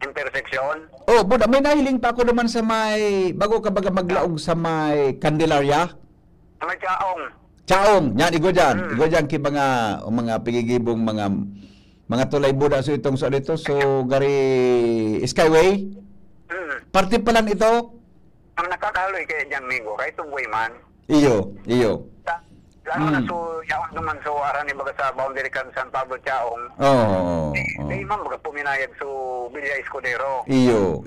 intersection. Oh, buda, may nahiling pa ako naman sa may, bago ka baga maglaog sa may Candelaria? May Chaong, yan, igo dyan ki mga pigigibong mga tulay buda so itong sa dito, so gari Skyway. Parte palan ito? Ang nakakaloy kay dyan, Migo, kahit subway man. Iyo. Lalo na so, yaon naman so, aran baga sa boundary kan San Pablo Chaong. Di man baga puminayag so, Villa Escudero. Iyo.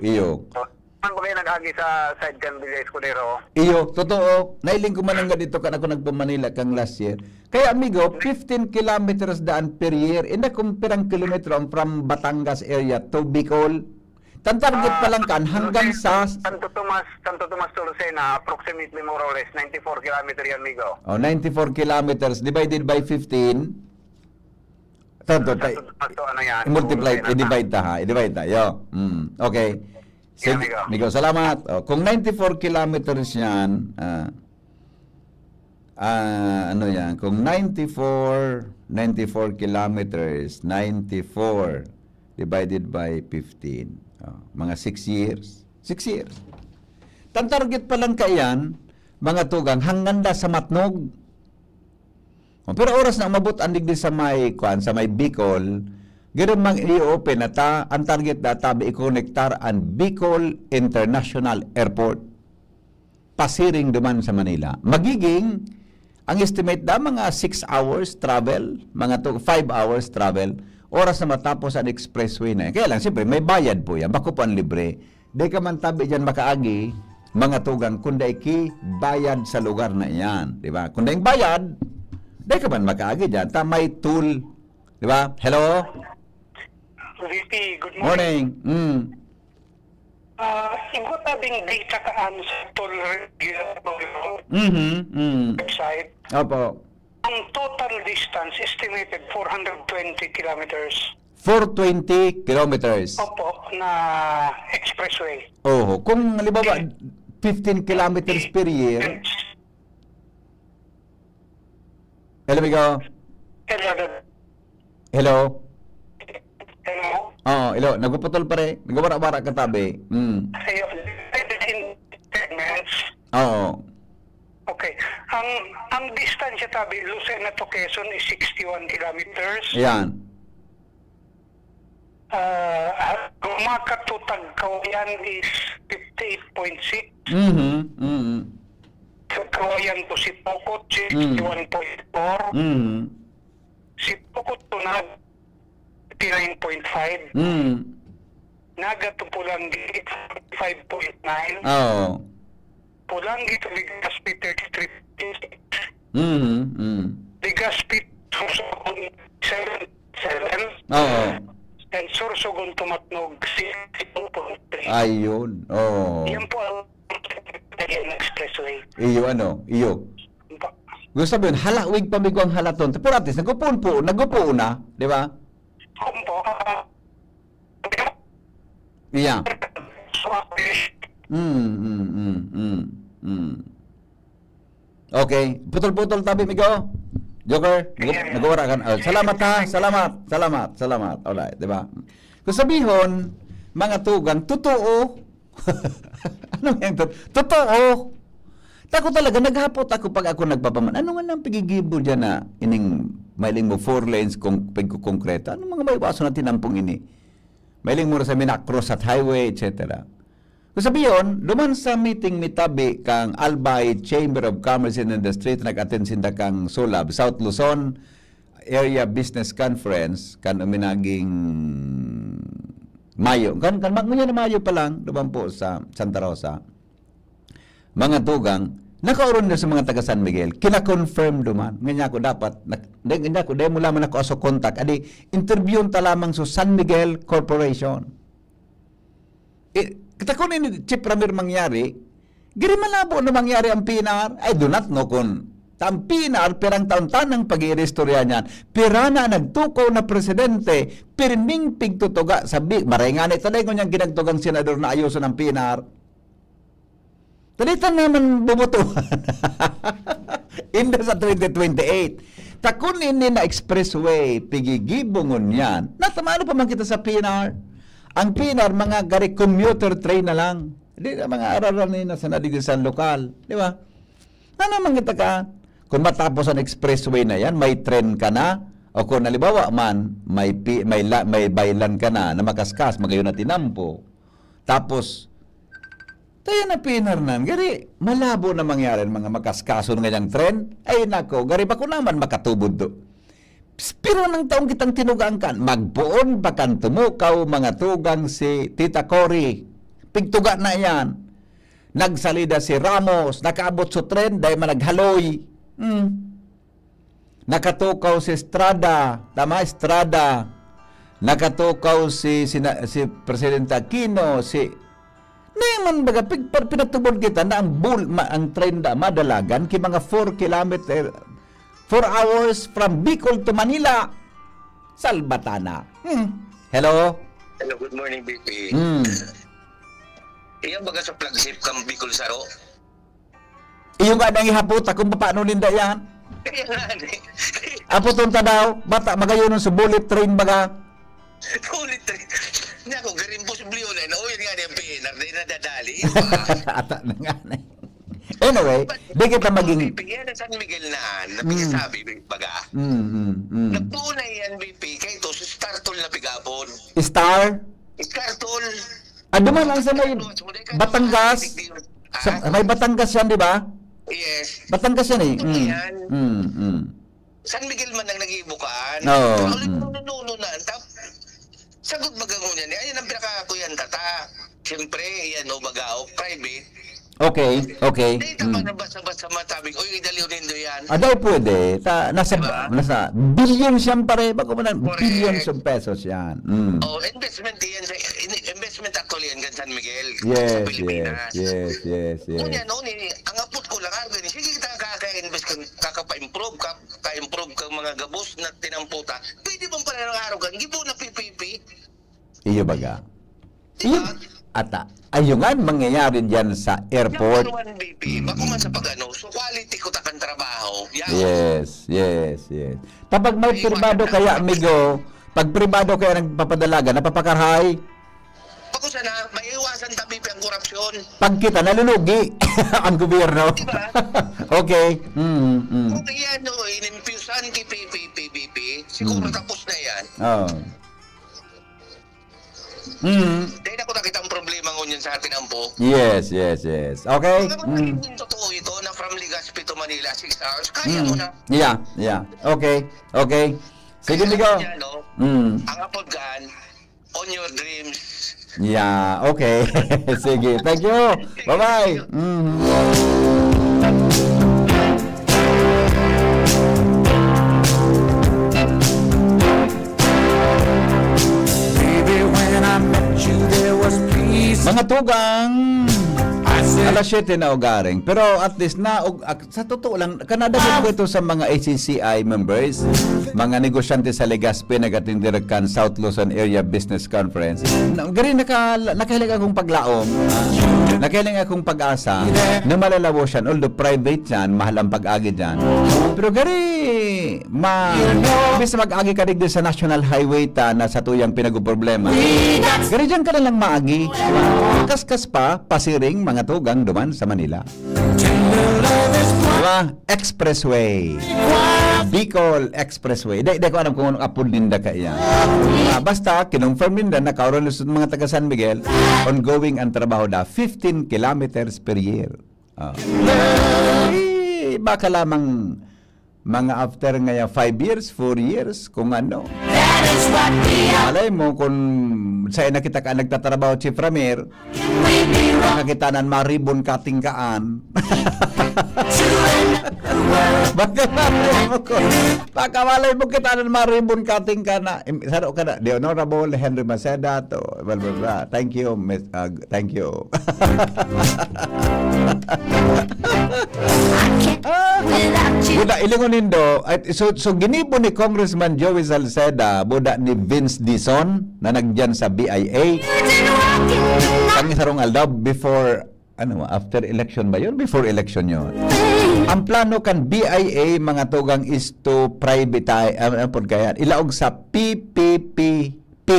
So, man baga nag-agi sa side kan Villa Escudero. Iyo, totoo. Nailing ko man nga dito kan ako nagpa-Manila kang last year. Kaya amigo, 15 kilometers daan per year. Ina kung pirang kilometro ang from Batangas area to Bicol. Target pa lang kan hanggang sa Santo Tomas to Lucena, approximately more or less 94 kilometer yan, Migo. 94 kilometers divided by 15. I-divide ta. Yo. Okay. Sige, Migo, salamat. Kung 94 kilometers yan, ano yan? Kung 94 kilometers, 94 divided by 15. Mga 6 years. 6 years. Target pa lang kayan, mga tugang, hanganda sa Matnog. Pero oras na umabot andig din sa may Bicol, Ganun mang i-open na ang target na tabi i-connectar ang Bicol International Airport. Pasiring duman sa Manila. Magiging, ang estimate na mga 6 hours travel, mga 5 hours travel, oras na matapos ang expressway na yan. Kaya lang, siyempre, may bayad po yan. Bako po ang libre. Di ka man tabi dyan makaagi, mga tugang, kundi ki bayad sa lugar na yan. Di ba? Kundi yung bayad, di ka man makaagi dyan. May tool. Di ba? Hello? VP, good Morning. Ingot abing data kaan sa toll website. Opo. Ang total distance estimated 420 kilometers. 420 kilometers. Opo, na expressway. Oh, kung halimbawa 15 kilometers per year. Hello, Migo. Hello. Oh, hello. Nagpuputol pa rin. Nagwara-wara ka tabi. Oo. Okay. Ang distansya tabi Lucena to Quezon is 61 kilometers. Yan. Gumakat to Tagkawayan is 58.6. Tagkawayan to Sipokot 61.4. Sipokot to Nag 59.5. Naga to Pulangi 5.9. Oo. Pulangi to Legazpi 33.6. Legazpi to Sorsogon 7. Oo. And Sorsogon to Matnog 62.3. Ayun. Oo. Yan po ang expressway. Iyo ano? Iyo. Gusto sabihin, halawig pamigo ang halaton. Pero at least, nagpupo na. Di ba? Iya. Okay. Putol-putol tabi, Migo. Joker, nagawara kan. Salamat ha. Salamat. Alright, di ba? Kung sabihon, mga tugang, totoo. Ano yung totoo? Tako talaga, naghapot ako pag ako nagpapaman. Ano nga nang pigigibo dyan na ining mailing mo 4 lanes kung pagkukonkreta? Ano mga maiwaso natin nampong ini? Mailing mo sa minakros at highway, etc. Kung sabiyon, duman sa meeting mitabi kang Albay Chamber of Commerce and Industry nag-attend sinda kang SULAB, South Luzon Area Business Conference kan uminaging Mayo. Kan magmunya na Mayo pa lang, duman po sa Santa Rosa. Mga tugang, nakauron na sa mga taga San Miguel, kina-confirm duman. Ngayon ako dapat, ngayon ako, dahil mo lamang ako aso contact, adi, interviewon ta lamang sa San Miguel Corporation. Kita ko ni Chief Ramir mangyari, giri malabo na mangyari ang PNR, I do not know kung ang PNR, perang taon-tanang pag-i-restorya niyan, pera na nagtukaw na presidente, pirming pigtutuga, sabi, maringan ito na yung ginagtugang senador na ayuso ng PNR. Talitan naman bumutuhan. Inda sa 2028. Takun ini na expressway, pigigibungon yan. Natamano pa man kita sa PNR. Ang PNR, mga gari commuter train na lang. Hindi na mga araran na sa nadigisan lokal. Di ba? Na naman kita ka, kung matapos ang expressway na yan, may train ka na, o kung nalibawa man, may baylan ka na makaskas, magayon na tinampo. Tapos, tayo na pinarnan, gari, malabo na mangyari mga makaskaso ng ganyang tren. Ay nako, gari ba ko naman makatubod do? Pero ng taong kitang tinugang kan, magbuon pa kan tumukaw mga tugang si Tita Cory. Pigtuga na yan. Nagsalida si Ramos, nakaabot sa tren, dahil managhaloy. Nakatukaw si Estrada, tama Estrada. Nakatukaw si Presidente Aquino, Naman baga pinatubod kita na ang train da madalagan ki mga 4 hours from Bicol to Manila. Salbatana. Hello. Hello, good morning, BP. Iyan baga sa flagship kang Bicol Saro? Iyo nga nang ihapot kung paano ninda yan. Apoton ta daw, bata magayon sa bullet train baga. Bullet train. Nga ko, garing posible yun. O yun nga yung PNR na nadadali. Ata na nga na. Anyway, di kita maging... Yan ang San Miguel na pinagsabi, baga. Nagpuunay yan, BP, kaya ito, sa start to na pigapon. Star? Iskartol. Duman lang sa may Batangas. May Batangas yan, di ba? Yes. Batangas yan eh. San Miguel man ang nag-ibukaan. Oo. Nuno na. Sagot bagangon yan. Ayan ang pinakakuyan tata. Siyempre, yan o bagaok. Private. Okay. Hindi tama na basta-basta matabing. Uy, idaliw nindo yan. Daw pwede. Nasa billions yan pare. Bago mo na, billions of pesos yan. Oh, investment yan. Investment actually yan kan San Miguel. Sa Yes. Pilipinas. Kunya, ang apot ko lang argan. Sige kita kaka-invest kaka-improve ka-improve ka mga gabos na tinamputa. Pwede bang pala ng araw kan? Gibo na PPP. Iyo baga. Iyo. Ata. Ayungan mangyayari dyan sa airport. Yung BP, bako man sa pag-ano, so quality ko takan trabaho. Yes. Kapag may pribado kaya, amigo, pag pribado kaya nagpapadalaga, napapakarhay, Bako sana, may iwasan tabi pa ang korupsyon. pag kita nalulugi ang gobyerno. Diba? Okay. Kung yan, inimpusan kay PPP, siguro tapos na yan. Dahil ako nakita ang problema ngunyan sa atin ang po. Yes. Okay. Yung totoo ito na from Legazpi to Manila, 6 hours, kaya mo na. Yeah. Okay. Sige, Ligo. Ang apodgan, on your dreams. Yeah, okay. Sige. Thank you. Bye-bye. Mga tugang, alas 7 na ugaring. Pero at least sa totoo lang, kanadagod ko ito sa mga ACCI members, mga negosyante sa Legazpi, nagatindirkan South Luzon Area Business Conference. Gari nakahilig akong paglaom, nakahilig akong pag-asa na malalabos yan, although private yan, mahal ang pag-agi dyan. Pero gari, bis mag-agi ka din sa National Highway ta na sa tuyang pinag-problema. Gari dyan ka na lang maagi. Kaskas pa, pasiring mga tugang duman sa Manila. Diba? Expressway. Bicol Expressway. Di ko alam kung anong apod ninda ka iyan. Basta, kinonfirm ninda na kauron lusot mga taga San Miguel, ongoing ang trabaho na 15 kilometers per year. Baka lamang mga after ngaya 5 years, 4 years, kung ano. Malay mo kung sa'yo nakita ka nagtatrabaho si Framir, makakitanan maribon katingkaan. Baka malay mo kitanan maribon katingkaan na. Saro ka na, the Honorable Henry Maceda to, blah, blah, blah. Thank you, thank you. Buda ilingon nindo, so ginibo ni Congressman Joey Salceda, buda ni Vince Dizon na nagdiyan sa BIA. Kami sarong aldaw before after election ba yun? Before election yun. Ang plano kan BIA mga tugang is to privatize ilaog sa PPPP.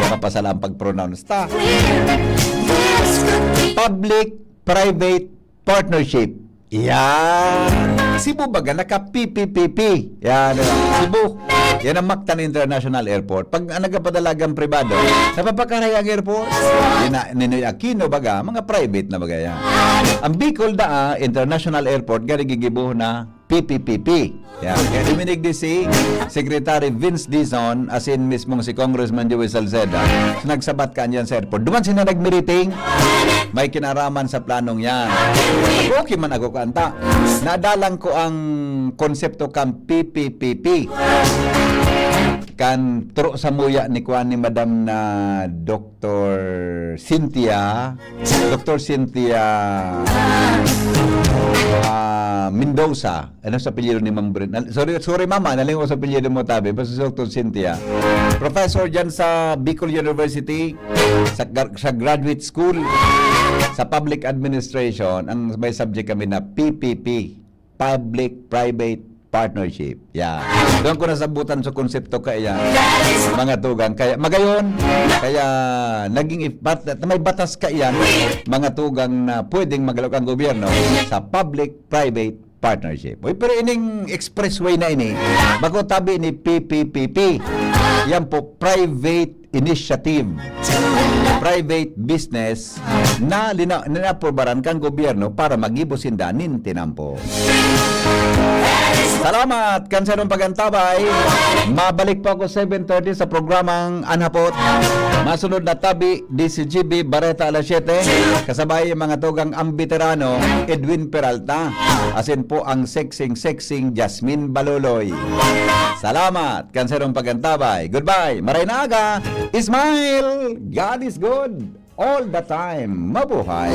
Makapasalang pag-pronounce ta. Public-private partnership. Yan. Cebu baga, naka-PPPP. Yan. Cebu. Yan ang Mactan International Airport. Pag nagpapadalagang pribado, napapakaray ang airport. Ninoy Aquino baga, mga private na baga yan. Ang Bicol International Airport, gari gigibuh na PPPP. Yan. Kaya naminig di si Secretary Vince Dizon, as in mismong si Congressman Joey Salceda, nagsabat ka niyan sa airport. Duman sila nag-meeting, may kinaraman sa planong yan. Okay man ako kanta. Nadalang ko ang konsepto kang PPPP. Kan turo sa muya ni kuan ni Madam na Dr. Cynthia Mendoza. Ano sa apelyido ni Ma'am Brin? Sorry mama, nalingo sa apelyido mo tabi. Basta si Dr. Cynthia. Professor dyan sa Bicol University, sa graduate school, sa public administration, ang may subject kami na PPP, Public-Private Partnership. Yeah. Doon ko nasabutan sa konsepto kaya mga tugang. Kaya magayon, kaya naging may batas kaya mga tugang na pwedeng magalok ang gobyerno sa public-private partnership. Uy, pero ining expressway na ini, bago tabi ni PPPP. Yan po, private initiative. Private business na linaporbaran kang gobyerno para magibusindanin tinampo. Salamat kansanong pagantabay. Mabalik po ako 7:30 sa programang Anhapot. Masunod na tabi DCGB Barreta alas 7. Kasabay yung mga tugang ambiterano Edwin Peralta. Asin po ang sexing Jasmine Baloloy. Salamat kansanong pagantabay. Goodbye. Maray na aga. Ismail. God is good all the time. Mabuhay.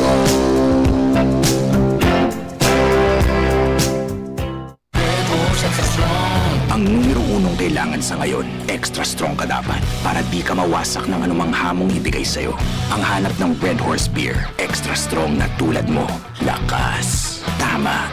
Ang numero unong kailangan sa ngayon, extra strong ka dapat para di ka mawasak ng anumang hamong ibigay sa'yo. Ang hanap ng Red Horse Beer, extra strong na tulad mo. Lakas. Tama.